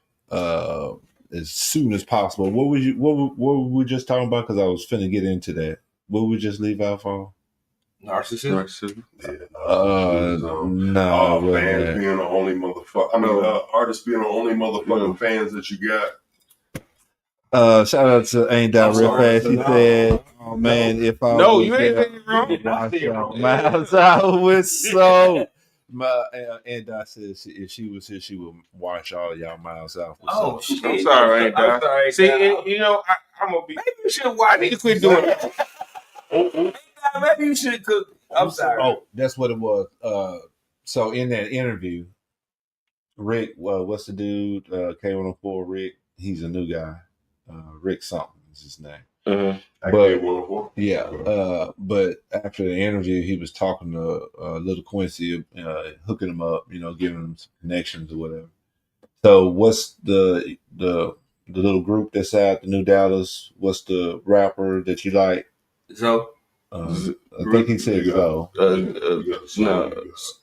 [SPEAKER 9] as soon as possible. What were we just talking about? Because I was finna get into that. What would we just leave out for?
[SPEAKER 10] Narcissism.
[SPEAKER 9] No.
[SPEAKER 20] Fans being the only motherfucker. Artists being the only motherfucking fans that you got.
[SPEAKER 9] Shout out to Ain't That Real Fast. He said, "Oh man, if I
[SPEAKER 1] you ain't saying it wrong.
[SPEAKER 9] Miles out with so." And I said if she was here, she would watch all of y'all Miles out.
[SPEAKER 10] Oh shit!
[SPEAKER 1] I'm sorry, Ain't that.
[SPEAKER 10] sorry.
[SPEAKER 1] See, I'm gonna be. Maybe you should. I need to quit doing that.
[SPEAKER 10] Maybe you should cook. I'm sorry.
[SPEAKER 9] Oh, that's what it was. So in that interview, Rick, what's the dude? K104 Rick. He's a new guy. Rick something is his name.
[SPEAKER 20] But
[SPEAKER 9] yeah, but after the interview, he was talking to Little Quincy, hooking him up, giving him some connections or whatever. So, what's the little group that's out, the New Dallas? What's the rapper that you like?
[SPEAKER 10] Zoe.
[SPEAKER 9] I think he said Zoe.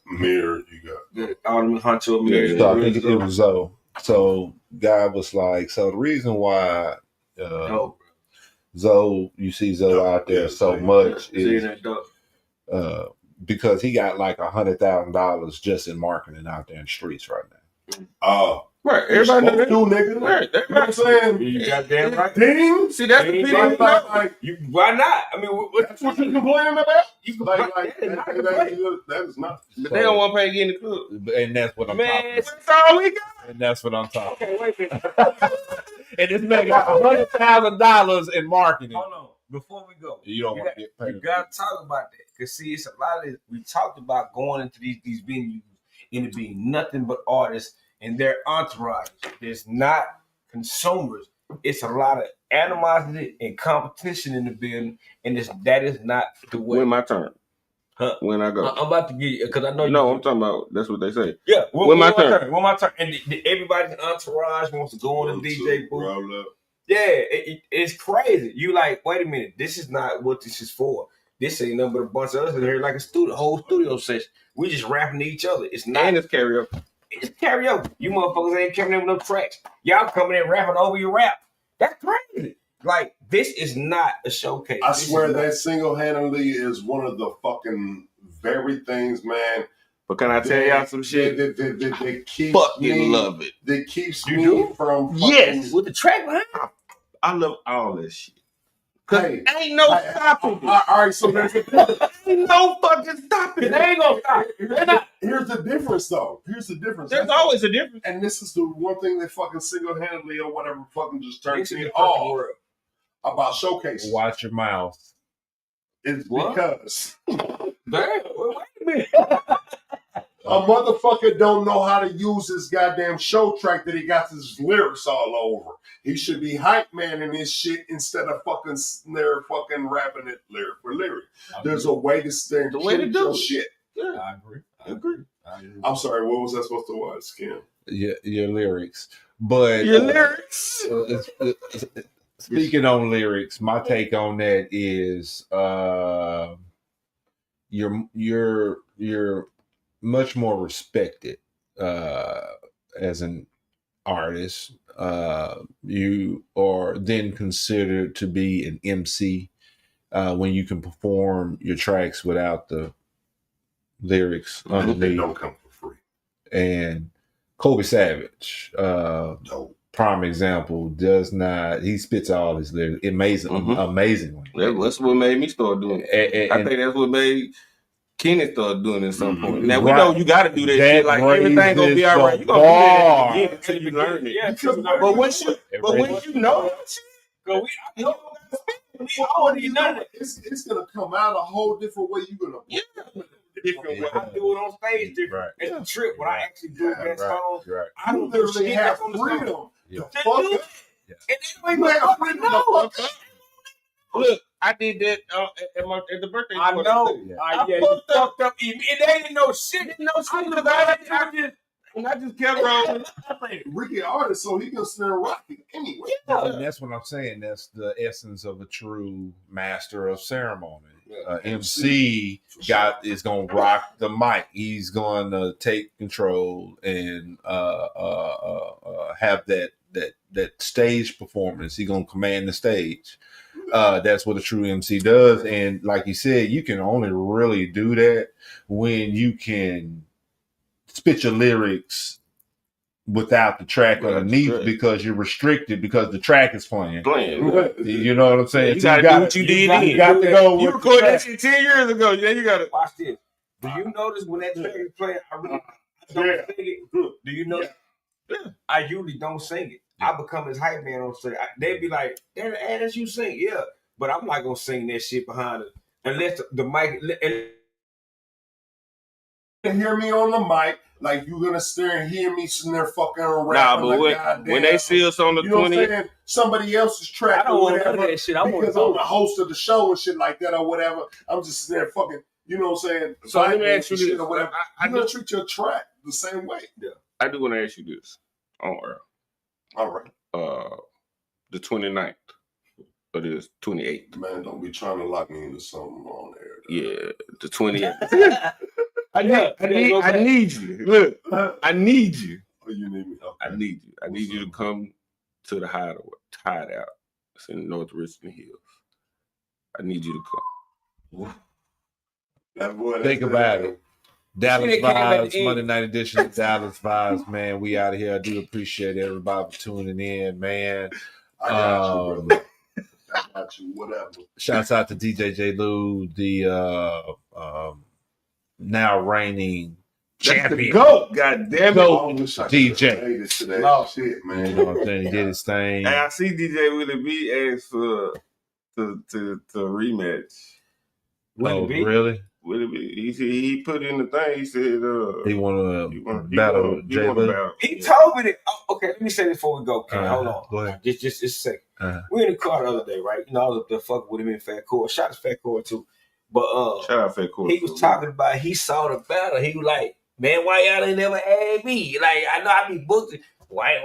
[SPEAKER 20] Mirror, you got
[SPEAKER 10] Honcho Mirror.
[SPEAKER 9] So I think it was Zoe. So guy was like, so the reason why Zoe, you see Zoe out there so much is because he got like $100,000 just in marketing out there in the streets right now.
[SPEAKER 1] Right, everybody know that.
[SPEAKER 20] Nigga.
[SPEAKER 1] Right,
[SPEAKER 20] you know what I'm saying?
[SPEAKER 10] You goddamn right.
[SPEAKER 20] Ding.
[SPEAKER 1] See, that's the people.
[SPEAKER 10] Why not? I mean,
[SPEAKER 20] that's what you complaining about?
[SPEAKER 10] You
[SPEAKER 20] that is not.
[SPEAKER 1] But they don't want to pay to get in the club.
[SPEAKER 9] And that's what I'm talking about.
[SPEAKER 1] That's all we got.
[SPEAKER 9] And that's what I'm talking about.
[SPEAKER 10] Okay, wait a minute.
[SPEAKER 9] And this man got $100,000 in marketing.
[SPEAKER 10] Hold on. Before we go,
[SPEAKER 9] you don't want to get paid.
[SPEAKER 10] You got to talk about that. Because, see, it's a lot of, we talked about going into these venues and it being nothing but artists and their entourage. There's not consumers. It's a lot of animosity and competition in the building, and that is not the way.
[SPEAKER 1] When my turn.
[SPEAKER 10] Huh?
[SPEAKER 1] When I go.
[SPEAKER 10] I'm about to get you, because I know
[SPEAKER 1] No, I'm talking about, that's what they say.
[SPEAKER 10] Yeah.
[SPEAKER 1] When my turn.
[SPEAKER 10] When my turn. And everybody's entourage wants to go on the DJ booth. Yeah, it's crazy. You like, wait a minute, this is not what this is for. This ain't nothing but a bunch of us in here like a whole studio session. We just rapping to each other. It's not.
[SPEAKER 1] And it's karaoke.
[SPEAKER 10] It's karaoke. You motherfuckers ain't coming in with no tracks. Y'all coming in rapping over your rap. That's crazy. Like, this is not a showcase.
[SPEAKER 20] I swear that single-handedly is one of the fucking very things, man.
[SPEAKER 1] But can I tell y'all some shit?
[SPEAKER 20] That keeps
[SPEAKER 1] fucking love it.
[SPEAKER 20] That keeps me from fucking...
[SPEAKER 10] Yes, with the track behind.
[SPEAKER 1] I love all this shit. Cause ain't no stopping it.
[SPEAKER 20] All right, so there's
[SPEAKER 1] ain't no fucking stopping it.
[SPEAKER 10] They ain't gonna stop.
[SPEAKER 20] Here's the difference, though. Here's the difference.
[SPEAKER 1] There's always a difference.
[SPEAKER 20] And this is the one thing that fucking single-handedly or whatever fucking just turns me off about showcases.
[SPEAKER 9] Watch your mouth.
[SPEAKER 20] It's because
[SPEAKER 10] wait a minute.
[SPEAKER 20] A motherfucker don't know how to use his goddamn show track that he got his lyrics all over. He should be hype man in his shit instead of fucking fucking rapping it lyric for lyric. There's a way to stay
[SPEAKER 1] the way to do
[SPEAKER 20] your shit.
[SPEAKER 1] Yeah,
[SPEAKER 10] I agree.
[SPEAKER 20] I'm sorry, what was I supposed to watch, Kim?
[SPEAKER 9] Your lyrics. But
[SPEAKER 1] your lyrics.
[SPEAKER 9] Speaking on lyrics, my take on that is you're much more respected as an artist. You are then considered to be an MC when you can perform your tracks without the lyrics underneath.
[SPEAKER 20] They don't come for free.
[SPEAKER 9] And Kobe Savage, prime example, does not. He spits all his lyrics amazingly.
[SPEAKER 1] That's what made me start doing it. I think that's what made Kenny start doing it at some point. Now we know you got to do that shit. Like everything gonna be all right. You gonna do that again until you learn it.
[SPEAKER 10] Yeah,
[SPEAKER 1] But once you know that shit,
[SPEAKER 20] we already know it. It's gonna come out a whole different way. You're gonna
[SPEAKER 10] different way. I do it on stage different. It's a trip when I actually do that song. I don't
[SPEAKER 20] literally
[SPEAKER 10] shit
[SPEAKER 20] have
[SPEAKER 10] on the
[SPEAKER 20] freedom
[SPEAKER 10] song.
[SPEAKER 20] to fuck it.
[SPEAKER 10] And anyway,
[SPEAKER 20] You have freedom to fuck it.
[SPEAKER 1] Look, I did that at the birthday.
[SPEAKER 10] I know. Yeah, you fucked up. And they didn't know shit.
[SPEAKER 1] And I just kept rolling.
[SPEAKER 20] Ricky artist, so he can snare rocking anyway.
[SPEAKER 9] And that's what I'm saying. That's the essence of a true master of ceremony. MC is gonna rock the mic. He's gonna take control and have that stage performance. He's gonna command the stage. That's what a true MC does. And like you said, you can only really do that when you can spit your lyrics without the track underneath, because you're restricted because the track is playing. You know what I'm saying?
[SPEAKER 1] You gotta do what you did.
[SPEAKER 9] You got to go.
[SPEAKER 1] You recorded that shit 10 years ago. Yeah, you gotta
[SPEAKER 10] watch this. Do you notice when that track is playing? I really don't sing it. Do you know? I usually don't sing it. I become his hype man on stage. They'd be like, "That's you sing, yeah," but I'm not gonna sing that shit behind it unless the mic.
[SPEAKER 20] And hear me on the mic, like you're gonna stare and hear me sitting there fucking around.
[SPEAKER 1] Nah, but when they see us on the 20th,
[SPEAKER 20] somebody else's track,
[SPEAKER 10] I don't want none of that shit. I want
[SPEAKER 20] because I'm the host of the show and shit like that or whatever. I'm just sitting there fucking, you know what I'm saying?
[SPEAKER 1] So let me ask you this:
[SPEAKER 20] or whatever. I'm gonna treat your track the same way.
[SPEAKER 1] Yeah, I do want to ask you this on air.
[SPEAKER 20] All right.
[SPEAKER 1] The 29th, but it's 28th.
[SPEAKER 20] Man, don't be trying to lock me into something on air.
[SPEAKER 1] Yeah, the 28th. I need you. Look, I need you.
[SPEAKER 20] Oh, you need me? Okay.
[SPEAKER 1] I need you. I need you to come to the hideout. It's in North Richmond Hills. I need you to come.
[SPEAKER 9] Think about it. Dallas Vibes, Monday Night Edition of Dallas Vibes, man. We out of here. I do appreciate everybody for tuning in, man.
[SPEAKER 20] I got you, brother. I got you, whatever.
[SPEAKER 9] Shouts out to DJ J. Lou, the now reigning champion.
[SPEAKER 1] Go, God damn it.
[SPEAKER 9] Go, DJ.
[SPEAKER 20] Shit, man.
[SPEAKER 9] You know what I'm saying? He did his thing.
[SPEAKER 1] Hey, I see DJ Willie B asked for to rematch.
[SPEAKER 9] Oh, really?
[SPEAKER 1] Willie B. He put in the thing. He said
[SPEAKER 9] he want to battle J. Lou.
[SPEAKER 10] He told me that. Oh, okay, let me say this before we go. Okay, hold on.
[SPEAKER 9] Go ahead.
[SPEAKER 10] Just a second. We in the car the other day, right? You know, I was up there fucking with him in Fat Core. Shout out to Fat Core too. But
[SPEAKER 1] shout out Fat Core.
[SPEAKER 10] He was talking about he saw the battle. He was like, "Man, why y'all ain't never asked me? Like, I know I be booked. Why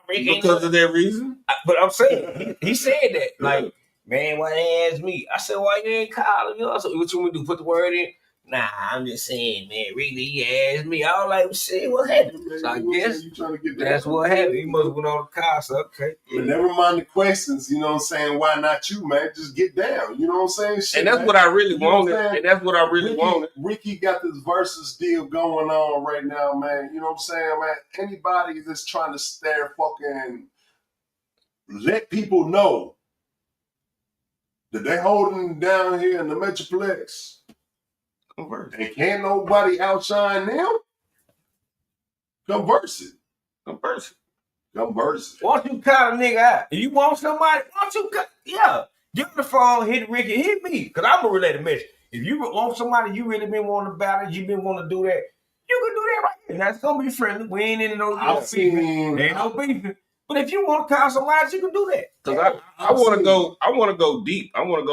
[SPEAKER 10] Rick ain't
[SPEAKER 1] because of that reason?"
[SPEAKER 10] But I'm saying he said that. Like, man, why they ask me? I said, why you ain't calling? You know, so what you want to do? Put the word in? Nah, I'm just saying, man, really, he asked me. I was like, shit, what happened? So I guess that's what happened. He must have went on the car, so okay.
[SPEAKER 20] But never mind the questions, you know what I'm saying? Why not you, man? Just get down, you know what I'm saying? Shit,
[SPEAKER 1] and that's
[SPEAKER 20] man.
[SPEAKER 1] what I really wanted. Wanted.
[SPEAKER 20] Ricky got this versus deal going on right now, man. You know what I'm saying, man? Anybody that's trying to stare fucking let people know that they holding down here in the Metroplex. Converse. And can't nobody outshine them? Converse it.
[SPEAKER 1] Converse it.
[SPEAKER 20] Converse it.
[SPEAKER 10] Why don't you call a nigga out? If you want somebody, why don't you cut? Yeah. Give him the phone, hit Ricky, hit me. Because I'm going to relay the message. If you want somebody, you really been wanting to battle, you been wanting to do that, you can do that right here. And that's going to be friendly. We ain't in no beefing. Ain't no beefing. But if you want to call somebody, you can do that.
[SPEAKER 1] Cause I want to go. I want to go deep. I want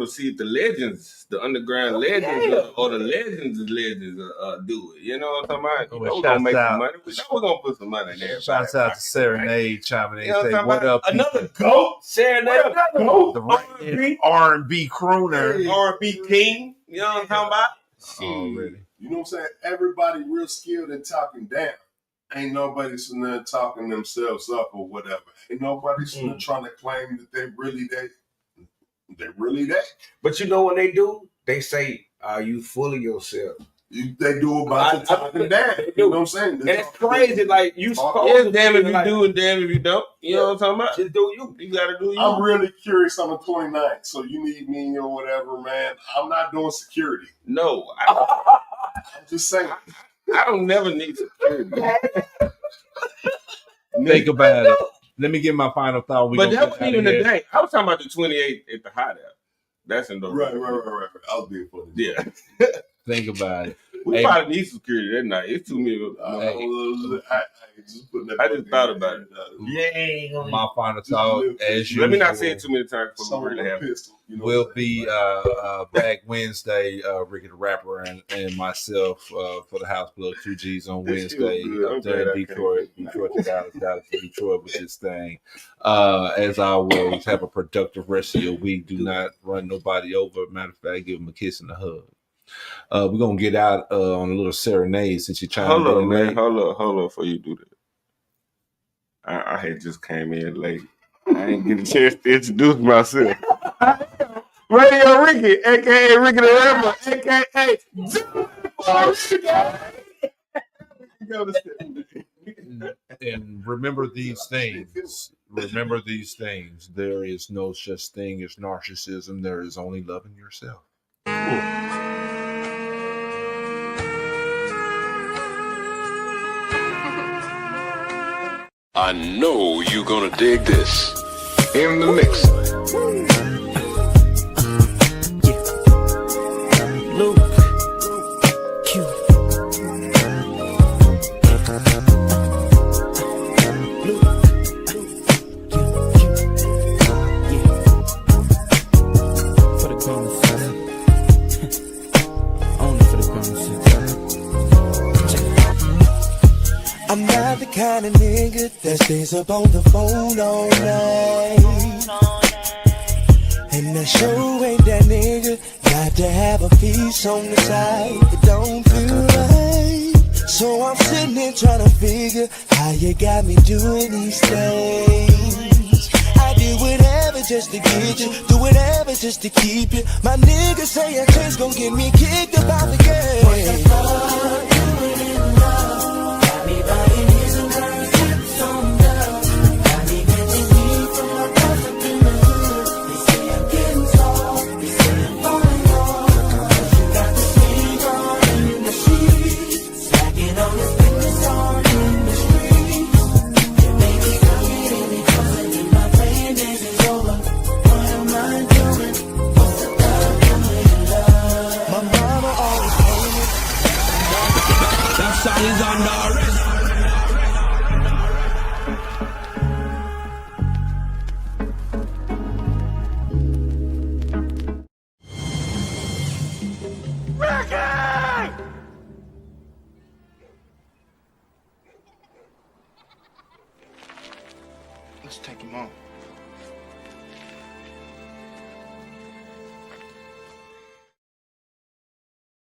[SPEAKER 1] to see if the legends, the underground legends, or the legends do it. You know what I'm talking about? We're gonna make some money. We're gonna put some money in there.
[SPEAKER 9] Shouts out to Serenade chiming in. Say what up?
[SPEAKER 10] Another GOAT. Serenade.
[SPEAKER 9] The R&B crooner,
[SPEAKER 10] R&B king. You know what I'm talking about?
[SPEAKER 20] Already. You know what I'm saying? Everybody real skilled at talking down. Ain't nobody sitting there talking themselves up or whatever. Ain't nobody sitting there trying to claim that they really that.
[SPEAKER 10] But you know what they do? They say, "Are you full of yourself?"
[SPEAKER 20] They do a bunch of talking down. You know what I'm saying?
[SPEAKER 10] And it's crazy. Like, you supposed
[SPEAKER 1] It's
[SPEAKER 10] to
[SPEAKER 1] damn if you
[SPEAKER 10] like,
[SPEAKER 1] do and damn if you don't. You know what I'm talking about?
[SPEAKER 10] Just do you.
[SPEAKER 1] You gotta do you.
[SPEAKER 20] I'm really curious on the 29th, so you need me or whatever, man. I'm not doing security.
[SPEAKER 1] No.
[SPEAKER 20] I'm just saying.
[SPEAKER 1] I don't never need security.
[SPEAKER 9] Think about it. Let me get my final thought.
[SPEAKER 1] But that wasn't even the day. I was talking about the 28th at the hideout. That's in the
[SPEAKER 20] Right. I was being funny.
[SPEAKER 1] Yeah.
[SPEAKER 9] Think about it.
[SPEAKER 1] We probably need security that night. It's too many. I just thought about it.
[SPEAKER 10] Yeah.
[SPEAKER 9] My final thought, as usual.
[SPEAKER 1] Let me not say it too many times before we really have it.
[SPEAKER 9] Will be back Wednesday, Ricky the Rapper and myself for the House Plug 2Gs on Wednesday up there in Detroit to Dallas to Detroit with this thing. As always, have a productive rest of your week. Do not run nobody over. Matter of fact, give them a kiss and a hug. We're gonna get out on a little serenade since you're trying
[SPEAKER 1] Hold
[SPEAKER 9] to
[SPEAKER 1] on, man. Hold on before you do that. I had just came in late. I ain't get a chance to introduce myself. Radio Ricky, aka Ricky the Rapper, aka
[SPEAKER 9] And remember these things. Remember these things. There is no such thing as narcissism. There is only loving yourself.
[SPEAKER 2] I know you're gonna dig this. In the mix.
[SPEAKER 3] I'm not the kind of nigga that stays up on the phone all night. And I sure ain't that nigga. Got to have a piece on the side. It don't feel right. So I'm sitting here trying to figure how you got me doing these things. I did whatever just to get you, do whatever just to keep you. My niggas say a chance gon' get me kicked up out the game.